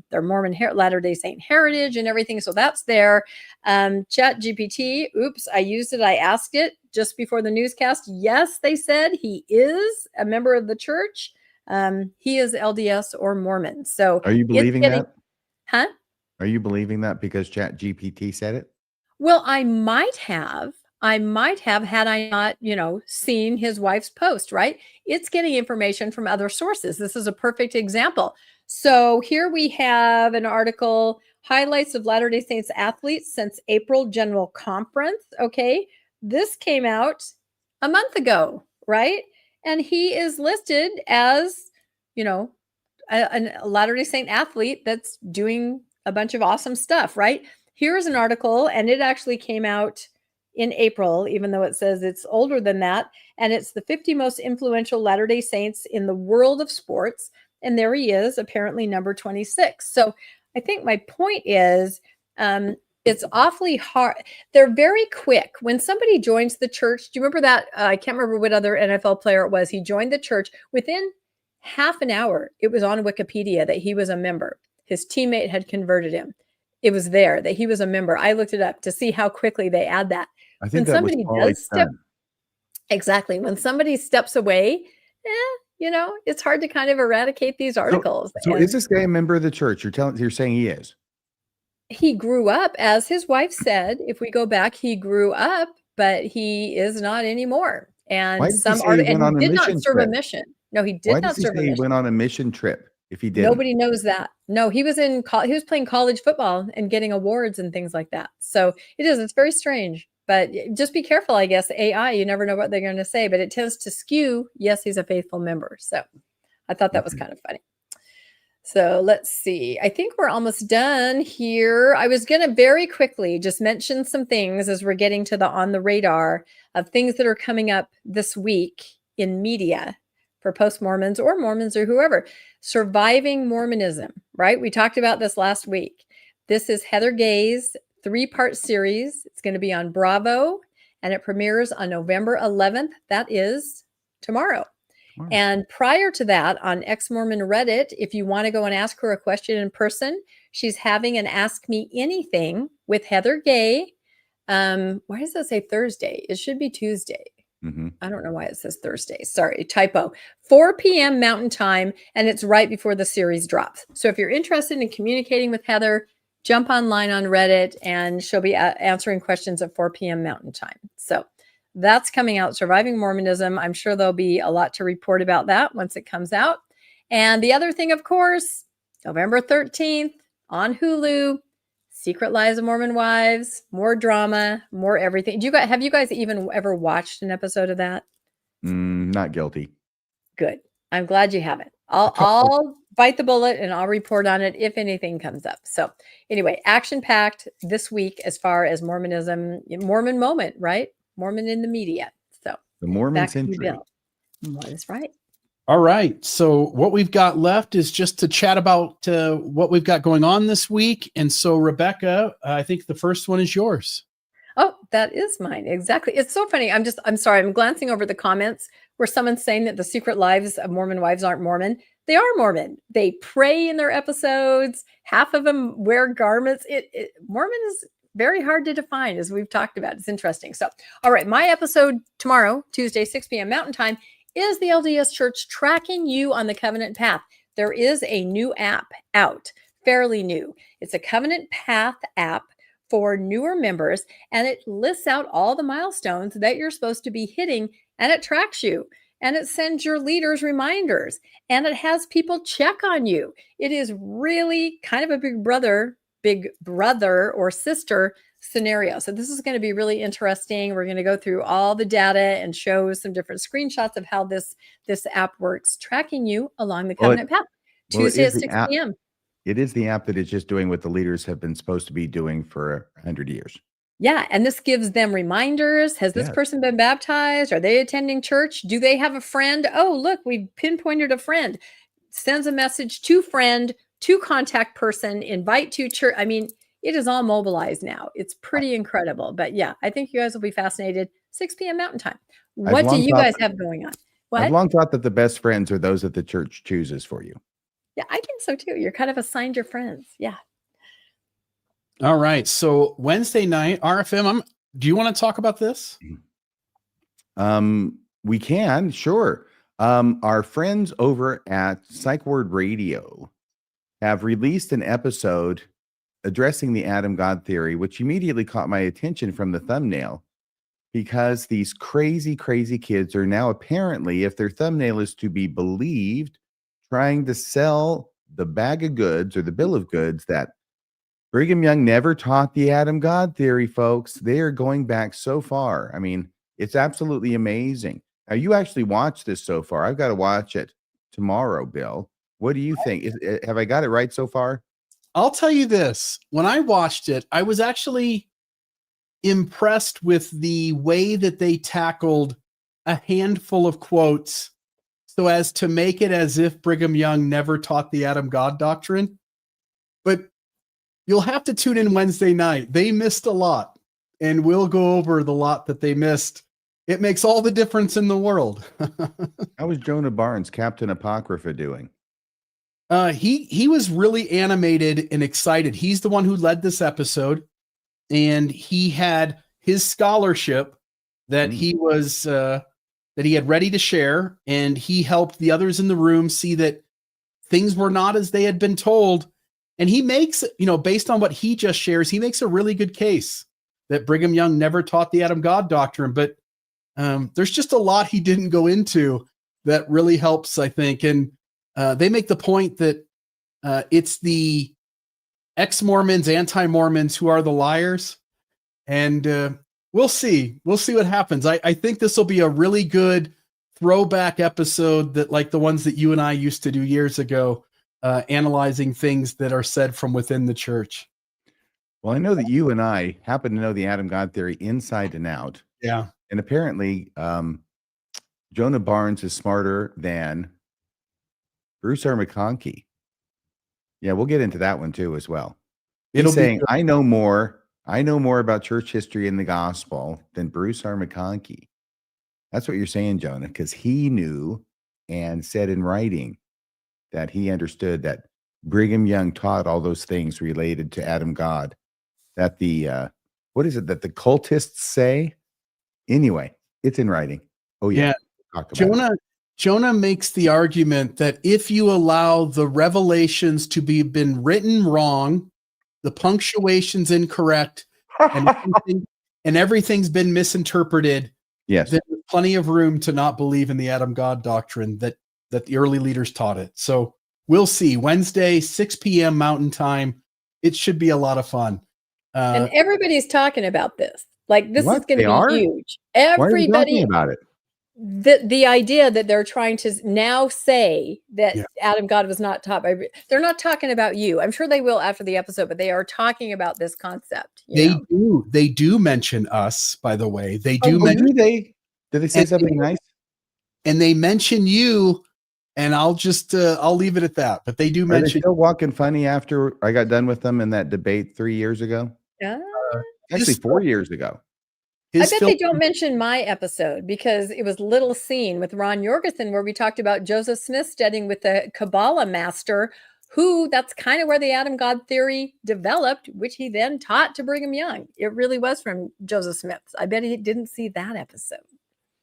their Mormon Latter-day Saint heritage and everything. So that's there. Chat GPT. Oops, I used it. I asked it just before the newscast. Yes, they said he is a member of the church. He is LDS or Mormon. So are you believing that? Huh? Are you believing that because Chat GPT said it? Well, I might have had I not, seen his wife's post, right? It's getting information from other sources. This is a perfect example. So here we have an article, highlights of Latter-day Saints athletes since April General Conference. Okay. This came out a month ago, right? And he is listed as, a Latter-day Saint athlete that's doing a bunch of awesome stuff, right? Here's an article, and it actually came out in April, even though it says it's older than that. And it's the 50 most influential Latter-day Saints in the world of sports. And there he is, apparently number 26. So I think my point is, it's awfully hard. They're very quick. When somebody joins the church, do you remember that? I can't remember what other NFL player it was. He joined the church. Within half an hour, it was on Wikipedia that he was a member. His teammate had converted him. It was there that he was a member. I looked it up to see how quickly they add that. I think when somebody does step, exactly. When somebody steps away, it's hard to kind of eradicate these articles. So is this guy a member of the church? You're saying he is? He grew up, as his wife said. If we go back, he grew up, but he is not anymore. And he did not serve a mission. No, he did not serve a mission. He went on a mission trip. If he did, nobody knows that. No, he was he was playing college football and getting awards and things like that. So it's very strange, but just be careful, I guess. AI, you never know what they're going to say, but it tends to skew. Yes, he's a faithful member. So I thought that was kind of funny. So let's see. I think we're almost done here. I was going to very quickly just mention some things as we're getting to the on the radar of things that are coming up this week in media for post-Mormons or Mormons or whoever. Surviving Mormonism, right? We talked about this last week. This is Heather Gay's 3-part series. It's going to be on Bravo, and it premieres on November 11th. That is tomorrow. Wow. And prior to that, on Ex-Mormon Reddit, if you want to go and ask her a question in person, she's having an Ask Me Anything with Heather Gay. Why does that say Thursday? It should be Tuesday. Mm-hmm. I don't know why it says Thursday. Sorry, typo. 4 p.m. Mountain Time, and it's right before the series drops. So if you're interested in communicating with Heather, jump online on Reddit, and she'll be answering questions at 4 p.m. Mountain Time. So that's coming out, Surviving Mormonism. I'm sure there'll be a lot to report about that once it comes out. And the other thing, of course, November 13th on Hulu, Secret Lives of Mormon Wives, more drama, more everything. Have you guys even ever watched an episode of that? Not guilty. Good. I'm glad you haven't. I'll bite the bullet and I'll report on it if anything comes up. So anyway, action-packed this week as far as Mormonism, Mormon moment, right? Mormon in the media. So the Mormon century. That's right. All right. So what we've got left is just to chat about what we've got going on this week. And so, Rebecca, I think the first one is yours. Oh, that is mine. Exactly. It's so funny. I'm sorry. I'm glancing over the comments where someone's saying that the Secret Lives of Mormon Wives aren't Mormon. They are Mormon. They pray in their episodes. Half of them wear garments. Mormon is very hard to define, as we've talked about. It's interesting. So, all right. My episode tomorrow, Tuesday, 6 p.m. Mountain Time, is the LDS Church tracking you on the covenant path. There is a new app out, fairly new. It's a covenant path app for newer members, and it lists out all the milestones that you're supposed to be hitting, and it tracks you, and it sends your leaders reminders, and it has people check on you. It is really kind of a big brother or sister scenario. So this is going to be really interesting. We're going to go through all the data and show some different screenshots of how this app works, tracking you along the covenant path. Tuesday at 6 p.m. It is the app that is just doing what the leaders have been supposed to be doing for 100 years. Yeah, and this gives them reminders. Has this person been baptized? Are they attending church? Do they have a friend? Oh, look, we've pinpointed a friend. Sends a message to friend, to contact person, invite to church. I mean, it is all mobilized now. It's pretty incredible. But yeah, I think you guys will be fascinated. 6 p.m. Mountain Time. What do you guys have going on? What? I've long thought that the best friends are those that the church chooses for you. Yeah, I think so too. You're kind of assigned your friends. Yeah. All right. So Wednesday night, RFM, do you want to talk about this? We can, sure. Our friends over at Psych Word Radio have released an episode addressing the Adam God theory, which immediately caught my attention from the thumbnail, because these crazy, crazy kids are now apparently, if their thumbnail is to be believed, trying to sell the bag of goods or the bill of goods that Brigham Young never taught the Adam God theory, folks. They are going back so far. I mean, it's absolutely amazing. Now, you actually watched this so far. I've got to watch it tomorrow, Bill. What do you think? Have I got it right so far? I'll tell you this. When I watched it, I was actually impressed with the way that they tackled a handful of quotes so as to make it as if Brigham Young never taught the Adam God doctrine. But you'll have to tune in Wednesday night. They missed a lot, and we'll go over the lot that they missed. It makes all the difference in the world. How was Jonah Barnes, Captain Apocrypha, doing? He was really animated and excited. He's the one who led this episode, and he had his scholarship that he was that he had ready to share, and he helped the others in the room see that things were not as they had been told. And he makes, based on what he just shares, he makes a really good case that Brigham Young never taught the Adam God doctrine. But there's just a lot he didn't go into that really helps, I think. And they make the point that it's the ex-Mormons, anti-Mormons who are the liars. And we'll see. We'll see what happens. I think this will be a really good throwback episode, that like the ones that you and I used to do years ago, analyzing things that are said from within the church. Well, I know that you and I happen to know the Adam God theory inside and out. Yeah. And apparently, Jonah Barnes is smarter than Bruce R. McConkie. Yeah, we'll get into that one too as well. He's saying, I know more about church history and the gospel than Bruce R. McConkie. That's what you're saying, Jonah, because he knew and said in writing that he understood that Brigham Young taught all those things related to Adam God, that the, what is it that the cultists say? Anyway, it's in writing. Oh yeah. Jonah makes the argument that if you allow the revelations to be been written wrong, the punctuation's incorrect, and everything's been misinterpreted, yes, there's plenty of room to not believe in the Adam God doctrine that the early leaders taught it. So we'll see. Wednesday, 6 p.m. Mountain Time. It should be a lot of fun. And everybody's talking about this. Like, this is going to be huge. Why are you Everybody talking about it? The idea that they're trying to now say that Adam God was not taught by, they're not talking about you. I'm sure they will after the episode, but they are talking about this concept. They do mention us, by the way. They do mention. Did they say something nice? And they mention you, and I'll just I'll leave it at that. But they do mention. Are they still walking funny after I got done with them in that debate 3 years ago? Actually, 4 years ago. I bet they don't mention my episode, because it was Little Scene with Ron Jorgensen, where we talked about Joseph Smith studying with the Kabbalah master, who that's kind of where the Adam God theory developed, which he then taught to Brigham Young. It really was from Joseph Smith. I bet he didn't see that episode.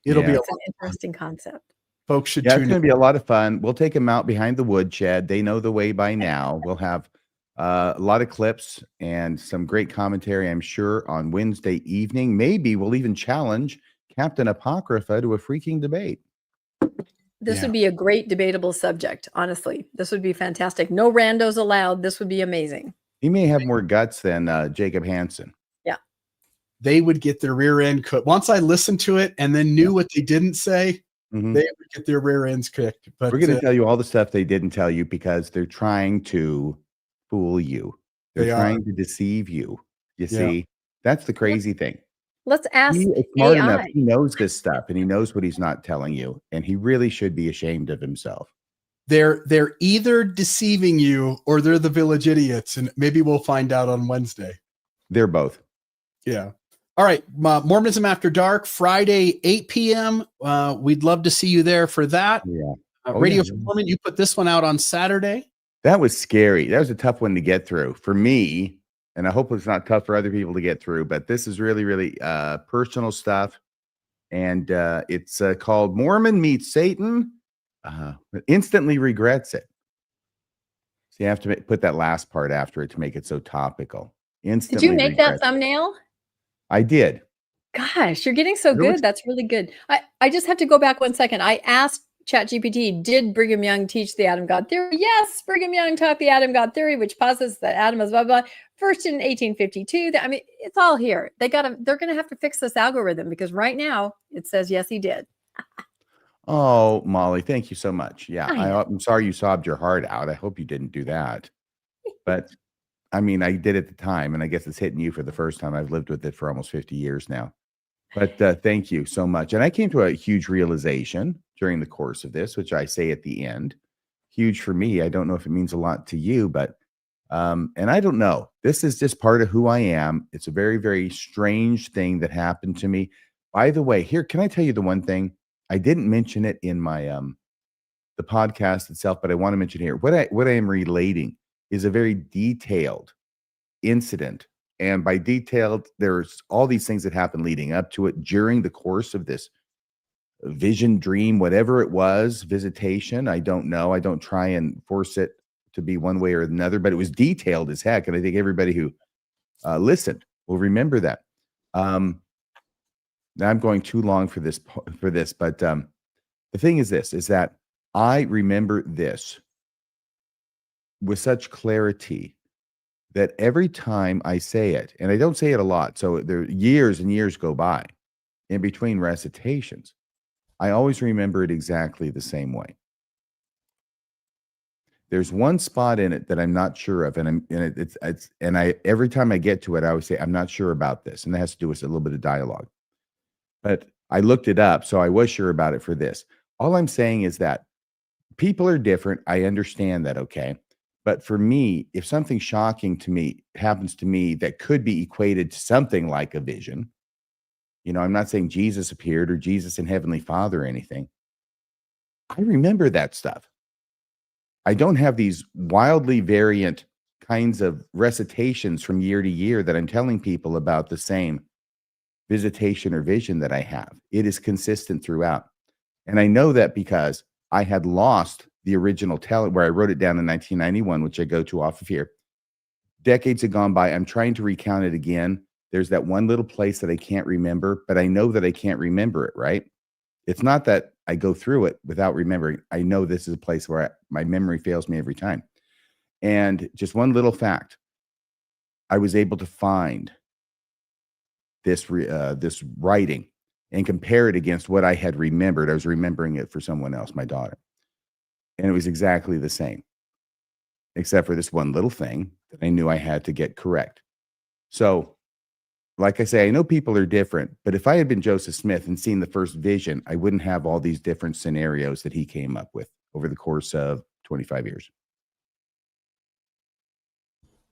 It'll be an interesting concept. Folks should tune in. It's going to be a lot of fun. We'll take them out behind the woodshed. They know the way by now. We'll have a lot of clips and some great commentary, I'm sure, on Wednesday evening. Maybe we'll even challenge Captain Apocrypha to a freaking debate. This would be a great debatable subject, honestly. This would be fantastic. No randos allowed. This would be amazing. He may have more guts than Jacob Hansen. Yeah. they would get their rear end cooked. Once I listened to it and then knew what they didn't say, Mhm. they would get their rear ends kicked. But We're going to tell you all the stuff they didn't tell you because they're trying to fool you. They're They are. trying to deceive you. You Yeah. see, that's the crazy thing. Let's ask He is smart enough. AI. He knows this stuff and he knows what he's not telling you. And he really should be ashamed of himself. they're either deceiving you or they're the village idiots, and maybe we'll find out on Wednesday. They're both. Yeah. All right. Mormonism After Dark, Friday, 8 p.m. We'd love to see you there for that. Yeah. Radio for Mormon, you put this one out on Saturday. That was scary. That was a tough one to get through for me. And I hope it's not tough for other people to get through, but this is really, really personal stuff. And it's called Mormon Meets Satan, but instantly regrets it. So you have to put that last part after it to make it so topical. Instantly Did you make that regrets it. thumbnail? I did. Gosh, you're getting so It good. looks- That's really good. I just have to go back 1 second. I asked ChatGPT, did Brigham Young teach the Adam God theory? Yes, Brigham Young taught the Adam God theory, which posits that Adam is blah, blah, first in 1852. I mean, it's all here. They're going to have to fix this algorithm because right now it says, yes, he did. Oh, Molly, thank you so much. Yeah, I know. I'm sorry you sobbed your heart out. I hope you didn't do that. But I mean, I did at the time, and I guess it's hitting you for the first time. I've lived with it for almost 50 years now. But thank you so much. And I came to a huge realization during the course of this, which I say at the end. Huge for me. I don't know if it means a lot to you, but and I don't know. This is just part of who I am. It's a very, very strange thing that happened to me. By the way, here, can I tell you the one thing? I didn't mention it in my the podcast itself, but I want to mention here. What I am relating is a very detailed incident. And by detailed, there's all these things that happened leading up to it during the course of this vision, dream, whatever it was, visitation. I don't know. I don't try and force it to be one way or another, but it was detailed as heck. And I think everybody who listened will remember that. Now I'm going too long for this, but the thing is this, is that I remember this with such clarity that every time I say it, and I don't say it a lot, so there years and years go by in between recitations, I always remember it exactly the same way. There's one spot in it that I'm not sure of, and every time I get to it, I always say I'm not sure about this, and that has to do with a little bit of dialogue. But I looked it up, so I was sure about it for this. All I'm saying is that people are different. I understand that, okay? But for me, if something shocking to me happens to me that could be equated to something like a vision, you know, I'm not saying Jesus appeared or Jesus and Heavenly Father or anything. I remember that stuff. I don't have these wildly variant kinds of recitations from year to year that I'm telling people about the same visitation or vision that I have. It is consistent throughout. And I know that because I had lost the original telling, where I wrote it down in 1991, which I go to off of here. Decades have gone by. I'm trying to recount it again. There's that one little place that I can't remember, but I know that I can't remember it, right? It's not that I go through it without remembering. I know this is a place where my memory fails me every time. And just one little fact, I was able to find this writing and compare it against what I had remembered. I was remembering it for someone else, my daughter. And it was exactly the same, except for this one little thing that I knew I had to get correct. So, like I say, I know people are different, but if I had been Joseph Smith and seen the first vision, I wouldn't have all these different scenarios that he came up with over the course of 25 years.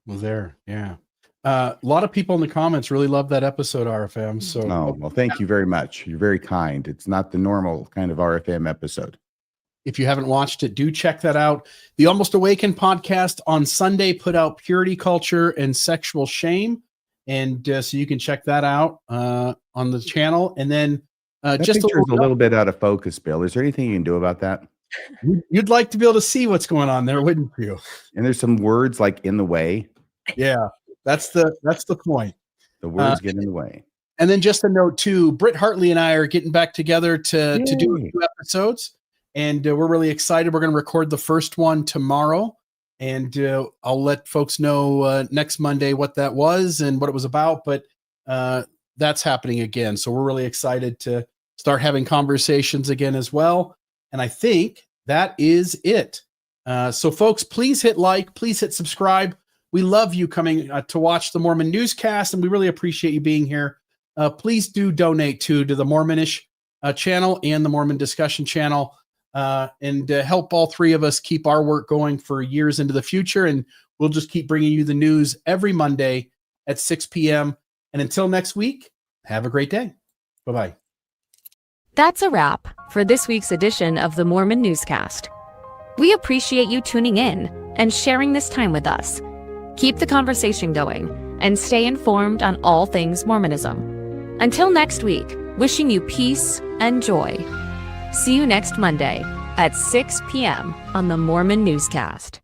Well, there, yeah. A lot of people in the comments really love that episode, RFM. So, Oh, well, thank you very much. You're very kind. It's not the normal kind of RFM episode. if you haven't watched it, do check that out. The Almost Awakened podcast on Sunday put out purity culture and sexual shame. And so you can check that out on the channel. And then just a little bit out of focus, Bill. Is there anything you can do about that? You'd like to be able to see what's going on there, wouldn't you? And there's some words like in the way. Yeah, that's the point. The words get in the way. And then just a note too, Britt Hartley and I are getting back together to do a few episodes. And we're really excited. We're going to record the first one tomorrow. And I'll let folks know next Monday what that was and what it was about. But that's happening again. So we're really excited to start having conversations again as well. And I think that is it. So folks, please hit like, please hit subscribe. We love you coming to watch the Mormon Newscast, and we really appreciate you being here. Please do donate to the Mormonish channel and the Mormon Discussion channel, and help all three of us keep our work going for years into the future. And we'll just keep bringing you the news every Monday at 6 p.m. And until next week, have a great day. Bye-bye. That's a wrap for this week's edition of the Mormon Newscast. We appreciate you tuning in and sharing this time with us. Keep the conversation going and stay informed on all things Mormonism. Until next week, wishing you peace and joy. See you next Monday at 6 p.m. on the Mormon Newscast.